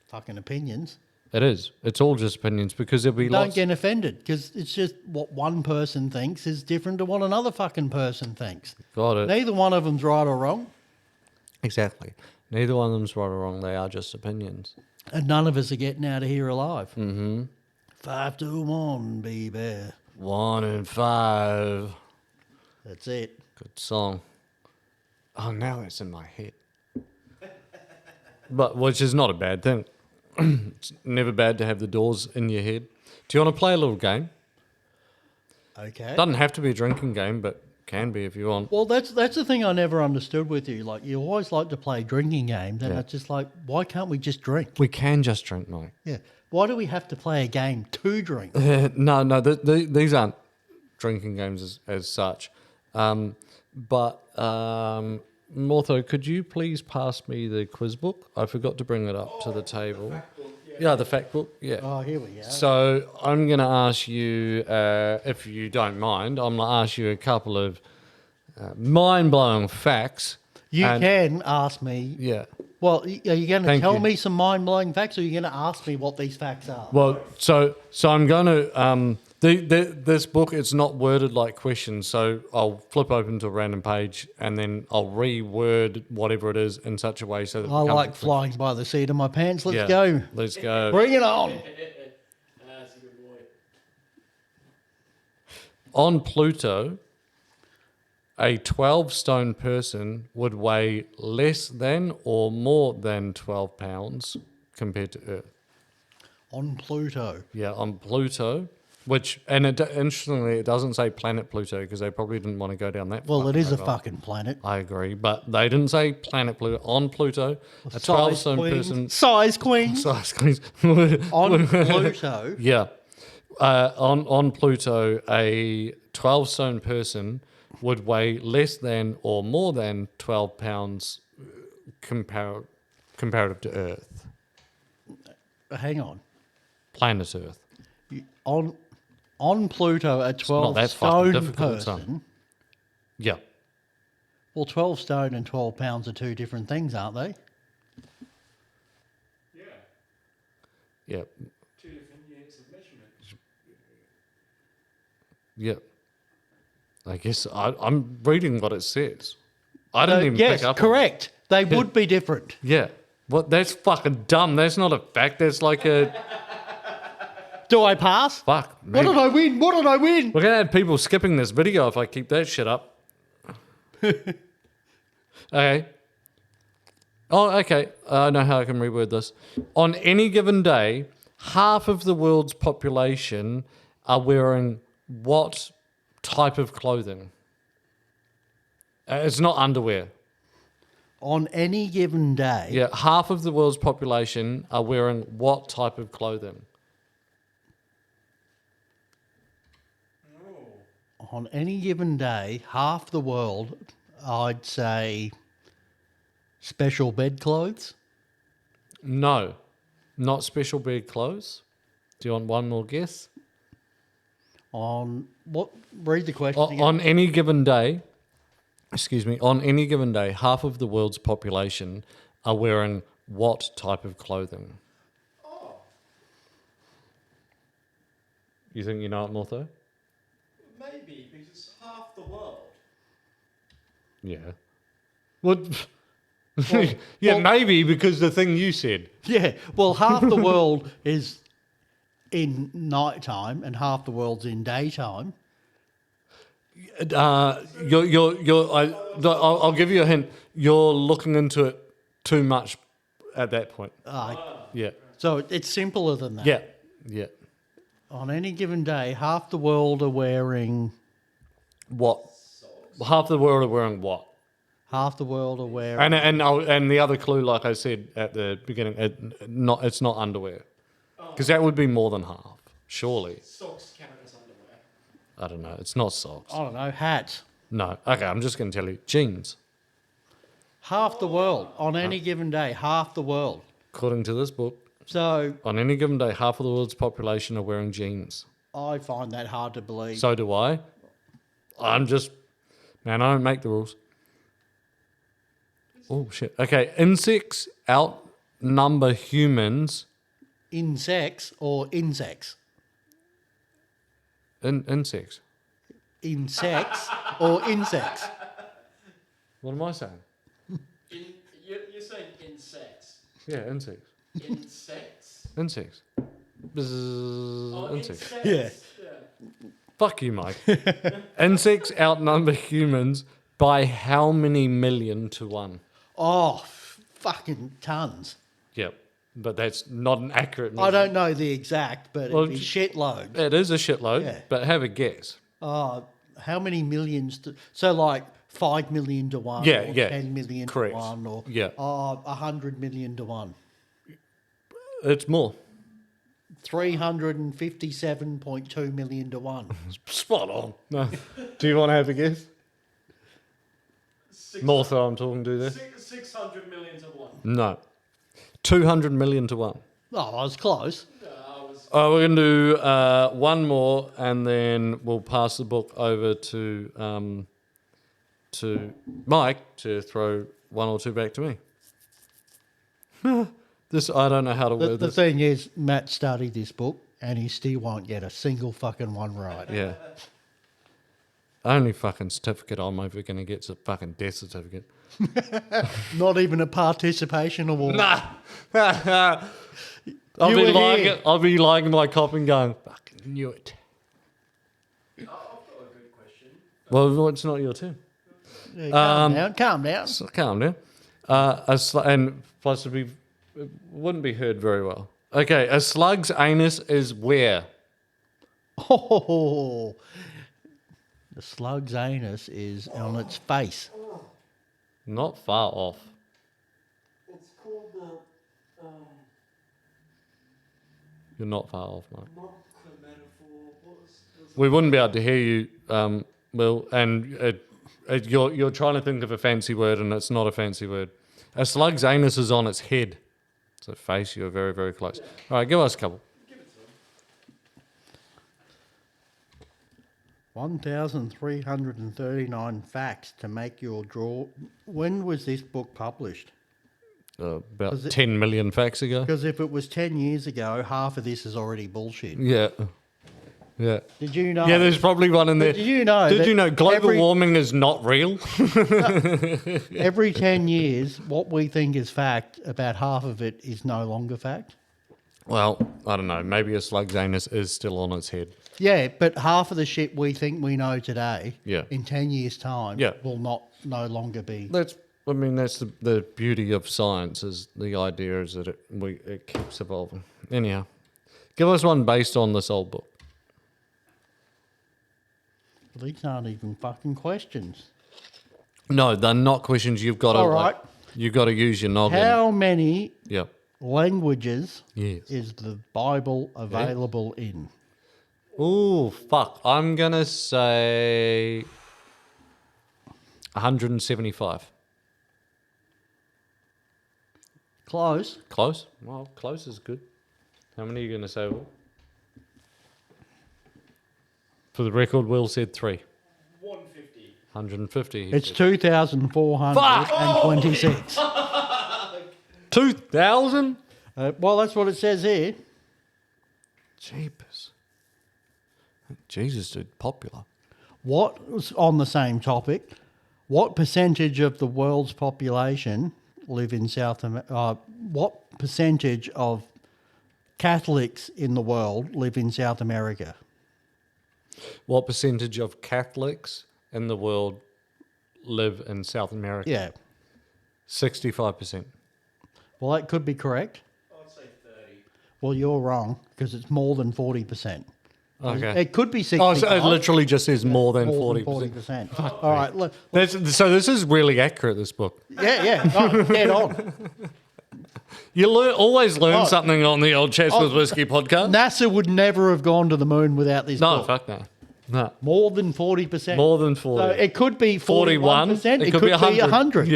fucking opinions. It is. It's all just opinions because there'll be Don't lots. get offended because it's just what one person thinks is different to what another fucking person thinks. Got it. Neither one of them's right or wrong, Exactly. Neither one of them's right or wrong. They are just opinions. and none of us are getting out of here alive. Mm-hmm. 5 to 1, baby. 1 in 5. That's it. Good song. Oh, now it's in my head. But which is not a bad thing. It's never bad to have the doors in your head. Do you want to play a little game? Okay. Doesn't have to be a drinking game, but can be if you want. Well, that's the thing I never understood with you. Like, you always like to play drinking games, and Yeah. it's just like, why can't we just drink? We can just drink, Mike. Yeah. Why do we have to play a game to drink? No, these aren't drinking games as such. Mortho, could you please pass me the quiz book? I forgot to bring it up to the table. Yeah, Yeah, the fact book. Yeah. Oh, here we go. So I'm going to ask you, if you don't mind, I'm going to ask you a couple of mind-blowing facts. You and- can ask me. Yeah. Well, are you going to Thank tell you. me some mind-blowing facts, or are you going to ask me what these facts are? Well, so I'm going to this book. It's not worded like questions, so I'll flip open to a random page and then I'll reword whatever it is in such a way so that it I becomes like a flying by the seat of my pants. Let's Yeah. go. Let's go. Bring it on. That's a good boy. On Pluto, a 12-stone person would weigh less than or more than 12 pounds compared to Earth. On Pluto. Yeah, on Pluto, interestingly, it doesn't say planet Pluto because they probably didn't want to go down that. Well, it is a road. fucking planet. I agree, but they didn't say planet Pluto. On Pluto, a 12-stone person. Size queen. Size queens. On Pluto. Yeah. On Pluto, a 12-stone person would weigh less than or more than 12 pounds comparative to Earth. Hang on. Planet Earth. On Pluto, a not that fucking 12-stone difficult, son. person. Yeah. Well, 12 stone and 12 pounds are two different things, aren't they? Yeah. Yeah. 2 different units of measurement. Yeah. I guess I'm reading what it says. I didn't even yes, pick up on correct. They would be different. it. Yeah. What? That's fucking dumb. That's not a fact. That's like a Do I pass? fuck. What Man. did I win? What did I win? We're gonna have people skipping this video if I keep that shit up. Okay. Oh, okay. I know how I can reword this. On any given day, half of the world's population are wearing what type of clothing? It's not underwear. On any given day, Yeah, half of the world's population are wearing what type of clothing? on any given day, half the world, I'd say, special bed clothes. No, not special bed clothes. Do you want one more guess? On what? Read the question again. On any given day, on any given day, half of the world's population are wearing what type of clothing? Oh, You think you know it, Mortho? maybe because half the world. Yeah. What? Well, yeah, well- maybe because the thing you said. Yeah, well, half the world is in nighttime and half the world's in daytime. I'll give you a hint. You're looking into it too much at that point. Yeah. So it's simpler than that. Yeah. Yeah. On any given day, half the world are wearing. What? Half the world are wearing what? Half the world are wearing. And the other clue, like I said at the beginning, it's not underwear, because that would be more than half, surely. Socks count as underwear. I don't know. It's not socks. I don't know, hats. No. Okay, I'm just going to tell you. Jeans. Half the world on any given day, half the world. According to this book, So on any given day, half of the world's population are wearing jeans. I find that hard to believe. So do I. I don't make the rules. Oh, shit. Okay, insects outnumber humans. Insects or insects? Insects. Insects or insects? What am I saying? You're saying insects. Yeah, insects. Insects? Insects. Bzzz, Oh, insects. Yeah. Fuck you, Mike. Insects outnumber humans by how many million to one? Oh, fucking tons. Yep. But that's not an accurate I don't know the exact, but Well, it'd be shitload. It is a shitload, Yeah. but have a guess. How many millions? So like 5 million to one, Yeah, or yeah, 10 million correct. to one, or Yeah. 100 million to one. It's more. 357.2 million to one. Spot on. No. Do you want to have a guess? Martha, I'm talking to there. 600 million to one. No. 200 million to one. Oh, I was close. No, I was. We're going to do one more, and then we'll pass the book over to Mike to throw one or two back to me. This I don't know how to The word this. thing is, Matt studied this book and he still won't get a single fucking one right. Yeah. Only fucking certificate I'm ever going to get is a fucking death certificate. Not even a participation award. Nah. I'll You be were lying. here. I'll be lying my cop and going, fucking knew it. I've got a good question. Well, it's not your turn. Yeah, calm down, calm down. So calm down. And possibly it wouldn't be heard very well. Okay, a slug's anus is where? Oh, the slug's anus is on its face. Not far off. It's called the You're not far off, mate. not the metaphor. Was We wouldn't be able to hear you, Will, and you're trying to think of a fancy word, and it's not a fancy word. A slug's anus is on its head. So face, you're very, very close. All right, give us a couple. 1,339 facts to make your draw. When was this book published? About Was it- 10 million facts ago. Because if it was 10 years ago, half of this is already bullshit. Yeah. Yeah. Did you know? Yeah, there's probably one in there. Did you know? Did that you know global every- warming is not real? Every 10 years, what we think is fact, about half of it is no longer fact. Well, I don't know. Maybe a slug's anus is still on its head. Yeah, but half of the shit we think we know today, Yeah. in 10 years' time, Yeah. will no longer be. That's the beauty of science is the idea is that it keeps evolving. Anyhow, give us one based on this old book. These aren't even fucking questions. No, they're not questions. You've got to All right. you've got to use your noggin. How many Yep. languages Yes. is the Bible available in? Oh fuck! I'm gonna say 175. Close. Close. Well, close is good. How many are you gonna say? Will? For the record, Will said 3. 150. 150. he It's said. 2,426. 2,000? Well, that's what it says here. Jeepers. Jesus, dude, popular. What was on the same topic? What percentage of the world's population live in South America? What percentage of Catholics in the world live in South America? What percentage of Catholics in the world live in South America? Yeah. 65%. Well, that could be correct. I'd say 30. Well, you're wrong because it's more than 40%. Okay. It could be 60%. Oh, so it literally just says more than 40%. 40%. All right. Look, So this is really accurate, this book. yeah. Oh, dead on. You always learn Oh. something on the Old Chats with Whiskey podcast. NASA would never have gone to the moon without this No, book. fuck no. No. More than 40%. More than 40. So it could be 41. 41%. It could be 100.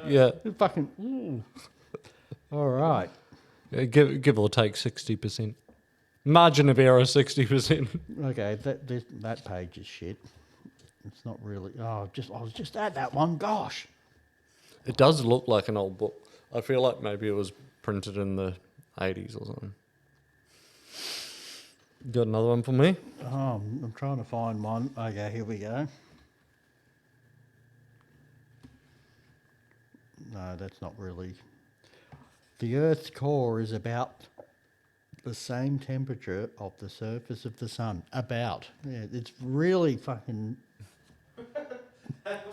Yeah. Fucking. Ooh. All right. Yeah, give or take 60%. Margin of error 60%. Okay, that page is shit. It's not really. I was just at that one. Gosh. It does look like an old book. I feel like maybe it was printed in the 80s or something. Got another one for me? Oh, I'm trying to find one. Okay, here we go. No, that's not really. The Earth's core is about the same temperature of the surface of the sun. About. Yeah, it's really fucking.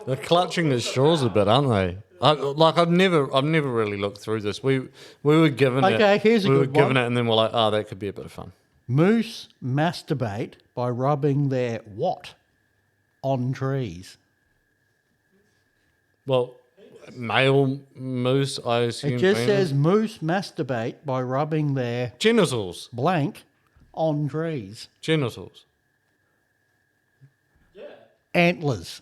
They're clutching at straws a bit, aren't they? I've never really looked through this. We were given it. Okay, here's a we were good given one. it, and then we're like, oh, that could be a bit of fun. Moose masturbate by rubbing their what on trees? Well, male moose, I assume. It just penis. says moose masturbate by rubbing their genitals. blank on trees. Genitals. Yeah. Antlers.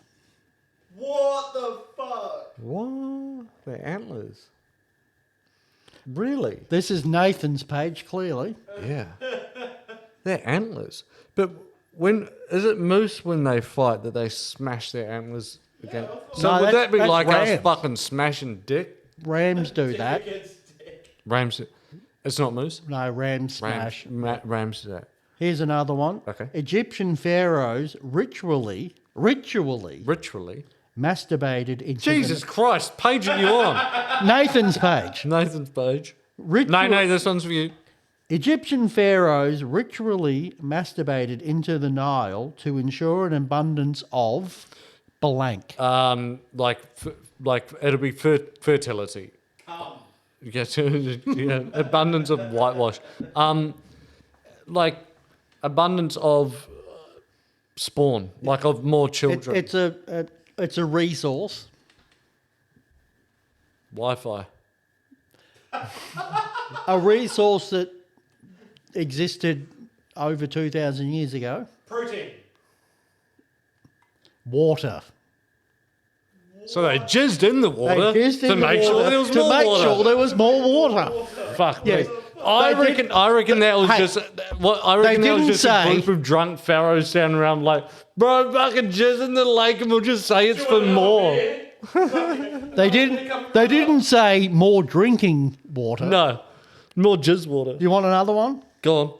What the fuck? What? They're antlers. Really? This is Nathan's page, clearly. Yeah. They're antlers. But when is it moose when they fight that they smash their antlers again? So No, would that's- that be that's like us rams. fucking smashing dick? Rams do that. Rams. It's not moose. No, rams smash. Rams do that. Here's another one. Okay. Egyptian pharaohs ritually masturbated into Jesus Christ, page are you on? Nathan's page. Nathan's page. Ritual- No, this one's for you. Egyptian pharaohs ritually masturbated into the Nile to ensure an abundance of blank. Like it'll be fertility. Yes, yeah, abundance of whitewash. Like abundance of spawn, like of more children. It's a resource. Wi-Fi. A resource that existed over 2,000 years ago. Protein. Water. So they jizzed in the water They jizzed to in the make sure water there was to more make water. sure there was more water. Fuck Yeah. me. I They reckon. didn't- I reckon that was Hey, just. What I reckon that was didn't just a say- group of drunk pharaohs standing around like, bro, fucking jizz in the lake, and we'll just say it's for more. They didn't say more drinking water. No, more jizz water. Do you want another one? Go on,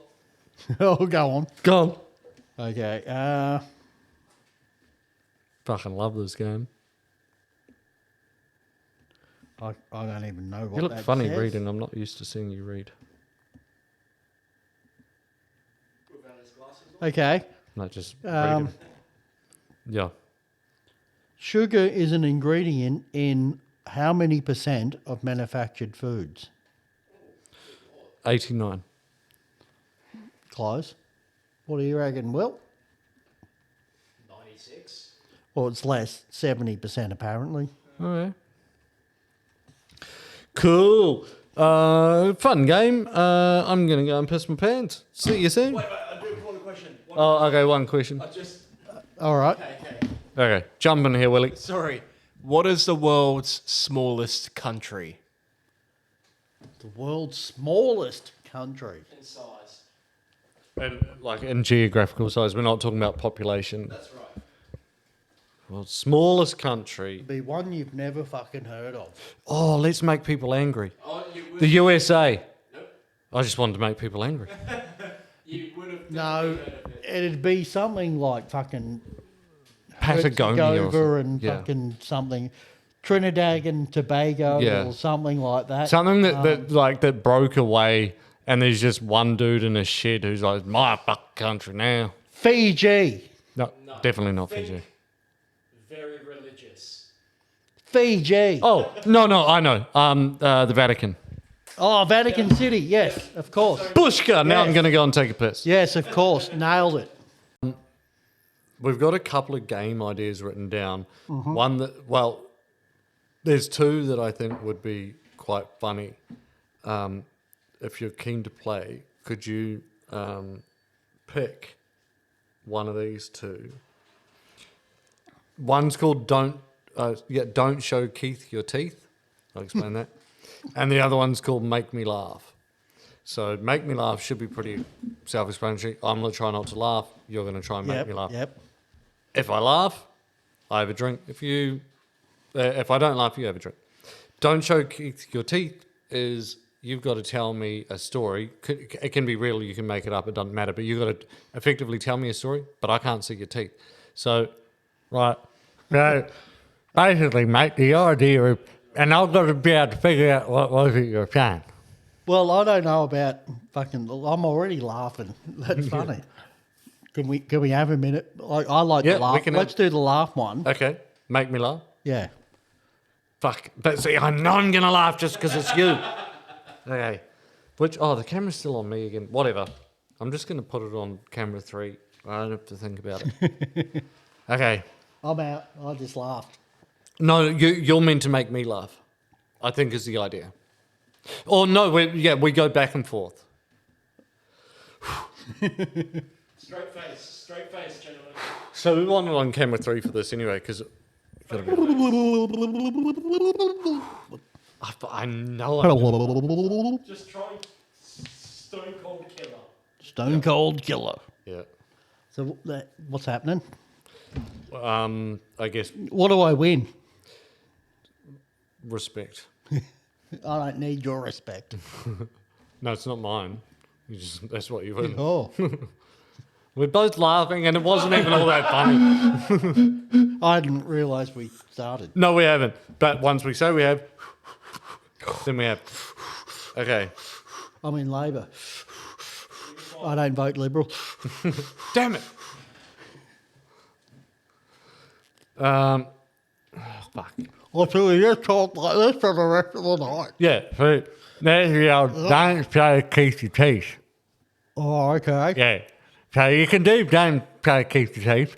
Oh, go on. go on. Okay. Fucking love this game. I don't even know what You look that funny says. reading. I'm not used to seeing you read. Okay. No, just Um, reading. Yeah. Sugar is an ingredient in how many % of manufactured foods? 89. Close. What do you reckon, Will? 96. Well, it's less, 70% apparently. All right. Cool. Fun game. I'm going to go and piss my pants. See you soon. Wait, I do want a question. Oh, okay, one question. I just. All right. Okay. Okay, jump in here, Willie. Sorry. What is the world's smallest country? The world's smallest country. In size. And, like in geographical size, we're not talking about population. That's right. Well, smallest country. Be one you've never fucking heard of. Oh, let's make people angry. Oh, you would. The USA. Nope. I just wanted to make people angry. You would have. No, definitely heard of it. it'd be something like fucking Patagonia or Herzegovina something. and Yeah. fucking something. Trinidad and Tobago Yeah. or something like that. Something that broke away, and there's just one dude in a shed who's like, my fuck country now. Fiji. No, definitely not Think Fiji. Very religious. Fiji. Oh, no, I know. The Vatican. Oh, Vatican City. Yes, of course. Bushka. Now I'm Yes. going to go and take a piss. Yes, of course. Nailed it. We've got a couple of game ideas written down. Mm-hmm. One that, well, there's two that I think would be quite funny. If you're keen to play, could you pick one of these two? One's called Don't Show Keith Your Teeth. I'll explain that. And the other one's called Make Me Laugh. So Make Me Laugh should be pretty self-explanatory. I'm going to try not to laugh. You're going to try and make me laugh. Yep. If I laugh, I have a drink. If I don't laugh, you have a drink. Don't show Keith your teeth is you've got to tell me a story. It can be real, you can make it up, it doesn't matter. But you've got to effectively tell me a story, but I can't see your teeth. So, right. So, basically, mate, the idea of, and I've got to be able to figure out what was it you're saying. Well, I don't know about fucking. I'm already laughing. That's funny. Can we have a minute? I like Yeah, the laugh. we can Let's do the laugh one. Okay, make me laugh. Yeah. Fuck. But see, I know I'm going to laugh just because it's you. Okay. The camera's still on me again. Whatever. I'm just going to put it on camera 3. I don't have to think about it. Okay. I'm out. I just laughed. No, you're meant to make me laugh. I think is the idea. Or no, we go back and forth. Straight face, gentlemen. So we want it on camera 3 for this anyway, because I know. Just try Stone Cold Killer. Stone Cold Killer. Yeah. So what's happening? I guess What do I win? respect. I don't need your respect. No, it's not mine. That's what you win. Oh, We're both laughing, and it wasn't even all that funny. I didn't realise we started. No, we haven't. But once we say we have, then we have. Okay. I'm in Labor. I don't vote Liberal. Damn it. Fuck. Well, so we just talk like this for the rest of the night. Yeah. So there's your don't try to keep your teeth. Oh, okay. Yeah. So you can do don't try to keep your teeth.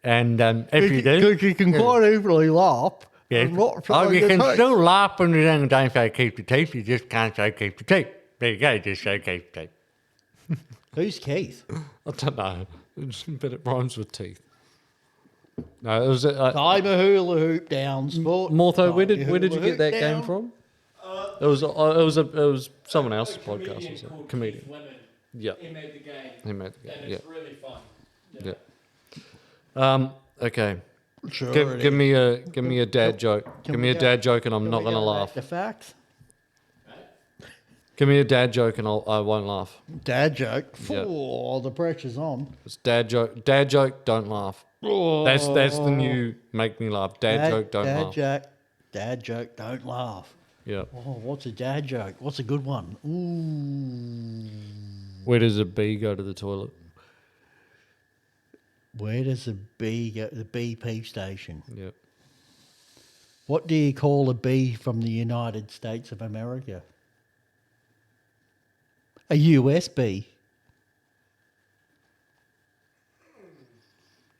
And if you do. Because you can quite easily laugh. Yeah. and not Oh, try you to can take- still laugh when you don't say keep your teeth. You just can't say keep your teeth. There you go. Just say keep your teeth. Who's Keith? I don't know. But it rhymes with teeth. No, it was. Time a hula hoop down, sport. Mortho, where Time did a you hula get hoop that down. game from? It was someone else's podcast. Or something. Comedian. Yeah, He made the game. he made the game. And Yeah, it's really fun. yeah. Okay. Sure Give me a dad joke. Can Give we me a go- dad joke, and I'm Can not we gonna go back laugh. to facts. Give me a dad joke, and I won't laugh. Dad joke. Yeah. Oh, the pressure's on. It's dad joke. Dad joke. Don't laugh. That's the new make me laugh. Dad joke. Don't laugh. Dad joke. Don't laugh. Yeah. Oh, what's a dad joke? What's a good one? Ooh. Where does a bee go to the toilet? Where does the bee go? The BP station. Yeah. What do you call a bee from the United States of America? A USB.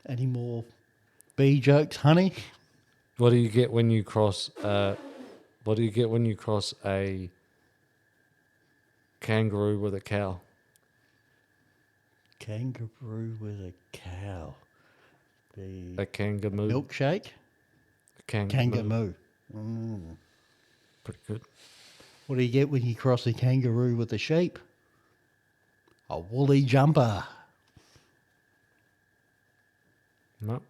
Any more bee jokes, honey? What do you get when you cross? What do you get when you cross a kangaroo with a cow? Kangaroo with a cow. A The kangaroo. milkshake? A kangaroo. Kangaroo. Pretty good. What do you get when you cross a kangaroo with a sheep? A woolly jumper. No.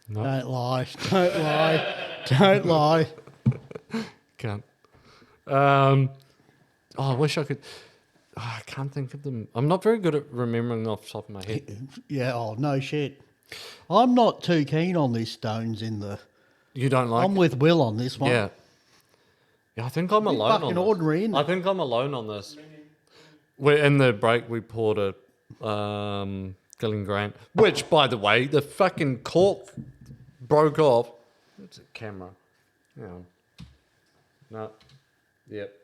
No. Don't lie. Don't lie. Don't lie. Can't. I wish I could. I can't think of them. I'm not very good at remembering off the top of my head. Yeah, oh, no shit. I'm not too keen on these stones in the... You don't like I'm it? with Will on this one. Yeah. Yeah, I think I'm alone on fucking this. ordinary, innit? I think I'm alone on this. In the break, we poured a Gillian Grant, which, by the way, the fucking cork broke off. It's a camera. Yeah. No. Yep.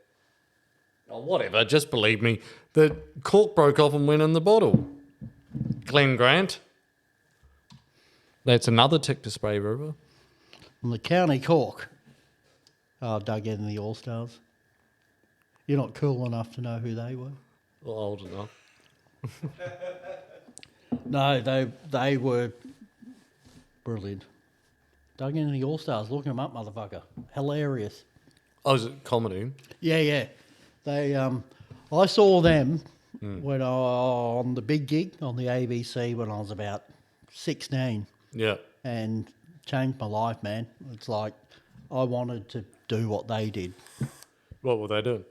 Oh, whatever. Just believe me. The cork broke off and went in the bottle. Glen Grant. That's another tick to Spray River. On the County Cork. Oh, Doug in the All-Stars. You're not cool enough to know who they were? Or old enough. No, they were brilliant. Doug in the All-Stars. Look them up, motherfucker. Hilarious. Oh, is it comedy? Yeah. They, I saw them when on the big gig on the ABC when I was about 16, Yeah. and changed my life, man. It's like I wanted to do what they did. What were they doing?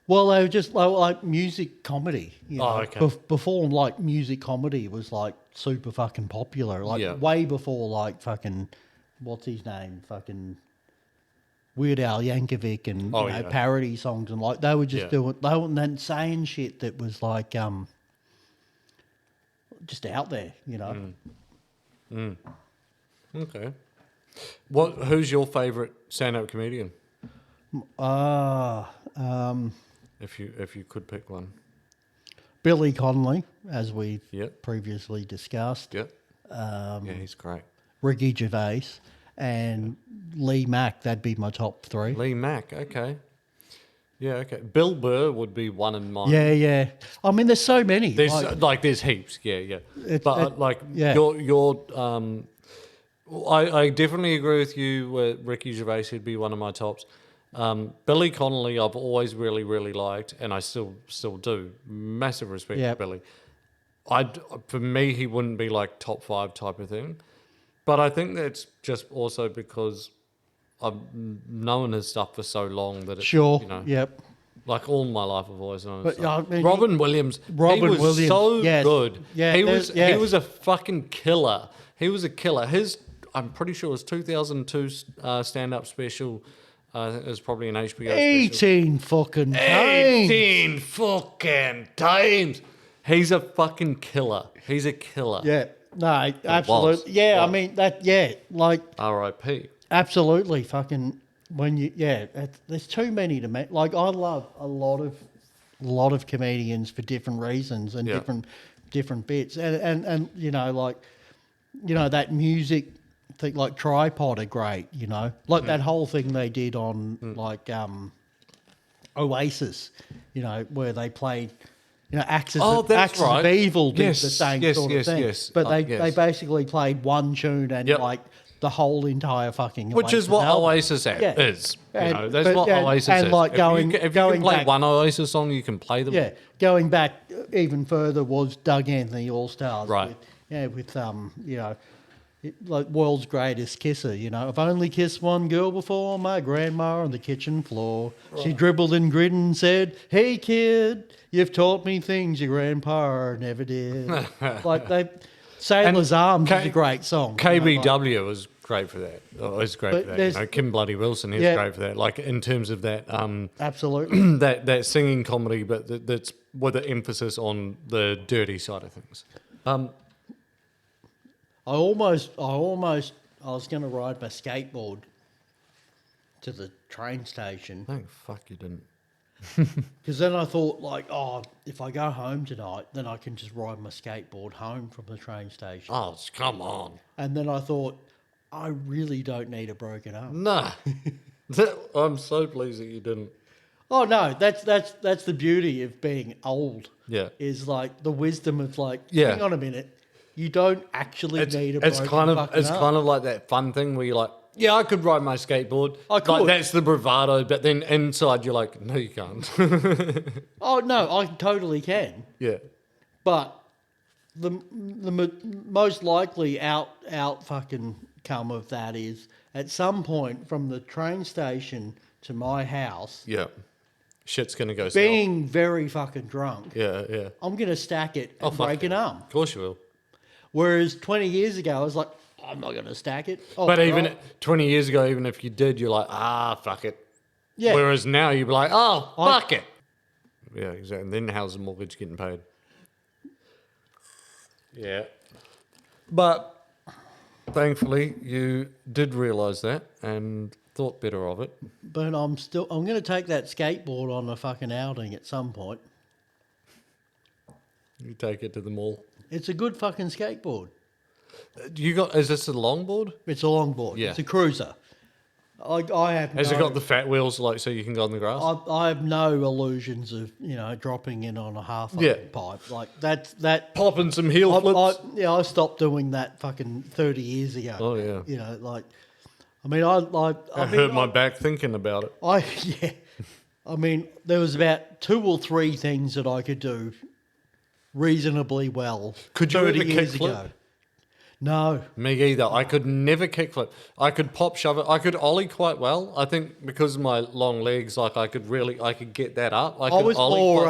Well, they were like music comedy. You know? Oh, okay. Before, like, music comedy was like super fucking popular. Like Yeah. way before, like, fucking what's his name, fucking Weird Al Yankovic and Oh, you know, yeah. parody songs, and like they were just Yeah. doing, they weren't saying shit that was like just out there, you know. Okay. Who's your favourite stand-up comedian? If you could pick one. Billy Connolly, as we Yep. previously discussed. Yep. Yeah, he's great. Ricky Gervais and Lee Mack. That'd be my top three. Lee Mack. Okay. Yeah. Okay. Bill Burr would be one in mine. Yeah. I mean, there's so many. There's there's heaps. Yeah. It- But it- like yeah. your I definitely agree with you. With Ricky Gervais, he'd be one of my tops. Billy Connolly, I've always really, really liked, and I still do. Massive respect Yep. for Billy. For me, he wouldn't be like top 5 type of thing. But I think that's just also because I've known his stuff for so long that it's, Sure. you know, Yep. like all my life I've always known his But, stuff. I mean, Robin Williams, he was so yes. good. Yeah, he yeah. was a fucking killer. He was a killer. I'm pretty sure his 2002 stand-up special, I think it was probably an HBO special. 18 fucking times. 18 fucking times. He's a fucking killer. He's a killer. Yeah. No, absolutely. Yeah, Was. I mean, like, R.I.P. absolutely fucking, there's too many to make. Like, I love a lot of comedians for different reasons and Yeah. different bits. And you know, like, you know, that music thing, like Tripod are great, you know. Like that whole thing they did on, like, Oasis, you know, where they played, you know, Axis That's right. of Evil did Yes, the same yes, sort yes, of thing. yes. But they Yes. basically played one tune and Yep. like the whole entire fucking Which is Oasis what album. Oasis Yeah. is. You And- know, that's but- what and- Oasis and is. like if going- you can going play back- one Oasis song, you can play them. Yeah, going back even further was Doug Anthony All Stars. Right. With you know, like World's Greatest Kisser. You know, I've only kissed one girl before, my grandma on the kitchen floor. She dribbled and grinned and said, "Hey kid, you've taught me things your grandpa never did." Like Sailor's Arms is a great song. you know, like- KBW was great for that. Oh, it's great But for that. there's- You know, Kim Bloody Wilson is Yeah. great for that. Like in terms of that, Absolutely. that singing comedy, but that's with an emphasis on the dirty side of things. I was going to ride my skateboard to the train station. Thank fuck you didn't. Because then I thought, like, oh, if I go home tonight, then I can just ride my skateboard home from the train station. Oh, come on. And then I thought, I really don't need a broken arm. Nah. I'm so pleased that you didn't. Oh no, that's the beauty of being old. Yeah. Is like the wisdom of like, Yeah. hang on a minute, you don't actually need a It's broken kind of fucking arm. kind of like that fun thing where you're like, yeah, I could ride my skateboard. I could. Like, that's the bravado, but then inside you're like, no, you can't. Oh no, I totally can. Yeah. But the most likely out fucking come of that is at some point from the train station to my house, Yeah. Shit's gonna go south. being very fucking drunk, Yeah, yeah. I'm gonna stack it and fuck break an yeah. arm. Of course you will. Whereas 20 years ago, I was like, I'm not gonna stack it. Oh, But even right. 20 years ago, even if you did, you're like, fuck it. Yeah. Whereas now you'd be like, fuck it. Yeah, exactly. And then how's the mortgage getting paid? Yeah. But thankfully, you did realise that and thought better of it. But I'm gonna take that skateboard on a fucking outing at some point. You take it to the mall. It's a good fucking skateboard. Is this a longboard? It's a longboard. Yeah. It's a cruiser. I have Has it no- got the fat wheels like so you can go on the grass? I have no illusions of, you know, dropping in on a half Yeah. pipe. Like that. Popping some heel flips? I stopped doing that fucking 30 years ago. Oh, yeah. You know, like, I mean, I hurt my back thinking about it. yeah. I mean, there was about 2 or 3 things that I could do reasonably well. Could you 30 ever years kickflip? ago. No. Me either. I could never kickflip. I could pop shove it. I could ollie quite well. I think because of my long legs, like I could get that up. I could was ollie more, quite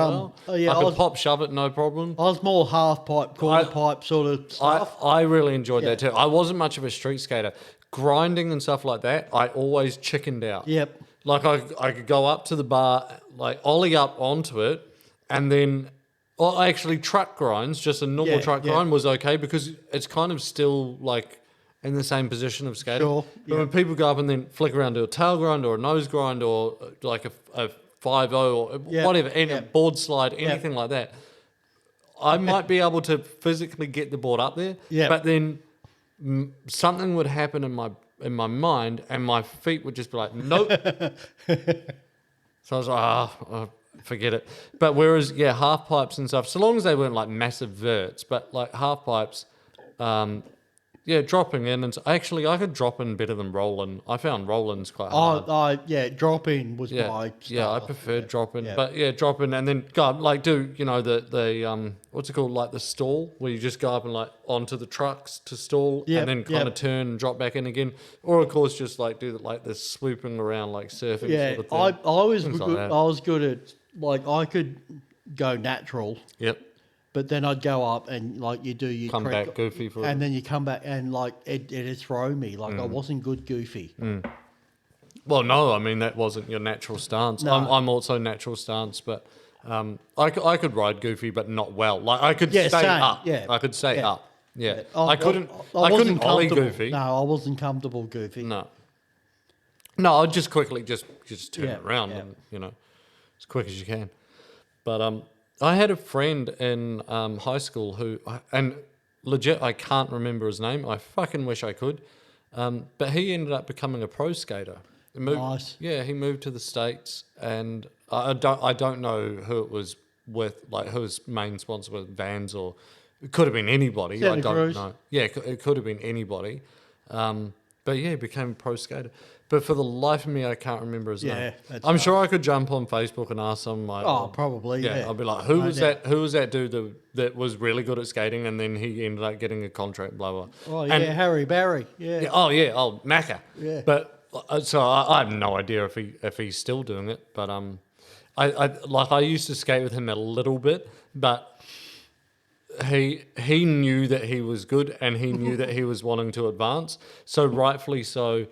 well. yeah, I could pop shove it, no problem. I was more half pipe, quarter pipe sort of stuff. I really enjoyed that too. I wasn't much of a street skater. Grinding and stuff like that, I always chickened out. Yep. Like I could go up to the bar, like ollie up onto it, and then actually truck grinds, just a normal truck grind was okay because it's kind of still like in the same position of skating. Sure, But when people go up and then flick around to a tail grind or a nose grind or like a 5-0 or whatever, any board slide, anything like that, I might be able to physically get the board up there. Yeah. But then something would happen in my mind and my feet would just be like, nope. So I was like, forget it. But whereas, half pipes and stuff, so long as they weren't like massive verts, but like half pipes, Yeah, dropping in. And actually, I could drop in better than roll in. I found roll in's quite hard. Drop in was Yeah, my yeah, I style. preferred drop in, yeah. but yeah, drop in and then go up, like do the what's it called, like the stall where you just go up and like onto the trucks to stall Yep, and then kind of turn and drop back in again, or of course just like do like this swooping around like surfing Yeah, sort of thing. I was Things like good. that. I was good at like I could go natural, Yep, but then I'd go up and like you do your come trick, back goofy for and then you come back and like it'd throw me. Like I wasn't good goofy. Well, no, I mean that wasn't your natural stance. No. I'm also natural stance, but I could ride goofy, but not well. Like I could Yeah, stay same, up. yeah, I could stay yeah. up. Yeah, I couldn't. I wasn't couldn't ollie comfortable. goofy. No, I wasn't comfortable goofy. No, I'd just quickly just turn Yeah, it around yeah. and as quick as you can. But I had a friend in high school who and legit I can't remember his name. I fucking wish I could. But he ended up becoming a pro skater. He moved, Nice. Yeah, he moved to the States, and I don't know who it was with, like who his main sponsor was, Vans, or it could have been anybody. Santa I don't Cruz. know. Yeah, it could have been anybody. But yeah, he became a pro skater. But for the life of me, I can't remember his Yeah, name. that's I'm right. sure I could jump on Facebook and ask some. Like, Oh, probably. Yeah, I'll be like, who No was doubt. that? Who was that dude that was really good at skating, and then he ended up getting a contract, blah blah. Oh yeah, And- Harry Barry. Yeah. oh Macca. Yeah. But so I have no idea if he's still doing it. But I used to skate with him a little bit, but he knew that he was good and he knew that he was wanting to advance. So rightfully so,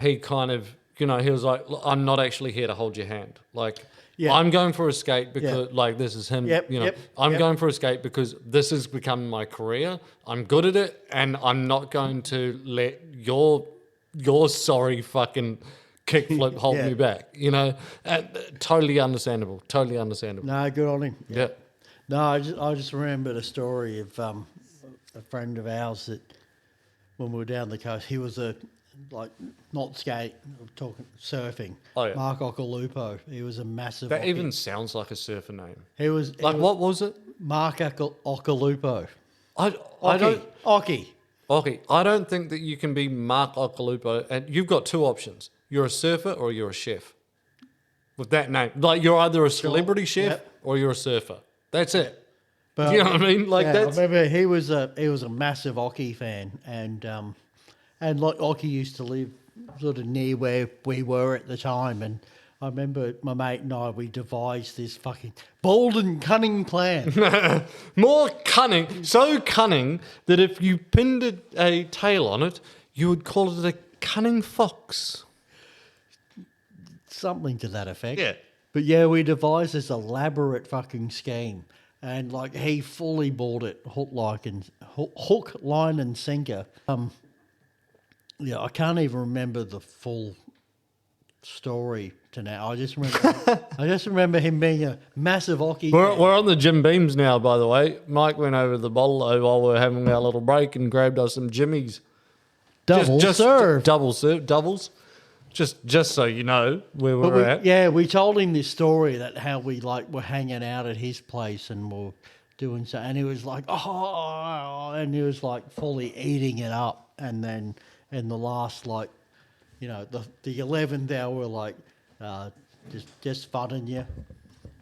he kind of he was like, "Look, I'm not actually here to hold your hand. Like Yeah. I'm going for a skate because like this is him. Yep, I'm yep. going for a skate because this has become my career. I'm good at it, and I'm not going to let your sorry fucking kickflip hold Yeah. me back. Totally understandable. Totally understandable. No, good on him. Yeah. No, I just remembered a story of a friend of ours that when we were down the coast, he was not skate, I'm talking surfing. Oh, yeah. Mark Occhilupo. He was a massive. That Occhi. even sounds like a surfer name. He was Like, what was it? Mark Occhilupo. I don't. Occhi. Okay, I don't think that you can be Mark Occhilupo, and you've got two options: you're a surfer or you're a chef. With that name, like you're either a celebrity chef Yep. or you're a surfer. That's it. But, You know what I mean? Like yeah, that's I remember he was a massive Occhi fan, and like Occhi used to live sort of near where we were at the time, and I remember my mate and we devised this fucking bold and cunning plan. more cunning, so cunning that if you pinned a tail on it, you would call it a cunning fox. Something to that effect. Yeah. But yeah, we devised this elaborate fucking scheme, and like he fully bought it, hook, line, and sinker. Yeah, I can't even remember the full story to now. I just remember him being a massive Occhi. fan. We're on the Jim Beams now, by the way. Mike went over to the bottle while we were having our little break and grabbed us some Jimmies. Double serve. Doubles. Just so you know where But we're at. Yeah, we told him this story that how we were hanging out at his place and we're doing so, and he was like, oh, and he was like fully eating it up, and then in the last the 11th hour, like just funning you,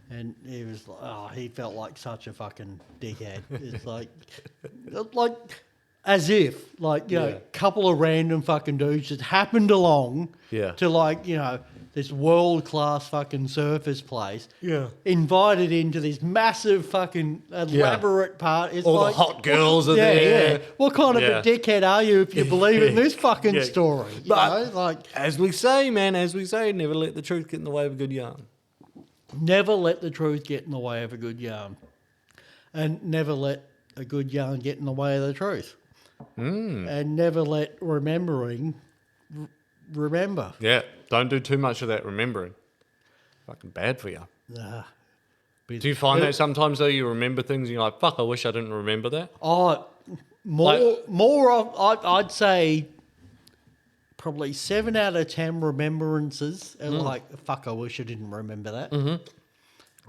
and he was he felt like such a fucking dickhead. It's like as if a couple of random fucking dudes just happened along to this world class fucking surfers place. Yeah. Invited into this massive fucking elaborate part. It's All like, the hot girls are there. Yeah. What kind of a dickhead are you if you believe in this fucking Yeah. story? As we say, never let the truth get in the way of a good yarn. Never let the truth get in the way of a good yarn, and never let a good yarn get in the way of the truth. And never let remembering remember. Yeah, don't do too much of that remembering. Fucking bad for you. Do you find that sometimes though you remember things and you're like, fuck, I wish I didn't remember that? Oh, I'd say probably 7 out of 10 remembrances are like, fuck, I wish I didn't remember that.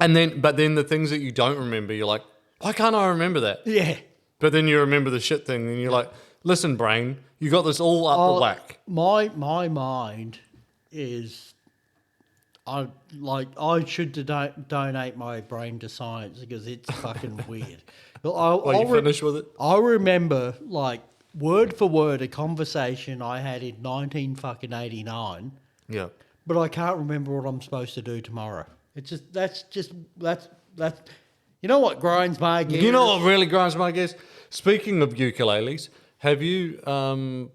And but then the things that you don't remember, you're like, why can't I remember that? Yeah. But then you remember the shit thing and you're like, Listen, brain, you got this all up the whack. My mind is, I should donate my brain to science because it's fucking weird. Well, you finish with it? I remember like word for word a conversation I had in 1989, Yeah. but I can't remember what I'm supposed to do tomorrow. It's just that's. You know what grinds my gears? You know what really grinds my gears? Speaking of ukuleles, have you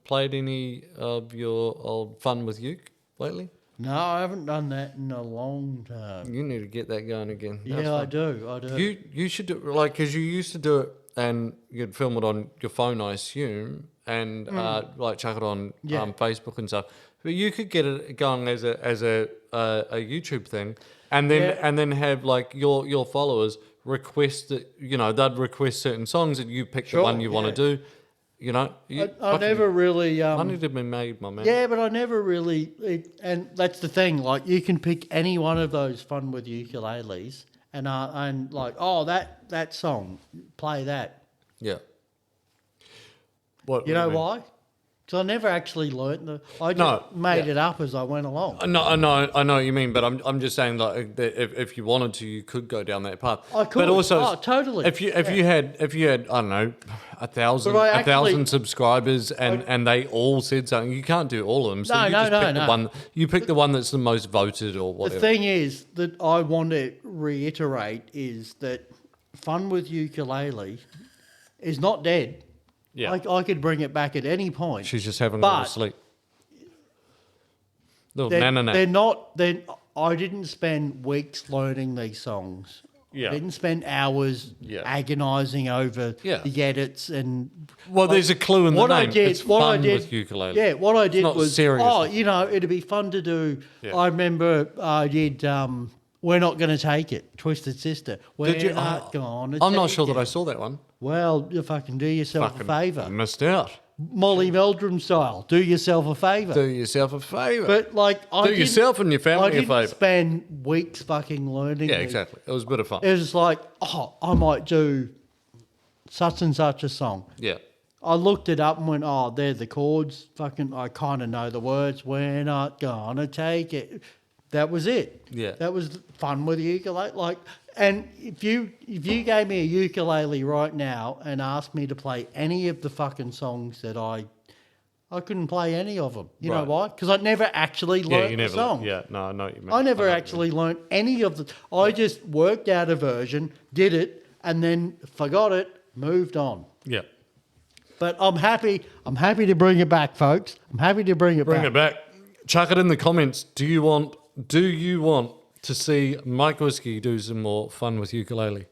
played any of your old Fun with Uke lately? No, I haven't done that in a long time. You need to get that going again. That's Yeah, I fun. do. You should do like because you used to do it and you'd film it on your phone, I assume, and like chuck it on Facebook and stuff. But you could get it going as a YouTube thing, and then have like your followers request that they'd request certain songs and you pick the one you want to do. You know, I never really. Money to be made, my man. Yeah, but I never really. And that's the thing. Like, you can pick any one of those Fun with Ukuleles, and like, oh, that song, play that. Yeah. What You know do mean? why? Because I never actually learnt I just made it up as I went along. I know what you mean, but I'm just saying like that if you wanted to, you could go down that path. I could. But also, Totally. If you had I don't know 1,000 But I actually- subscribers and they all said something, you can't do all of them. So you just pick the one. You pick the one that's the most voted or The whatever. thing is that I want to reiterate is that Fun with Ukulele is not dead. Yeah. I could bring it back at any point. She's just having a little But sleep. Little They're nana. not. I didn't spend weeks learning these songs. Yeah. I didn't spend hours agonising over the edits and. Well, there's a clue in the what name. I did. It's What I fun did. with ukulele. Yeah. What I did not was. serious. Oh, it'd be fun to do. Yeah. I remember I did. We're not going to take it. Twisted Sister. We're Did you? not going to I'm not take sure it. that I saw that one. Well, you fucking do yourself a favour. Missed out. Molly Meldrum style. Do yourself a favour. Do yourself a favour. But like, Do yourself and your family a I didn't favour. spend weeks fucking learning. Yeah, these. exactly. It was a bit of fun. It was like, oh, I might do such and such a song. Yeah. I looked it up and went, oh, they're the chords. Fucking, I kind of know the words. We're not gonna take it. That was it. Yeah. That was Fun with the ukulele. Like, and if you gave me a ukulele right now and asked me to play any of the fucking songs that I couldn't play any of them. You know Right. why? Because I never actually learned the song. Yeah, no, I know what you mean. I never know what you actually learnt any of the. I just worked out a version, did it, and then forgot it, moved on. mean. Yeah. But I'm happy. I'm happy to bring it back, folks. I'm happy to bring it Bring back. it back. Chuck it in the comments. Do you want to see Mike Whiskey do some more Fun with Ukulele?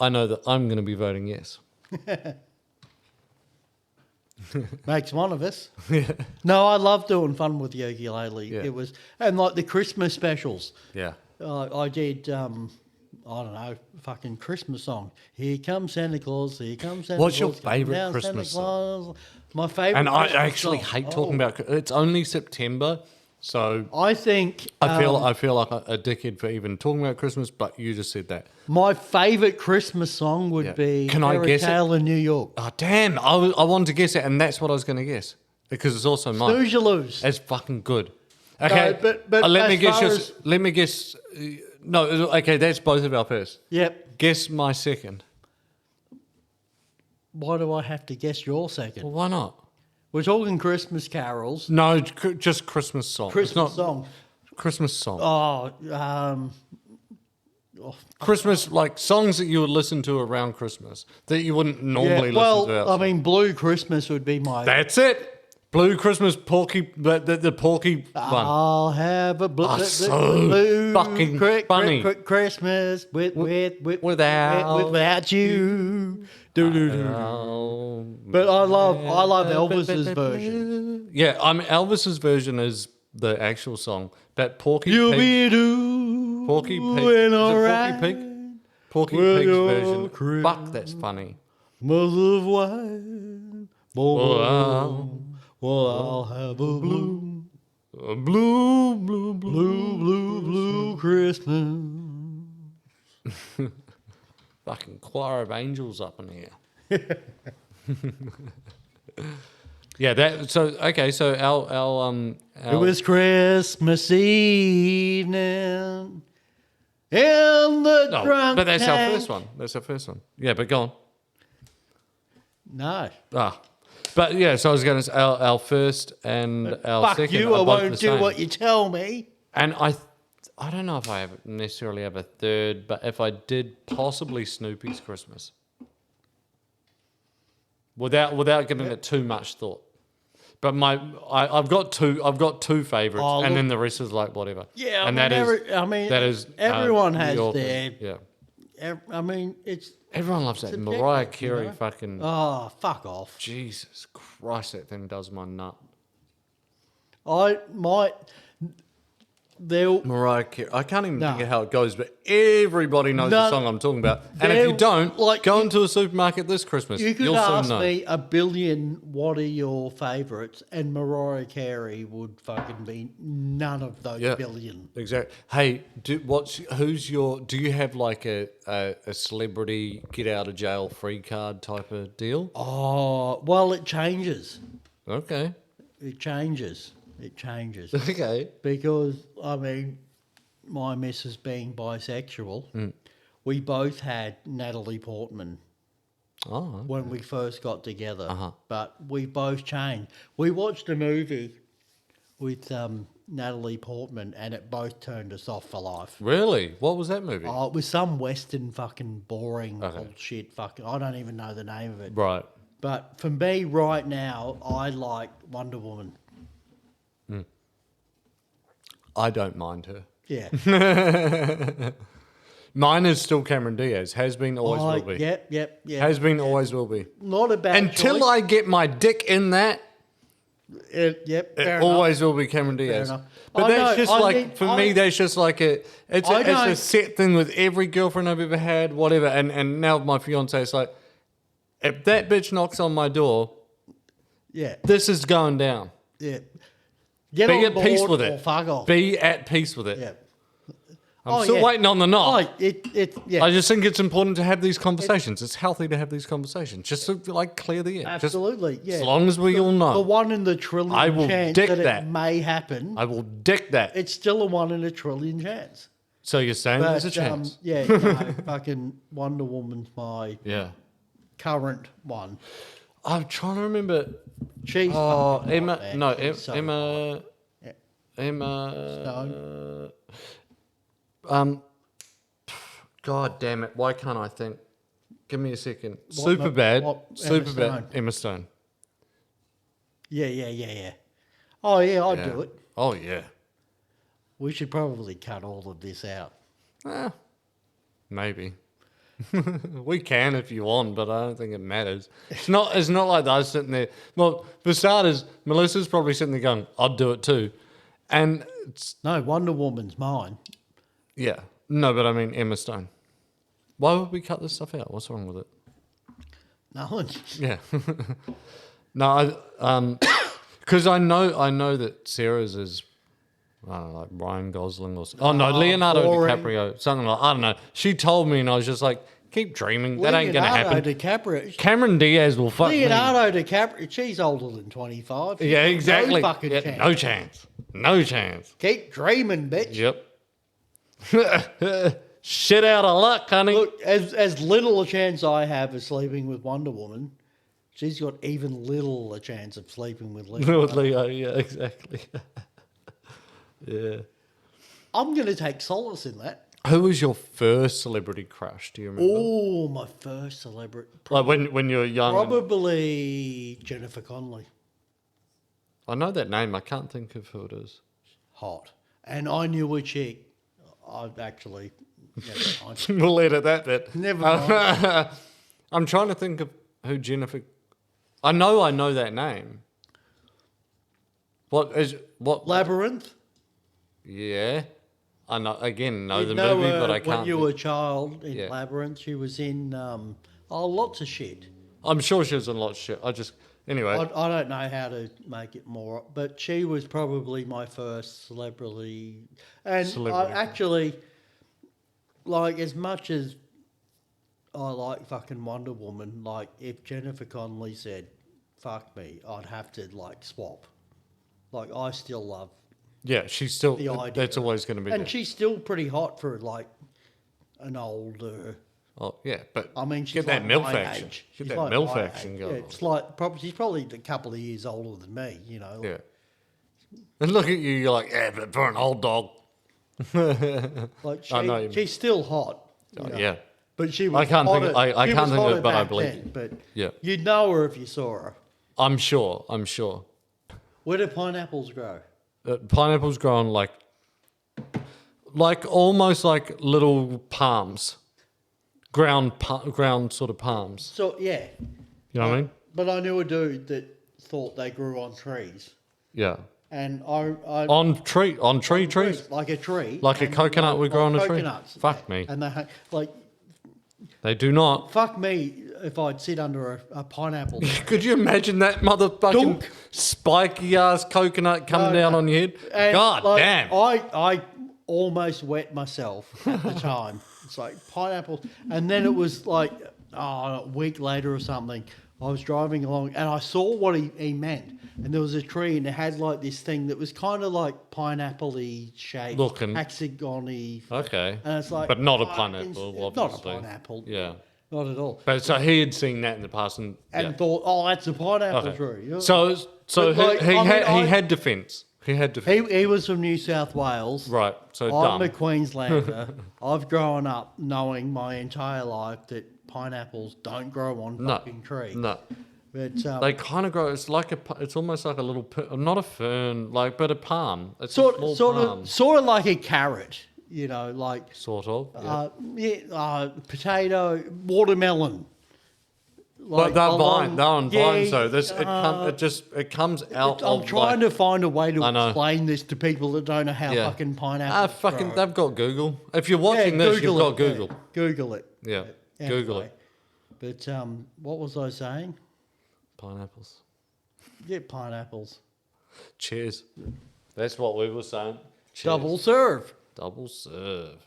I know that I'm going to be voting yes. Makes one of us. No, I love doing Fun with ukulele. Yeah. It was, and like the Christmas specials. Yeah. I did. I don't know, fucking Christmas song. Here comes Santa Claus. Here comes Santa Claus. What's your come favourite down, Christmas Santa Claus. My favourite. And I Christmas actually song. hate talking about it's only September, so I think I feel like a dickhead for even talking about Christmas, but you just said that. my favourite Christmas song would Yeah. be Can I Fairy guess it? Tale in New York. Oh damn! I wanted to guess it, and that's what I was going to guess because it's also mine. Snooze you lose. It's fucking good. Okay, but let me as guess. far Yours, let me guess. No, okay, that's both of our first. Yep. Guess my second. Why do I have to guess your second? Well, why not? We're talking Christmas carols. No, just Christmas song. It's Christmas not song. Christmas song. Christmas, like songs that you would listen to around Christmas that you wouldn't normally listen to. I outside. mean, Blue Christmas would be my. That's it. Blue Christmas, Porky, the Porky one. I'll have a Oh, so fucking funny. Christmas without you. Oh, But I love Elvis's version. yeah, I mean Elvis's version is the actual song. That Porky You'll Pig, be doing Porky Pig, alright. Porky with Pig's your version. Christmas. Fuck, that's funny. Mother of wine. Well, I'll have a blue, A blue, blue, blue Christmas. fucking choir of angels up in here. Yeah, that. So okay, so our It was Christmas evening in the no, drunk but that's our tank. first one. That's our first one. Yeah, but go on. No. But yeah, so I was going to say our first and our Fuck second you, are I both won't the do same. what you tell me. And I don't know if I necessarily have a third, but if I did, possibly Snoopy's Christmas. Without giving it too much thought. But I've got two favourites, Oh, and look- then the rest is like whatever. Yeah, and that that is everyone has your their. opinion. Yeah. I mean, it's. Everyone loves that Subjective, Mariah you Carey know? fucking. Oh, fuck off. Jesus Christ, that thing does my nut. I might. They'll. Mariah Carey. I can't even No. think of how it goes, but everybody knows the No, song I'm talking about. And if you they're don't, like- go into a supermarket this Christmas. You could You'll soon ask know. me a billion what are your favourites, and Mariah Carey would fucking be none of those Yeah. billion. Exactly. Hey, do you have like a celebrity get out of jail free card type of deal? Oh, well, it changes. Okay. It changes. It changes. Okay. Because, I mean, my missus being bisexual, we both had Natalie Portman Oh. when we first got together. Uh-huh. But we both changed. We watched a movie with Natalie Portman and it both turned us off for life. Really? What was that movie? Oh, it was some Western fucking boring Okay. bullshit fucking... I don't even know the name of it. Right. But for me right now, I like Wonder Woman. I don't mind her. Yeah. Mine is still Cameron Diaz. Has been, always will be. Yep. Has been, always will be. Not a bad Until choice. I get my dick in that, Yep, fair it enough. always will be Cameron Diaz. enough. But I that's know, just I like, mean, for me, that's just like it's I a know. set thing with every girlfriend I've ever had, whatever. And now my fiance is like, if that bitch knocks on my door, Yeah, this is going down. yeah. Get Be on at board peace with or it. fuck off. Be at peace with it. Yeah. I'm still waiting on the knock. Oh, yeah. I just think it's important to have these conversations. It's healthy to have these conversations, just to like clear the air. Absolutely, Just, yeah. As long as we all The know, one in the trillion I will chance dick that, that. it may happen, I will dick that. it's still a 1 in a trillion chance. So you're saying But, there's a chance? yeah, no, fucking Wonder Woman's my Yeah. current one. I'm trying to remember. She's Oh, fucking Emma. hot, man. No, She's so Emma. hot. Yeah. Emma. Stone. God damn it! Why can't I think? Give me a second. What, Super bad. what, Emma Super bad. Stone? Emma Stone. Yeah. Oh, yeah, I'd Yeah. do it. Oh yeah. We should probably cut all of this out. Maybe. We can if you want, but I don't think it matters. It's not like I was sitting there. Well, for starters, Melissa's probably sitting there going, "I'd do it too," and it's, No, Wonder Woman's mine. yeah, no, but I mean Emma Stone. Why would we cut this stuff out? What's wrong with it? No, Yeah, no, because I know that Sarah's is. I don't know, like Ryan Gosling or something. Oh no, Leonardo boring. DiCaprio, something like I don't know. She told me, and I was just like, "Keep dreaming. That ain't gonna happen." DiCaprio. Cameron Diaz will fuck me. Leonardo DiCaprio. She's older than 25. Yeah, exactly. No fucking Yeah, chance. no chance. No chance. Keep dreaming, bitch. Yep. Shit out of luck, honey. Look, as little a chance I have of sleeping with Wonder Woman, she's got even little a chance of sleeping with Leo. With Leo, yeah, exactly. Yeah. I'm going to take solace in that. Who was your first celebrity crush? Do you remember? Oh, my first celebrity. Like when you were young. Probably Jennifer Connelly. I know that name. I can't think of who it is. Hot. And I knew a chick. I've actually... Never mind. We'll edit that bit. Never mind. I'm trying to think of who Jennifer. I know that name. What? Labyrinth. Yeah, I know. Again, know You the know movie, but I when can't. you were a child in Yeah. Labyrinth, she was in lots of shit. I'm sure she was in lots of shit. Anyway. I don't know how to make it more, but she was probably my first celebrity. And Celebrity. I actually, like, as much as I like fucking Wonder Woman, like, if Jennifer Connelly said, fuck me, I'd have to like swap. Like I still love Yeah, she's still. the idea. That's always going to be and there. she's still pretty hot for like an older. Oh yeah, but I mean, she's get that like MILF my action. age. Get She's that like MILF my action age. going. Yeah, it's like probably she's probably a couple of years older than me. You know. Yeah. And look at you, you're like, yeah, but for an old dog. Like I know what you mean. she's still hot. you Oh, know. yeah. But she was. I can't think. hotter- I she can't was think of hotter it, but I back believe then, you. But Yeah. you'd know her if you saw her. I'm sure. I'm sure. Where do pineapples grow? Pineapples grow on like almost like little palms, ground sort of palms. So yeah, You know what I mean? but I knew a dude that thought they grew on trees, Yeah. and I On tree trees, like a tree, like a and coconut would grow on a tree. coconuts, Fuck me. and they like They do not. fuck me if I'd sit under a pineapple. Could you imagine that motherfucking Dunk. spiky ass coconut coming No, down no. on your head? And, God like, damn. I almost wet myself at the time. It's like pineapple. And then it was like a week later or something, I was driving along and I saw what he meant. And there was a tree and it had like this thing that was kind of like pineapple-y shaped, Looking. hexagon-y. Okay. And it's like... But not a oh, pineapple, Not a obviously. pineapple. Yeah. Not at all. But so he had seen that in the past and yeah. Thought, oh, that's a pineapple Okay. tree. Yeah. So But, like, he I mean, he had defence. He had defence. He was from New South Wales. Right. So I'm dumb. a Queenslander. I've grown up knowing my entire life that pineapples don't grow on No. fucking trees. No. But They kind of grow. It's like it's almost like a little, not a fern, like but a palm. It's a small palm. sort of like a carrot, you know, like Sort of. Yeah. potato, watermelon. But they're along- they're on yeah, vines though. It comes out. I'm trying to find a way to I know. explain this to people that don't know how Yeah. fucking pineapples grow. They've got Google. If you're watching this, you've got Google. Yeah, Google it. Yeah. Anyway, Google it. But what was I saying? Pineapples. Yeah, pineapples. Cheers. That's what we were saying. Cheers. Double serve. Double serve.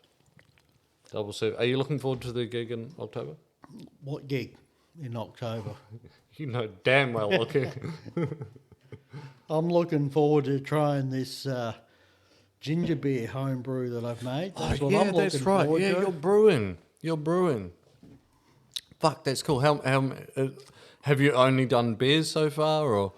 Double serve. Are you looking forward to the gig in October? What gig in October? You know damn well. Okay. I'm looking forward to trying this ginger beer homebrew that I've made. That's what I'm looking forward Yeah, to. you're brewing. Fuck, that's cool. How have you only done beers so far, or?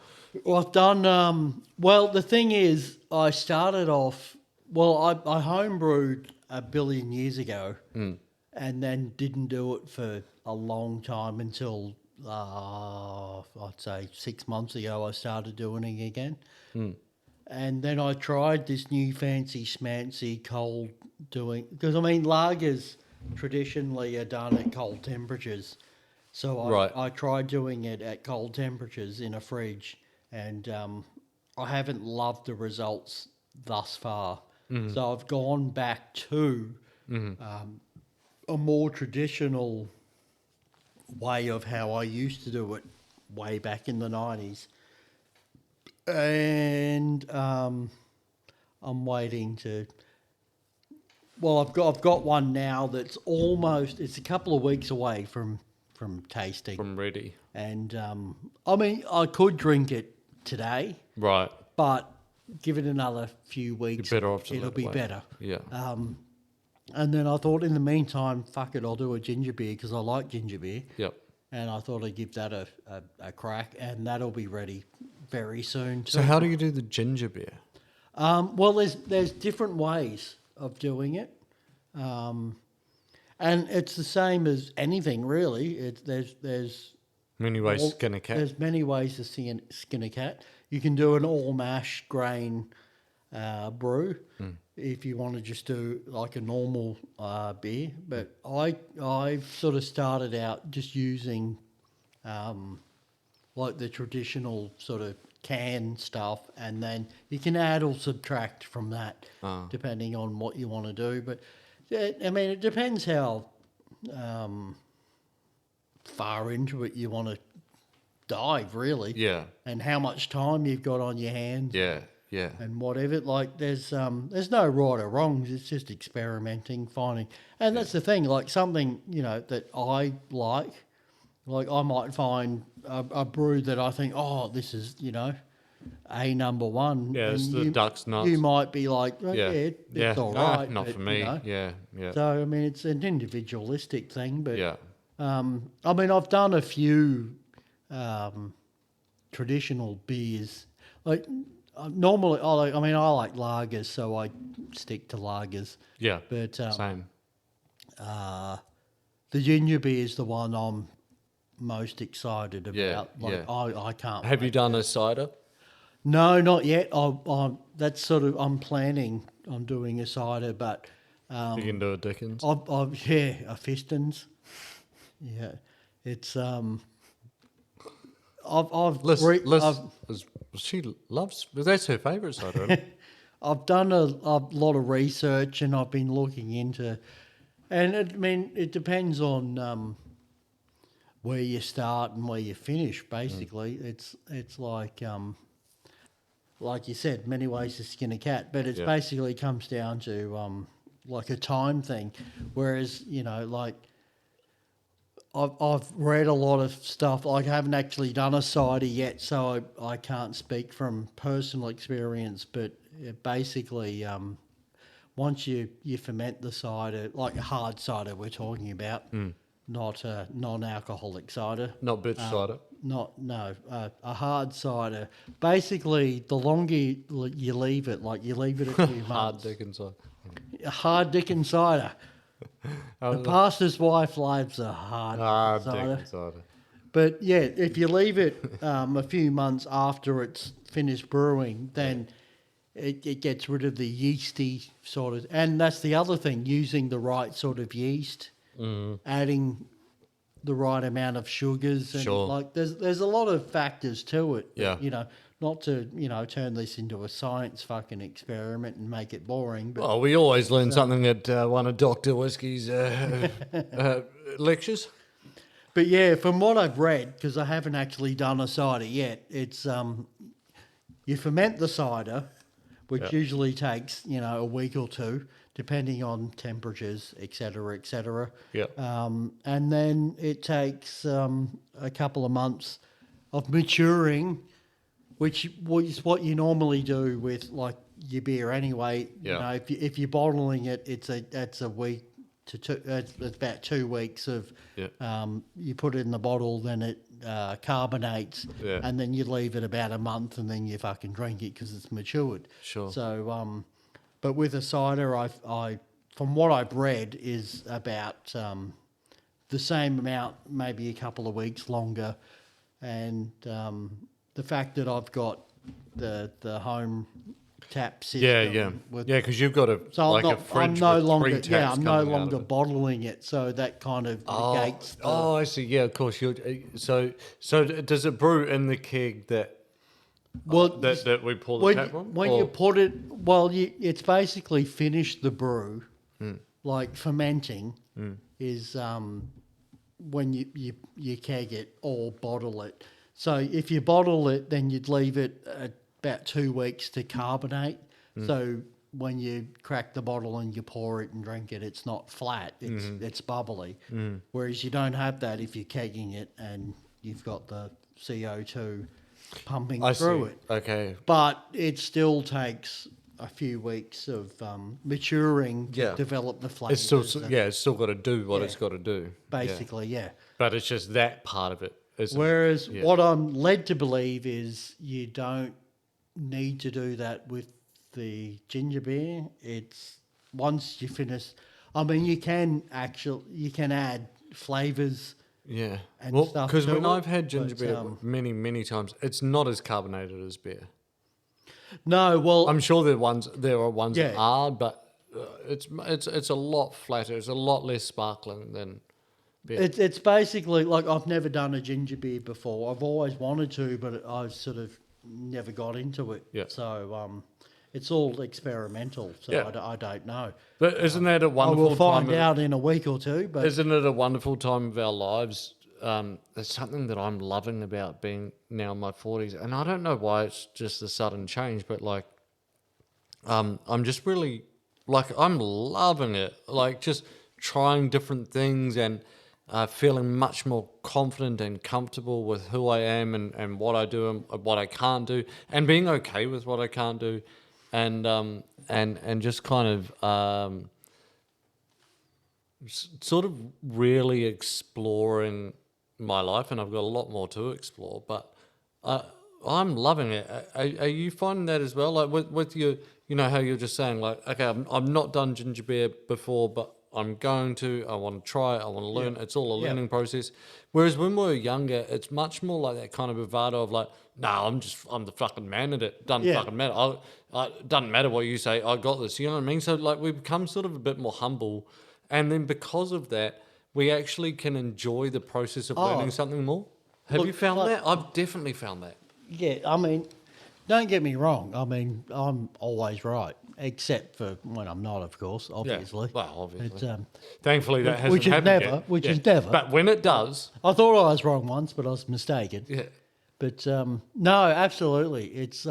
Well, I've done. Well, the thing is, I started off. Well, I homebrewed a billion years ago, and then didn't do it for a long time until I'd say 6 months ago. I started doing it again, and then I tried this new fancy schmancy cold doing because I mean lagers traditionally are done at cold temperatures. So I tried doing it at cold temperatures in a fridge, and I haven't loved the results thus far. So I've gone back to a more traditional way of how I used to do it way back in the 90s. And I'm waiting to... Well, I've got one now that's almost... It's a couple of weeks away from tasting. From ready. And, I mean, I could drink it today, Right. but give it another few weeks, You're better off to it'll let it be wait. better. Yeah. And then I thought in the meantime, fuck it, I'll do a ginger beer because I like ginger beer. Yep. And I thought I'd give that a crack, and that'll be ready very soon too. So how do you do the ginger beer? Well, there's different ways of doing it. And it's the same as anything really. There's Many ways to skin a cat. There's many ways to skin a cat. You can do an all mash grain brew if you want to just do like a normal beer. But I've sort of started out just using like the traditional sort of can stuff, and then you can add or subtract from that depending on what you want to do. But I mean, it depends how far into it you want to dive, really. Yeah. And how much time you've got on your hands. Yeah. Yeah. And whatever, like there's no right or wrongs. It's just experimenting, finding, and that's the thing. Like something that I like I might find a brew that I think, oh, this is, a number one. Yeah, it's and the Duck's Nuts. You might be like, oh, yeah, it's all Nah, right. not but, for me. Yeah. So, I mean, it's an individualistic thing, but Yeah. I mean, I've done a few traditional beers. Like normally, I like lagers, so I stick to lagers. Yeah. But Same. the ginger beer is the one I'm most excited about. Yeah, I can't. Have you wait done to- a cider? No, not yet. That's sort of. I'm planning on doing a cider, but You can do a Dickens. a Fistons. Yeah, it's She loves. That's her favourite cider. Isn't it? I've done a lot of research and I've been looking into, and it depends on where you start and where you finish. Basically, it's like you said, many ways to skin a cat, but it's basically comes down to like a time thing. Whereas like I've read a lot of stuff. Like I haven't actually done a cider yet, so I can't speak from personal experience. But basically, once you ferment the cider, like a hard cider we're talking about, not a non-alcoholic cider. Not bitch cider. A hard cider. Basically, the longer you leave it, like you leave it a few Hard months. Dickens cider. A hard Dickens cider. The pastor's wife loves a hard cider. Dickens cider. But yeah, if you leave it a few months after it's finished brewing, then it gets rid of the yeasty sort of. And that's the other thing, using the right sort of yeast, adding the right amount of sugars. And Sure. like there's a lot of factors to it. Yeah. Not to, turn this into a science fucking experiment and make it boring. But Well, we always learn something at one of Dr. Whiskey's lectures. But yeah, from what I've read, because I haven't actually done a cider yet, it's you ferment the cider, which usually takes a week or two, depending on temperatures, etc., etc. Yeah. And then it takes a couple of months of maturing, which is what you normally do with like your beer anyway. Yeah. If you're bottling it, it's a week to two. It's about 2 weeks of. Yeah. You put it in the bottle, then it carbonates, and then you leave it about a month, and then you fucking drink it because it's matured. Sure. So, but with a cider, I from what I've read is about the same amount, maybe a couple of weeks longer, and the fact that I've got the home tap system. Because you've got a fridge. I'm no with longer. three taps Yeah, I'm no coming out of longer it. bottling it, so that kind of negates. I see. Yeah, of course. So does it brew in the keg that that we pull the tap from? When you put it, it's basically finished the brew. Like fermenting is when you keg it or bottle it. So if you bottle it, then you'd leave it about 2 weeks to carbonate. So when you crack the bottle and you pour it and drink it, it's not flat, it's bubbly. Whereas you don't have that if you're kegging it and you've got the CO2 pumping through it. Okay. But it still takes a few weeks of maturing to develop the flavours. It's still got to do what it's got to do. Basically, yeah. But it's just that part of it. Whereas what I'm led to believe is you don't need to do that with the ginger beer. It's once you finish. I mean, you can add flavours. Yeah. And stuff because to when it, I've had ginger but, beer many times, it's not as carbonated as beer. No, well, I'm sure there are ones that Yeah. are, but it's a lot flatter. It's a lot less sparkling than beer. it's basically like I've never done a ginger beer before. I've always wanted to, but I've sort of never got into it. Yeah. So it's all experimental. So Yeah. I don't know. But isn't that a I wonderful will find time? out in a week or two. But Isn't it a wonderful time of our lives? It's something that I'm loving about being now in my 40s, and I don't know why it's just a sudden change, but like, I'm just really like I'm loving it, like just trying different things, and feeling much more confident and comfortable with who I am and what I do and what I can't do, and being okay with what I can't do, and just kind of sort of really exploring my life, and I've got a lot more to explore, but I'm loving it. Are you finding that as well? Like with your, you know, how you're just saying like, okay, I've not done ginger beer before, but I'm going to. I want to try it. I want to learn. It's all a learning process. Whereas when we were younger, it's much more like that kind of bravado of like, no, I'm the fucking man at it. Doesn't fucking matter. Doesn't matter what you say. I got this. You know what I mean? So like we become sort of a bit more humble, and then because of that, we actually can enjoy the process of learning something more. Have you found that? I've definitely found that. Yeah, I mean, don't get me wrong. I mean, I'm always right, except for when I'm not, of course, obviously. Yeah, well, obviously. But, thankfully, that hasn't which is happened never, yet. which is never. But when it does, I thought I was wrong once, but I was mistaken. yeah, But no, absolutely, it's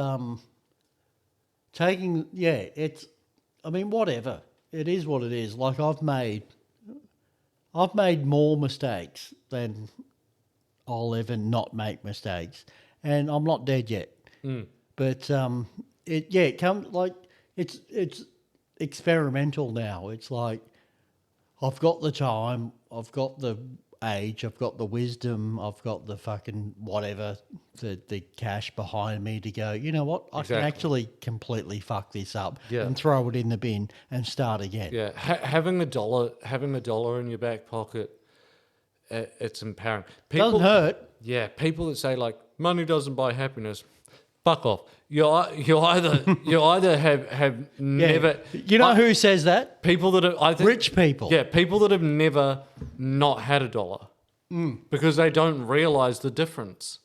taking. Yeah, it's. I mean, whatever. It is what it is. Like I've made more mistakes than I'll ever not make mistakes, and I'm not dead yet. But it comes like it's experimental now. It's like I've got the time, I've got the age, I've got the wisdom, I've got the fucking whatever, the cash behind me to go, you know what, I can actually completely fuck this up and throw it in the bin and start again. yeah. Having a dollar in your back pocket, it's empowering. Doesn't hurt. Yeah, people that say like money doesn't buy happiness, fuck off. You either have never. You know who says that? People that are, I think, Rich people. Yeah, people that have never not had a dollar because they don't realize the difference.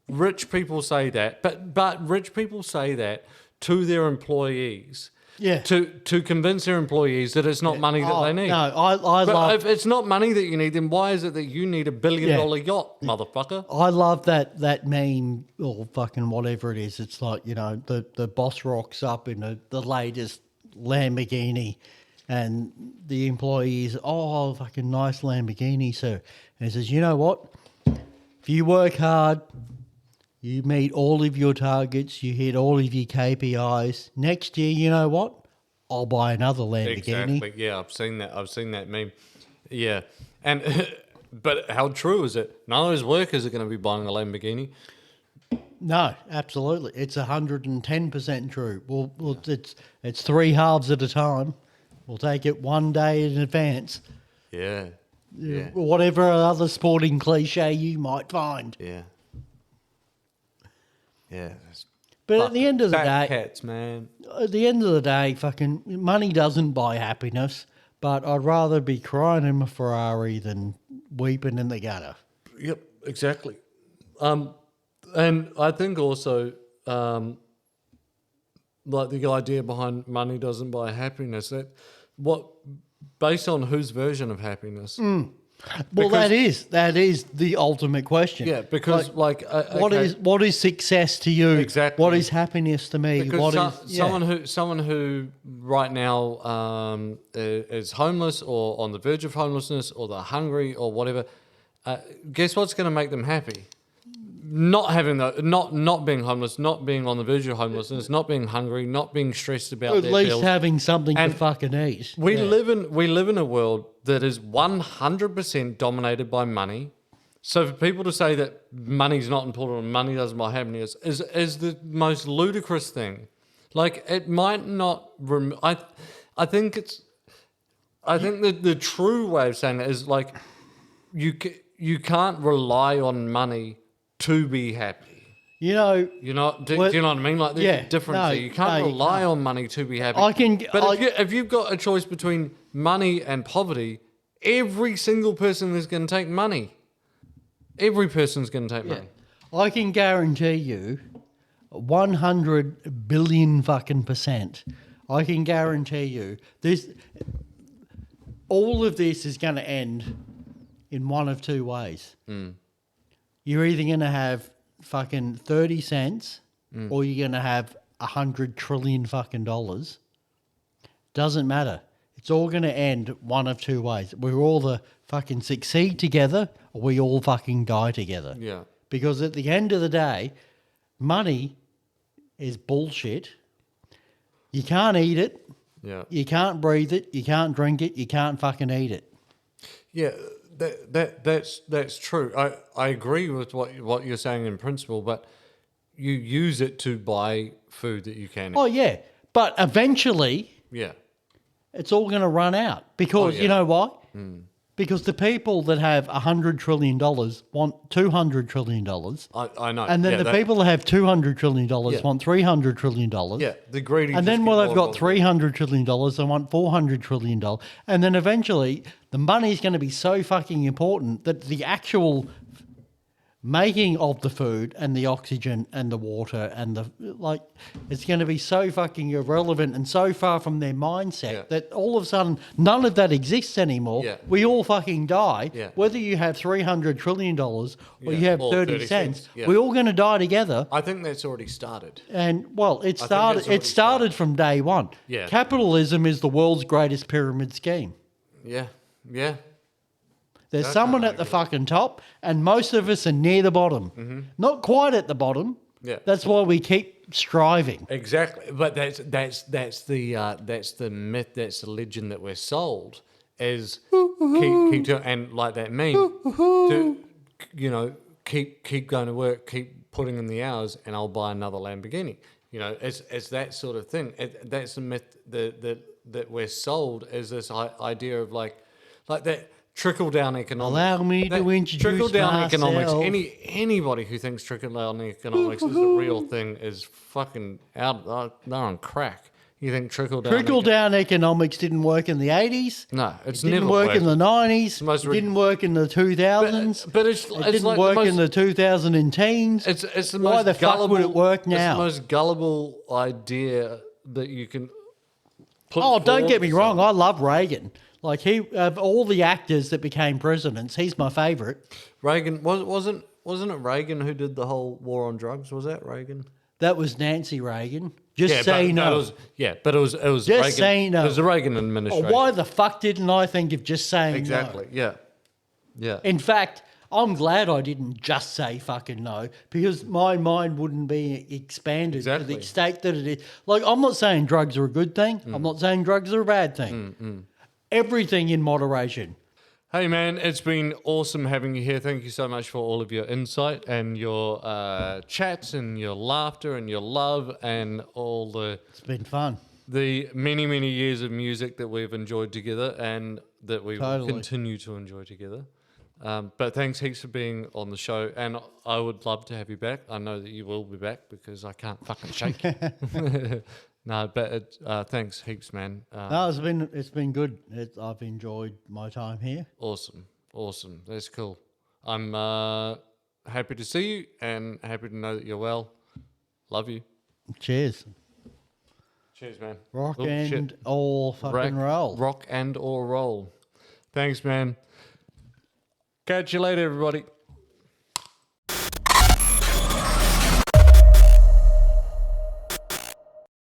Rich people say that, but rich people say that to their employees. Yeah. To convince their employees that it's not money that they need. No, I But love. if it's not money that you need, then why is it that you need $1 billion yacht, motherfucker? I love that meme or fucking whatever it is. It's like, you know, the boss rocks up in the latest Lamborghini and the employees, oh, fucking nice Lamborghini, sir. And he says, you know what? If you work hard, you meet all of your targets, you hit all of your KPIs. Next year, you know what? I'll buy another Lamborghini. Exactly. Yeah, I've seen that meme. Yeah. And but how true is it? None of those workers are going to be buying a Lamborghini. No, absolutely. It's 110% true. Well, it's three halves at a time. We'll take it one day in advance. Yeah. Yeah. Whatever other sporting cliche you might find. Yeah. Yeah. But at the end of the day, cats, man. at the end of the day, fucking money doesn't buy happiness. But I'd rather be crying in my Ferrari than weeping in the gutter. Yep, exactly. And I think also, like the idea behind money doesn't buy happiness. Based on whose version of happiness? Well, that is the ultimate question. Yeah, because what is success to you? Exactly. What is happiness to me? Because someone who right now is homeless or on the verge of homelessness or they're hungry or whatever, guess what's going to make them happy? Not being homeless, not being on the verge of homelessness, not being hungry, not being stressed about at their least bills. having something to fucking eat. We live in a world that is 100% dominated by money. So for people to say that money's not important and money doesn't buy happiness is the most ludicrous thing. Like it might not. I think that the true way of saying it is like you can't rely on money to be happy. You know, do you know what I mean? Like there's a difference there. You can't rely on money to be happy. If you've got a choice between money and poverty, every single person is going to take money. Every person's going to take money. I can guarantee you 100 billion fucking %. I can guarantee you this. All of this is going to end in one of two ways. You're either going to have fucking 30 cents or you're going to have 100 trillion fucking dollars. Doesn't matter. it's all going to end one of two ways. We all the fucking succeed together, or we all fucking die together. Yeah. Because at the end of the day, money is bullshit. You can't eat it. Yeah. You can't breathe it. You can't drink it. You can't fucking eat it. Yeah, that's true. I agree with what you're saying in principle, but you use it to buy food that you can eat. Oh, yeah. But eventually, Yeah. it's all going to run out. Because, Oh, yeah. you know why? Because the people that have $100 trillion want $200 trillion. I know. And then Yeah, the people that have $200 trillion Yeah. want $300 trillion. Yeah, the greedy. And just then get when they've more got and more. $300 trillion, they want $400 trillion. And then eventually the money is going to be so fucking important that the actual making of the food and the oxygen and the water and it's going to be so fucking irrelevant and so far from their mindset Yeah. that all of a sudden none of that exists anymore. Yeah. We all fucking die. Yeah. Whether you have $300 trillion or Yeah. you have Or 30 cents, Yeah. we're all going to die together. I think that's already started. And well, think that's already it started from day one. Yeah. Capitalism is the world's greatest pyramid scheme. Yeah, yeah, There's I someone can't at the fucking top, and most of us are near the bottom. Not quite at the bottom. Yeah. That's why we keep striving. exactly. But that's the myth, that's the legend that we're sold is keep doing, and like that meme, to, keep going to work, keep putting in the hours, and I'll buy another Lamborghini. It's that sort of thing. That's the myth that we're sold, is this idea of like that trickle down economics. Allow me to introduce trickle down economics. myself. Anybody who thinks trickle down economics is a real thing is fucking out. They're on crack. You think trickle down? Economics didn't work in the 80s. No, it's It didn't never work in the worked. 90s. most It didn't work in the 2000s. But it's it didn't like work the most, in the 2010s. It's the Why most the fuck would it gullible- work It's now? the most gullible idea that you can. Put Oh, don't forward get me to wrong. someone. I love Reagan. Like of all the actors that became presidents, he's my favourite. Reagan wasn't it Reagan who did the whole war on drugs? Was that Reagan? That was Nancy Reagan. Just say but no. it was Just Reagan. say no. It was the Reagan Oh, administration. why the fuck didn't I think of just saying Exactly. no? Yeah. Yeah. In fact, I'm glad I didn't just say fucking no, because my mind wouldn't be expanded to Exactly. the extent that it is. Like, I'm not saying drugs are a good thing. I'm not saying drugs are a bad thing. Everything in moderation. Hey man, it's been awesome having you here. Thank you so much for all of your insight and your chats and your laughter and your love and all It's been fun. the many, many years of music that we've enjoyed together and that we will Totally. continue to enjoy together. But thanks heaps for being on the show, and I would love to have you back. I know that you will be back because I can't fucking shake you. No, but thanks heaps, man. No, it's been good. I've enjoyed my time here. Awesome. That's cool. I'm happy to see you and happy to know that you're well. Love you. Cheers. Cheers, man. Rock Oh, shit. and all fucking roll. Rock and or roll. Thanks, man. Catch you later, everybody.